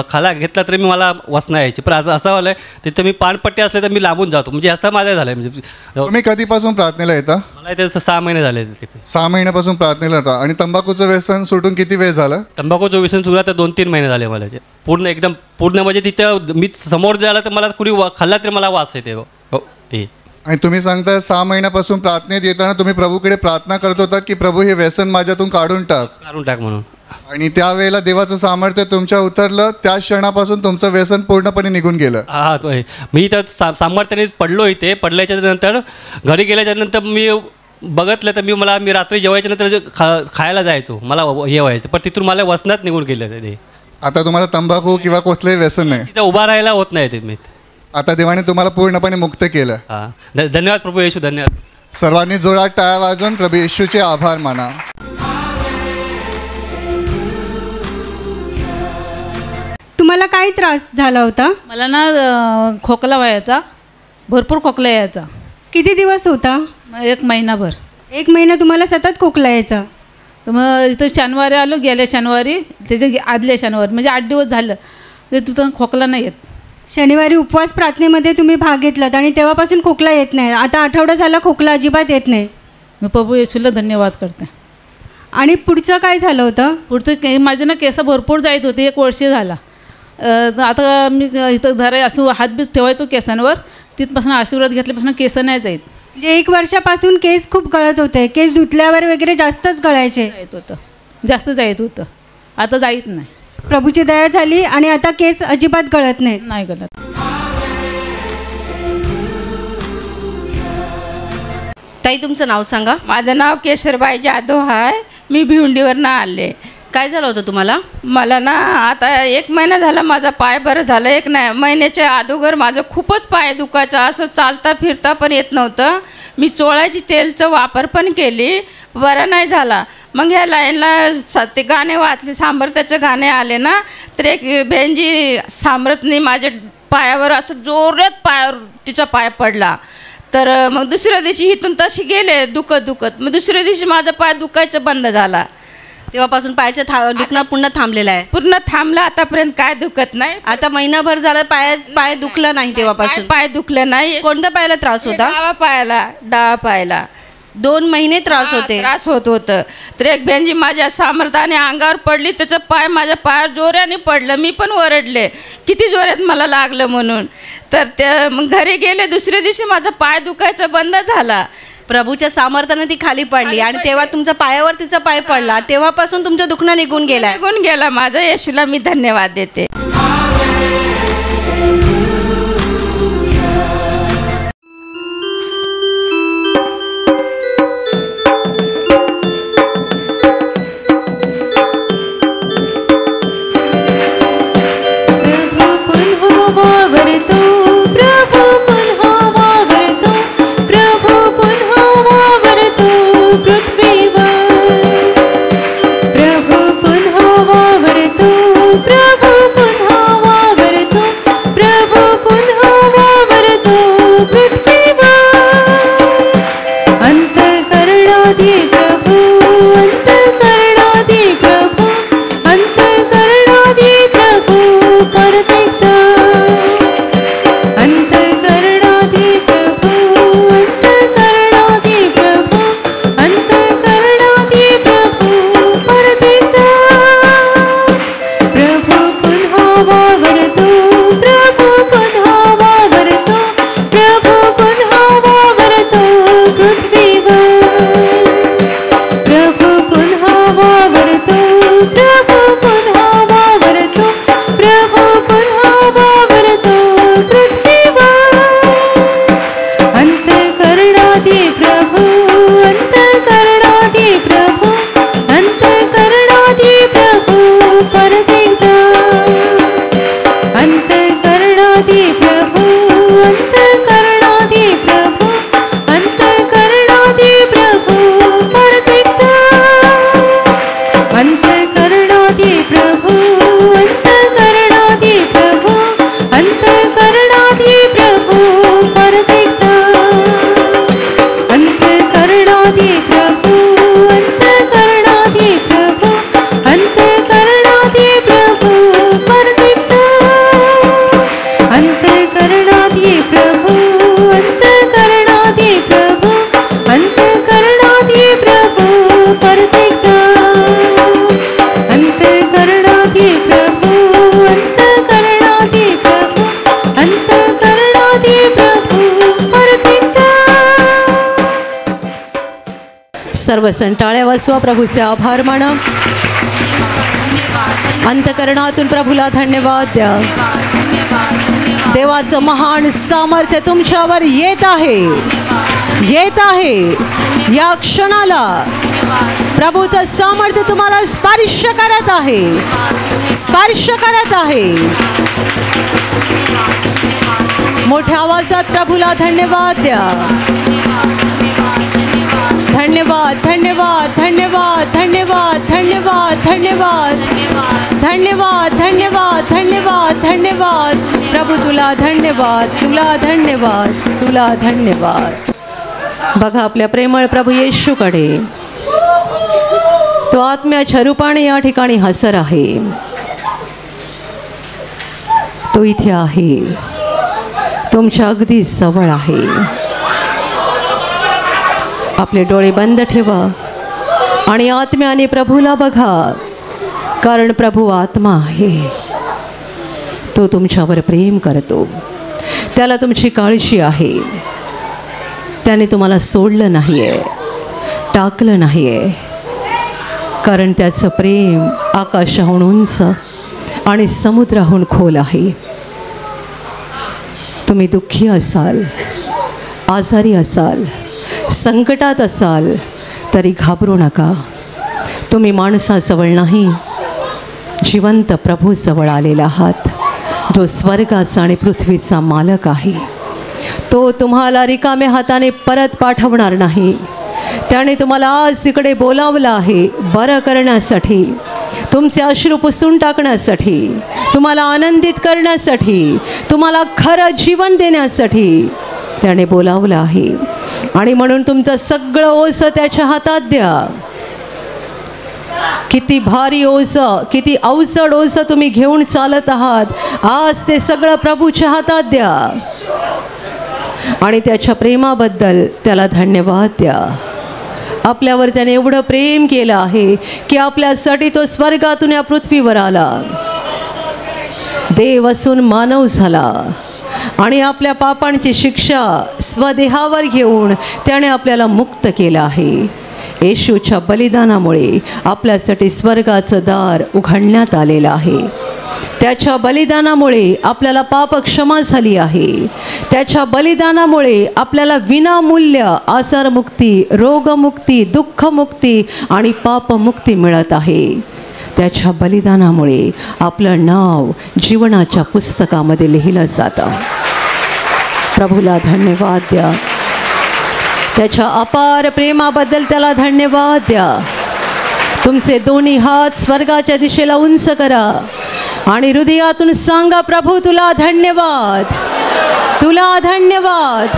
खाला घेतला तरी मी मला वासना यायची. पण असं झालं आहे तिथं मी पानपट्टी असले तर मी लांबून जातो. म्हणजे असं माझं झालं आहे. म्हणजे तुम्ही कधीपासून प्रार्थनेला येता? मला इथे 6 महिने झाले. 6 महिन्यापासून प्रार्थनेला येता. आणि तंबाखूचं व्यसन सुटून किती वेळ झालं? तंबाखूचं व्यसन सुरू आता 2-3 महिने झाले मला. पूर्ण एकदम पूर्ण म्हणजे तिथं मी समोर जायला तर मला कुणी खाल्ला तरी मला वास येते. हो हे. आणि तुम्ही सांगताय 6 महिन्यापासून प्रार्थनेत येताना तुम्ही प्रभूकडे प्रार्थना करत होतात की प्रभू हे व्यसन माझ्यातून काढून टाक म्हणून. आणि त्यावेळेला देवाचं सामर्थ्य तुमच्या उतरलं. त्या क्षणापासून तुमचं व्यसन पूर्णपणे निघून गेलं. हा मी तर सामर्थ्याने पडलो. इथे पडल्याच्या नंतर घरी गेल्याच्या नंतर मी बघितलं तर मी रात्री जेवायच्या नंतर खायला जायचो. मला हे व्हायचं पण तिथून मला वसनात निघून गेलं ते. आता तुम्हाला तंबाखू किंवा कसलंही व्यसन नाही. तिथं उभा राहायला होत नाही ते. मी आता देवाने तुम्हाला पूर्णपणे मुक्त केलं. धन्यवाद प्रभू येशू. धन्यवाद. सर्वांनी जोरात टाळ्या वाजवून प्रभू येशूचे आभार माना. तुम्हाला काय त्रास झाला होता? मला ना खोकला व्हायचा, भरपूर खोकला यायचा. किती दिवस होता? 1 महिनाभर. 1 महिना तुम्हाला सतत खोकला यायचा? तर मग इथं शनिवारी आलो, गेल्या शनिवारी, त्याच्या आदल्या शनिवारी म्हणजे 8 दिवस झालं ते तिथं खोकला नाही येत. शनिवारी उपवास प्रार्थनेमध्ये तुम्ही भाग घेतलात आणि तेव्हापासून खोकला येत नाही. आता आठवडा झाला खोकला अजिबात येत नाही. मी प्रभू येशूला धन्यवाद करते. आणि पुढचं काय झालं होतं? पुढचं माझे ना केस भरपूर जायत होते. 1 वर्ष झाला. आता मी इथं धरा असं हातबीत ठेवायचो केसांवर. तिथपासून आशीर्वाद घेतल्यापासून केस नाही जायत. म्हणजे 1 वर्षापासून केस खूप गळत होते. केस धुतल्यावर वगैरे जास्तच गळायचे. जास्त जायत होतं. आता जायत नाही. प्रभूची दया झाली आणि आता केस अजिबात गळत नाही गळत. ताई तुमचं नाव सांगा. माझं नाव केशरबाई जाधव आहे. मी भिवंडीवरनं आले. काय झालं होतं तुम्हाला? मला ना आता 1 महिना झाला माझा पाय बरं झालं. 1 महिन्याच्या अगोदर माझं खूपच पाय दुखायचा. असं चालता फिरता पण येत नव्हतं. मी चोळायची तेलचं वापर पण केली, बरं नाही झाला. मग ह्या लाईनला ते गाणे वाचले, सामर्थ्याचे गाणे आले ना, तर एक बेंजी सामर्थ्यने माझ्या पायावर असं जोरात पायावर तिचा पाय पडला. तर मग दुसऱ्या दिवशी इथून तशी गेले दुखत. मग दुसऱ्या दिवशी माझा पाय दुखायचं बंद झाला. तेव्हापासून पायाचं दुखणं पूर्ण थांबलेलं आहे. पूर्ण थांबलं. आतापर्यंत काय दुखत नाही. आता महिनाभर झालं पाय दुखलं नाही. तेव्हापासून पाय दुखलं नाही. कोणत्या पायाला त्रास होता? डावा पायाला 2 महिने त्रास होत होतं. तर एक बेंजी माझ्या सामर्थ्याने अंगावर पडली. त्याचं पाय माझ्या पायावर जोराने पडलं. मी पण ओरडले किती जोरात मला लागलं म्हणून. तर ते मग घरी गेले. दुसऱ्या दिवशी माझा पाय दुखायचा बंद झाला. प्रभूच्या सामर्थ्याने ती खाली पडली आणि तेव्हा तुमच्या पायावर तिचा पाय पडला. तेव्हापासून तुमचं दुखणं निघून गेला. माझा येशूला मी धन्यवाद देते. प्रभू पुन्हा सर्वजण टाळ्या वाजवा, प्रभूचे आभार माना. अंतकरणातून प्रभूला धन्यवाद द्या. देवाचं महान सामर्थ्य तुमच्यावर येत आहे, येत आहे. या क्षणाला प्रभूचं सामर्थ्य तुम्हाला स्पर्श करत आहे, स्पर्श करत आहे. मोठ्या आवाजात प्रभूला धन्यवाद द्या. धन्यवाद, धन्यवाद, धन्यवाद, धन्यवाद, धन्यवाद, धन्यवाद, धन्यवाद, धन्यवाद, धन्यवाद, धन्यवाद. प्रभू तुला धन्यवाद, तुला धन्यवाद, तुला धन्यवाद. बघा आपल्या प्रेमळ प्रभू येशूकडे. तो आत्म्याच्या रूपाने या ठिकाणी हसर आहे. तो इथे आहे, तुमच्या अगदी जवळ आहे. आपले डोळे बंद ठेवा आणि आत्म्याने प्रभूला बघा, कारण प्रभू आत्मा आहे. तो तुमच्यावर प्रेम करतो, त्याला तुमची काळजी आहे. त्याने तुम्हाला सोडलं नाही आहे, टाकलं नाही आहे, कारण त्याचं प्रेम आकाशाहून उंच आणि समुद्राहून खोल आहे. तुम्ही दुःखी असाल, आजारी असाल, संकटात असाल तरी घाबरू नका. तुम्ही माणसाजवळ नाही, जिवंत प्रभूजवळ आलेला आहात. जो स्वर्गाचा आणि पृथ्वीचा मालक आहे. तो तुम्हाला रिकाम्या हाताने परत पाठवणार नाही. त्याने तुम्हाला आज इकडे बोलावलं आहे बरं करण्यासाठी, तुमचे अश्रू पुसून टाकण्यासाठी, तुम्हाला आनंदित करण्यासाठी, तुम्हाला खरं जीवन देण्यासाठी त्याने बोलावलं आहे. आणि म्हणून तुमचं सगळं ओझं त्याच्या हातात द्या. किती भारी ओझं, किती अवजड ओझं तुम्ही घेऊन चालत आहात, आज ते सगळं प्रभूच्या हातात द्या. आणि त्याच्या प्रेमाबद्दल त्याला धन्यवाद द्या. आपल्यावर त्याने एवढं प्रेम केलं आहे की आपल्यासाठी तो स्वर्गातून या पृथ्वीवर आला, देव असून मानव झाला आणि आपल्या पापांची शिक्षा स्वदेहावर घेऊन त्याने आपल्याला मुक्त केलं आहे. येशूच्या बलिदानामुळे आपल्यासाठी स्वर्गाचं दार उघडण्यात आलेलं आहे. त्याच्या बलिदानामुळे आपल्याला पाप क्षमा झाली आहे. त्याच्या बलिदानामुळे आपल्याला विनामूल्य आजारमुक्ती, रोगमुक्ती, दुःखमुक्ती आणि पापमुक्ती मिळत आहे. त्याच्या बलिदानामुळे आपलं नाव जीवनाच्या पुस्तकामध्ये लिहिलं जातं. प्रभूला धन्यवाद द्या. त्याच्या अपार प्रेमाबद्दल त्याला धन्यवाद द्या. तुमचे दोन्ही हात स्वर्गाच्या दिशेला उंच करा आणि हृदयातून सांगा, प्रभू तुला धन्यवाद, तुला धन्यवाद,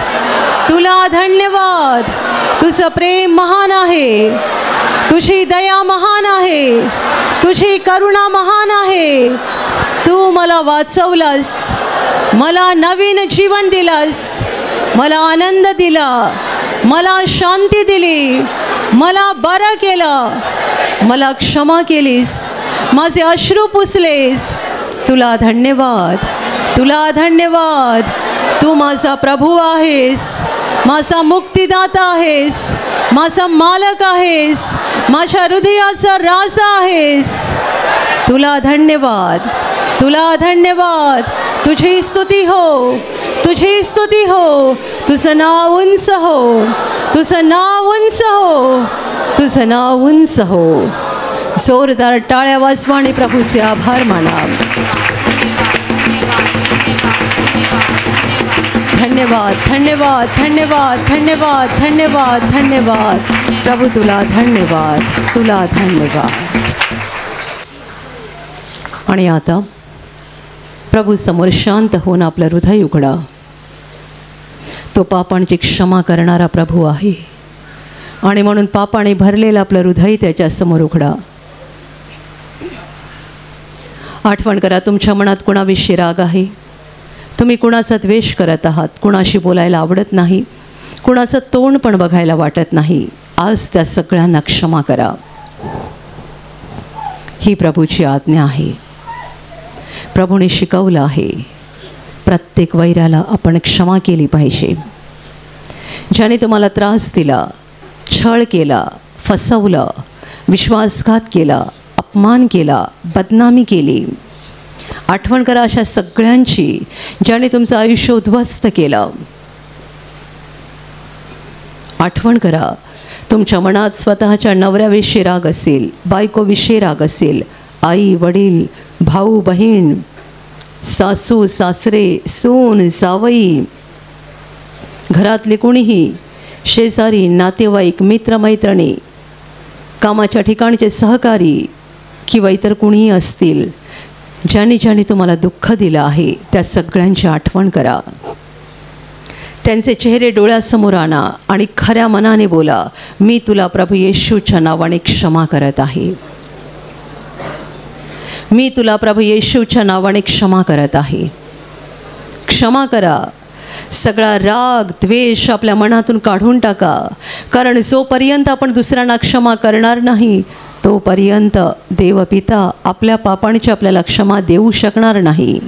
तुला धन्यवाद. तुझं प्रेम महान आहे, तुझी दया महान आहे, तुझी करुणा महान आहे. तू मला वाचवलंस, मला नवीन जीवन दिलंस, मला आनंद दिला, मला शांती दिली, मला बरं केलं, मला क्षमा केलीस, माझे अश्रू पुसलेस. तुला धन्यवाद, तुला धन्यवाद. तू माझा प्रभू आहेस, माझा मुक्तिदाता आहेस, माझा मालक आहेस, माझ्या हृदयाचा राजा आहेस. तुला धन्यवाद, तुला धन्यवाद. तुझी स्तुती हो, तुझी स्तुती हो. तुझं नाव उंच हो, तुझं नाव उंच हो, तुझं नाव उंच हो. जोरदार टाळ्या वाजवा आणि प्रभूचे आभार माना. धन्यवाद, धन्यवाद, धन्यवाद, धन्यवाद, धन्यवाद, धन्यवाद. प्रभू तुला धन्यवाद, तुला धन्यवाद. आणि आता प्रभू समोर शांत होऊन आपलं हृदय उघडा. तो पापांची क्षमा करणारा प्रभू आहे आणि म्हणून पापाने भरलेलं आपलं हृदय त्याच्यासमोर उघडा. आठवण करा, तुमच्या मनात कुणाविषयी राग आहे, तुम्ही कुणाचा द्वेष करत आहात, कुणाशी बोलायला आवडत नाही, कुणाचं तोंड पण बघायला वाटत नाही. आज त्या सगळ्यांना क्षमा करा. ही प्रभूची आज्ञा आहे. प्रभूने शिकवलं आहे प्रत्येक वैराला आपण क्षमा केली पाहिजे. ज्याने तुम्हाला त्रास दिला, छळ केला, फसवलं, विश्वासघात केला, अपमान केला, बदनामी केली. आठवण करा अशा सगळ्यांची ज्याने तुमचं आयुष्य उद्ध्वस्त केलं. आठवण करा तुमच्या मनात स्वतःच्या नवऱ्याविषयी राग असेल, बायकोविषयी राग असेल, आई वडील, भाऊ बहीण, सासू सासरे, सून जावई, घरातले कोणीही, शेजारी, नातेवाईक, मित्रमैत्रिणी, कामाच्या ठिकाणचे सहकारी किंवा इतर कोणीही असतील ज्यांनी तुम्हाला दुःख दिलं आहे, त्या सगळ्यांची आठवण करा. त्यांचे चेहरे डोळ्यासमोर आणा आणि खऱ्या मनाने बोला, मी तुला प्रभू येशूच्या नावाने क्षमा करत आहे. मी तुला प्रभू येशूच्या नावाने क्षमा करत आहे. क्षमा करा. सगळा राग द्वेष आपल्या मनातून काढून टाका. कारण जोपर्यंत आपण दुसऱ्यांना क्षमा करणार नाही तोपर्यंत देवपिता आपल्या पापांची आपल्याला क्षमा देऊ शकणार नाही.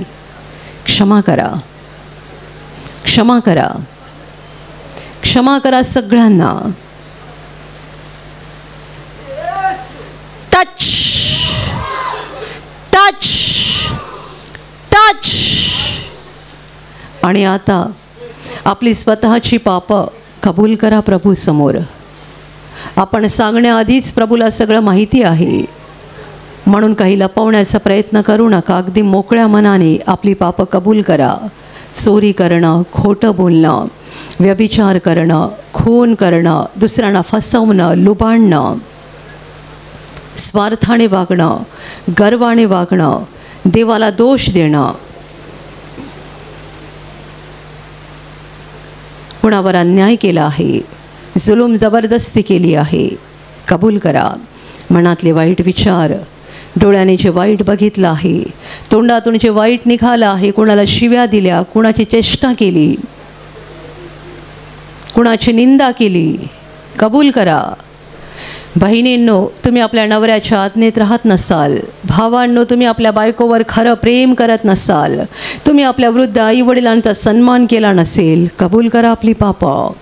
क्षमा करा, क्षमा करा, क्षमा करा सगळ्यांना. Touch touch touch. आणि आता आपली स्वतःची पापं कबूल करा प्रभू समोर. आपण सांगण्याआधीच प्रभूला सगळं माहिती आहे, म्हणून काही लपवण्याचा प्रयत्न करू नका. अगदी मोकळ्या मनाने आपली पापं कबूल करा. चोरी करणं, खोटं बोलणं, व्यभिचार करणं, खून करणं, दुसऱ्यांना फसवणं, लुबाडणं, स्वार्थाने वागणं, गर्वाने वागणं, देवाला दोष देणं, कुणावर अन्याय केला आहे, जुलूम जबरदस्ती केली आहे, कबूल करा. मनातले वाईट विचार, डोळ्याने जे वाईट बघितलं आहे, तोंडातून जे वाईट निघालं आहे, कुणाला शिव्या दिल्या, कुणाची चेष्टा केली, कुणाची निंदा केली, कबूल करा. बहिणींनो, तुम्ही आपल्या नवऱ्याच्या आज्ञेत राहत नसाल, भावांनो तुम्ही आपल्या बायकोवर खरं प्रेम करत नसाल, तुम्ही आपल्या वृद्ध आईवडिलांचा सन्मान केला नसेल, कबूल करा आपली पापं.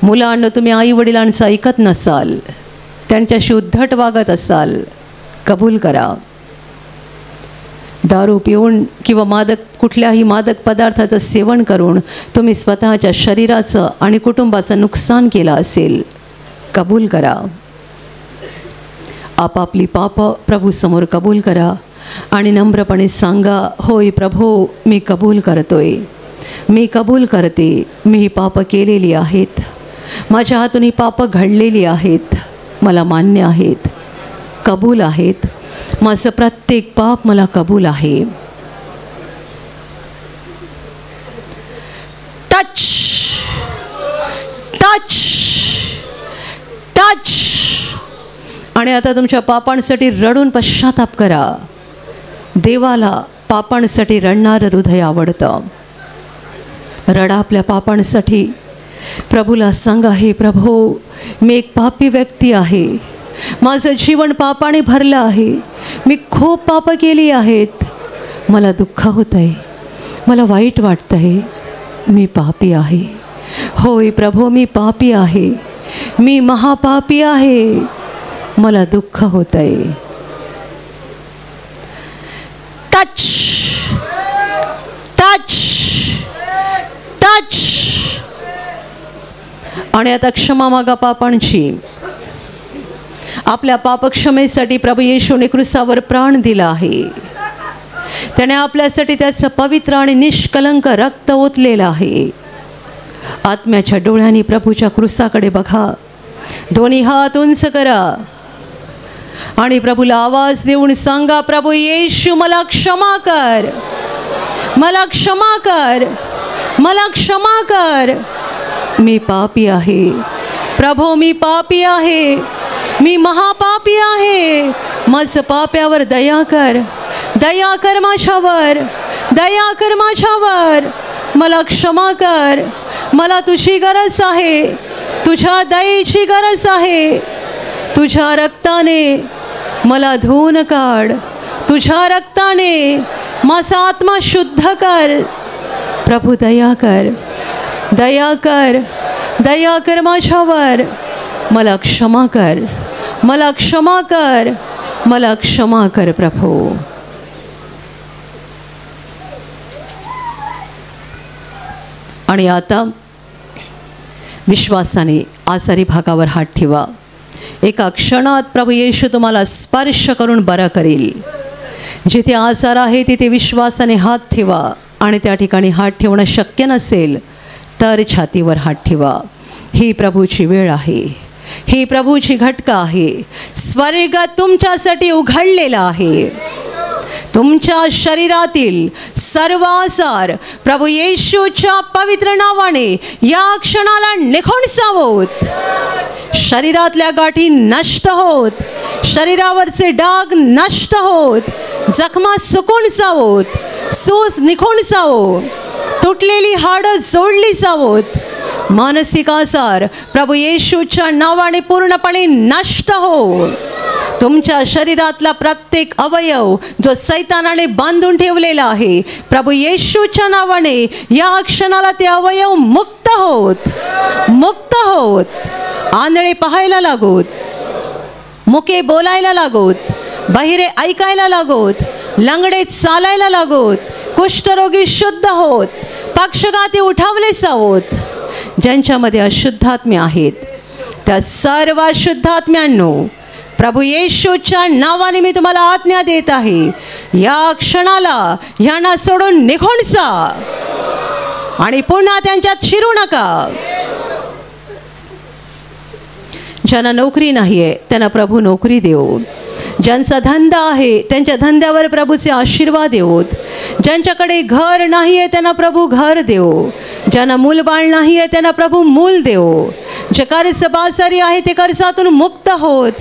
मुलांनो, तुम्ही आईवडिलांचं ऐकत नसाल, त्यांच्याशी उद्धट वागत असाल, कबूल करा. दारू पिऊन किंवा कुठल्याही मादक पदार्थाचं सेवन करून तुम्ही स्वतःच्या शरीराचं आणि कुटुंबाचं नुकसान केलं असेल, कबूल करा. आपापली पापं प्रभूसमोर कबूल करा आणि नम्रपणे सांगा, होय प्रभू, मी कबूल करतोय, मी कबूल करते, मी ही पापं केलेली आहेत, माझ्या हातून ही पापं घडलेली आहेत, मला मान्य आहेत, कबूल आहेत, माझं प्रत्येक पाप मला कबूल आहे. Touch touch touch. आणि आता तुमच्या पापांसाठी रडून पश्चाताप करा. देवाला पापांसाठी रडणारं हृदय आवडतं. रडा आपल्या पापांसाठी. प्रभूला सांगा, हे प्रभू, मी एक पापी व्यक्ती आहे, माझं जीवन पापाने भरलं आहे, मी खूप पापं केली आहेत, मला दुःख होत आहे, मला वाईट वाटतं आहे, मी पापी आहे. होय प्रभू, मी पापी आहे, मी महापापी आहे, मला दुःख होत आहे. Touch touch touch. आणि आता क्षमा मागा पापांची. आपल्या पापक्षमेसाठी प्रभू येशूने क्रूसावर प्राण दिला आहे. त्याने आपल्यासाठी त्याचं पवित्र आणि निष्कलंक रक्त ओतलेलं आहे. आत्म्याच्या डोळ्यांनी प्रभूच्या क्रूसाकडे बघा. दोन्ही हात उंच करा आणि प्रभूला आवाज देऊन सांगा, प्रभू येशू, मला क्षमा कर, मला क्षमा कर, मला क्षमा कर, मी पापी आहे. प्रभू, मी पापी आहे, मी महापापी आहे, माझं पाप्यावर दया कर, दया कर माझ्यावर, दया कर माझ्यावर, मला क्षमा कर, मला तुझी गरज आहे, तुझ्या दयेची गरज आहे. तुझ्या रक्ताने मला धुवून काढ, तुझ्या रक्ताने माझा आत्मा शुद्ध कर. प्रभू दया कर, दया कर, दया कर माझ्यावर, मला क्षमा कर, मला क्षमा कर, मला क्षमा कर प्रभू. आणि आता विश्वासाने आजारी भागावर हात ठेवा. एका क्षणात प्रभू येशू तुम्हाला स्पर्श करून बरा करेल. जिथे आजार आहे तिथे विश्वासाने हात ठेवा आणि त्या ठिकाणी हात ठेवणं शक्य नसेल तर छातीवर हात ठेवा. ही प्रभूची वेळ आहे, ही प्रभूची घटका आहे. स्वर्ग तुमच्यासाठी उघडलेला आहे. तुमच्या शरीरातील सर्व आजार प्रभू येशूच्या पवित्र नावाने या क्षणाला निघून जावोत. शरीरातल्या गाठी नष्ट होत, शरीरावरचे डाग नष्ट होत, जखमा सुकून जावोत, सूज निघून जावो, तुटलेली हाडं जोडली जावोत. मानसिक आजार प्रभू येशूच्या नावाने पूर्णपणे नष्ट हो. तुमच्या शरीरातला प्रत्येक अवयव जो सैतानाने बांधून ठेवलेला आहे प्रभू येशूच्या नावाने या क्षणाला ते अवयव मुक्त होत, मुक्त होत. आंधळे पाहायला लागोत, मुके बोलायला लागोत, बहिरे ऐकायला लागोत, लंगडे चालायला लागोत, कुष्ठरोगी शुद्ध होत, पक्षघाती उठावले जावोत. ज्यांच्यामध्ये अशुद्धात्मे आहेत त्या सर्व अशुद्धात्म्यांनो प्रभू येशूच्या नावाने मी तुम्हाला आज्ञा देत आहे, या क्षणाला ह्यांना सोडून निघून जा आणि पुन्हा त्यांच्यात शिरू नका. ज्यांना नोकरी नाही आहे त्यांना प्रभू नोकरी देवो. ज्यांचा धंदा आहे त्यांच्या धंद्यावर प्रभूचे आशीर्वाद देवोत. ज्यांच्याकडे घर नाही आहे त्यांना प्रभू घर देवो. ज्यांना मूलबाळ नाही आहे त्यांना प्रभू मूल देवो. जे कर्जबाजारी आहे ते कर्जातून मुक्त होत,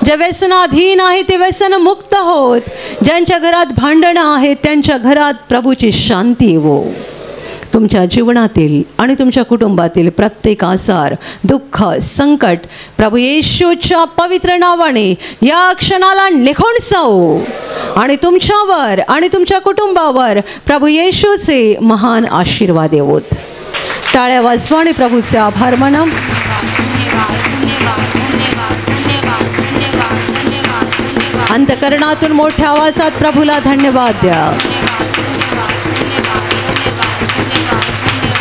जे व्यसनाधीन आहे ते व्यसन मुक्त होत, ज्यांच्या घरात भांडणं आहेत त्यांच्या घरात प्रभूची शांती येवो. तुमच्या जीवनातील आणि तुमच्या कुटुंबातील प्रत्येक आजार, दुःख, संकट प्रभू येशूच्या पवित्र नावाने या क्षणाला निघून जाओ आणि तुमच्यावर आणि तुमच्या कुटुंबावर प्रभू येशूचे महान आशीर्वाद येवोत. टाळ्या वाजवाने प्रभूचे आभार माना. अंतकरणातून मोठ्या आवाजात प्रभूला धन्यवाद द्या.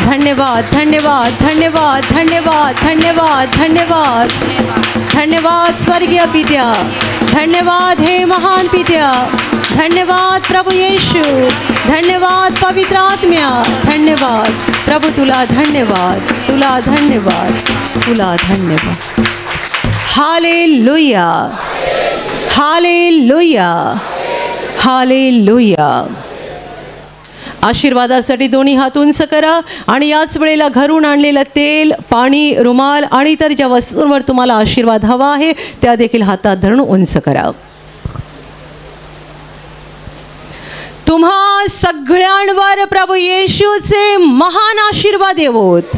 धन्यवाद, धन्यवाद, धन्यवाद, धन्यवाद, धन्यवाद, धन्यवाद, धन्यवाद स्वर्गीय पित्या. धन्यवाद हे महान पित्या. धन्यवाद प्रभू येशू. धन्यवाद पवित्र आत्म्या. धन्यवाद प्रभू, तुला धन्यवाद, तुला धन्यवाद, तुला धन्यवाद. Hallelujah, hallelujah, hallelujah. आशीर्वादासाठी दोन्ही हात उंच करा आणि याच वेळेला घरून आणलेलं तेल, पाणी, रुमाल आणि इतर ज्या वस्तूंवर तुम्हाला आशीर्वाद हवा आहे त्या देखील हातात धरून उंच करा. तुम्हा सगळ्यांवर प्रभू येशूचे महान आशीर्वाद येवोत.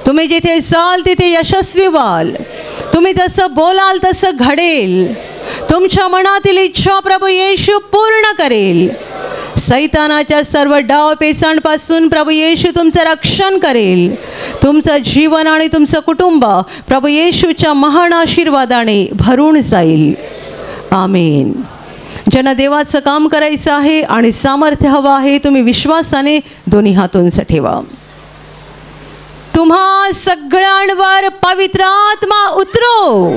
तुम्ही जिथे जाल तिथे यशस्वी व्हाल. तुम्ही जसं बोलाल तसं घडेल. तुमच्या मनातील इच्छा प्रभू येशू पूर्ण करेल. सैतानाच्या सर्व डाव पेचांपासून प्रभू येशू तुमचं रक्षण करेल. तुमचं जीवन आणि तुमचं कुटुंब प्रभू येशूच्या महान आशीर्वादाने भरून जाईल. आमेन. ज्यांना देवाचं काम करायचं आहे आणि सामर्थ्य हवं आहे तुम्ही विश्वासाने दोन्ही हात उंच ठेवा. तुम्हा सगळ्यांवर पवित्र आत्मा उतरो.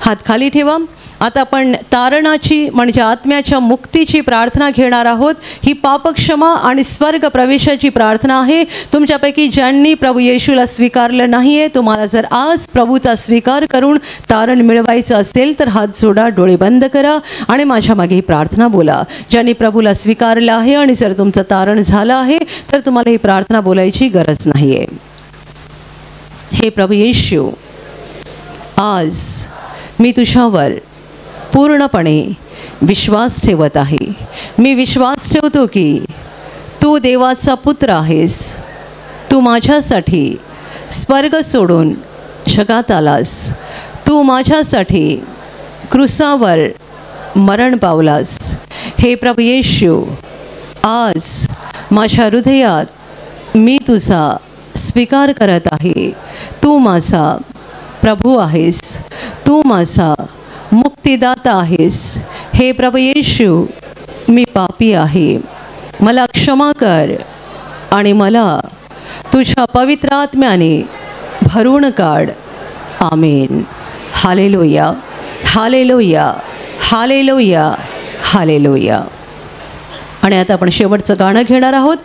हात खाली ठेवा. आता आपण तारणाची म्हणजे आत्म्याच्या मुक्तीची प्रार्थना घेणार आहोत. ही पापक्षमा आणि स्वर्ग प्रवेशाची प्रार्थना आहे. तुमच्यापैकी ज्यांनी प्रभू येशूला स्वीकारलं नाही आहे, तुम्हाला जर आज प्रभूचा स्वीकार करून तारण मिळवायचं असेल तर हात जोडा, डोळे बंद करा आणि माझ्या मागे ही प्रार्थना बोला. ज्यांनी प्रभूला स्वीकारलं आहे आणि जर तुमचं तारण झालं आहे तर तुम्हाला ही प्रार्थना बोलायची गरज नाही आहे. हे प्रभू येशू, आज मी तुझ्यावर पूर्णपणे विश्वास ठेवत आहे. मी विश्वास ठेवतो की तू देवाचा पुत्र आहेस. तू माझ्यासाठी स्वर्ग सोडून जगात आलास. तू माझ्यासाठी क्रूसावर मरण पावलास. हे प्रभू येशू, आज माझ्या हृदयात मी तुझा स्वीकार करत आहे. तू माझा प्रभू आहेस, तू माझा मुक्तिदाता आहेस. हे प्रभू येशू, मी पापी आहे, मला क्षमा कर आणि मला तुझ्या पवित्र आत्म्याने भरून काढ. आमेन. हालेलुया, हालेलुया, हालेलुया, हालेलुया. आणि आता आपण शेवटचं गाणं घेणार आहोत.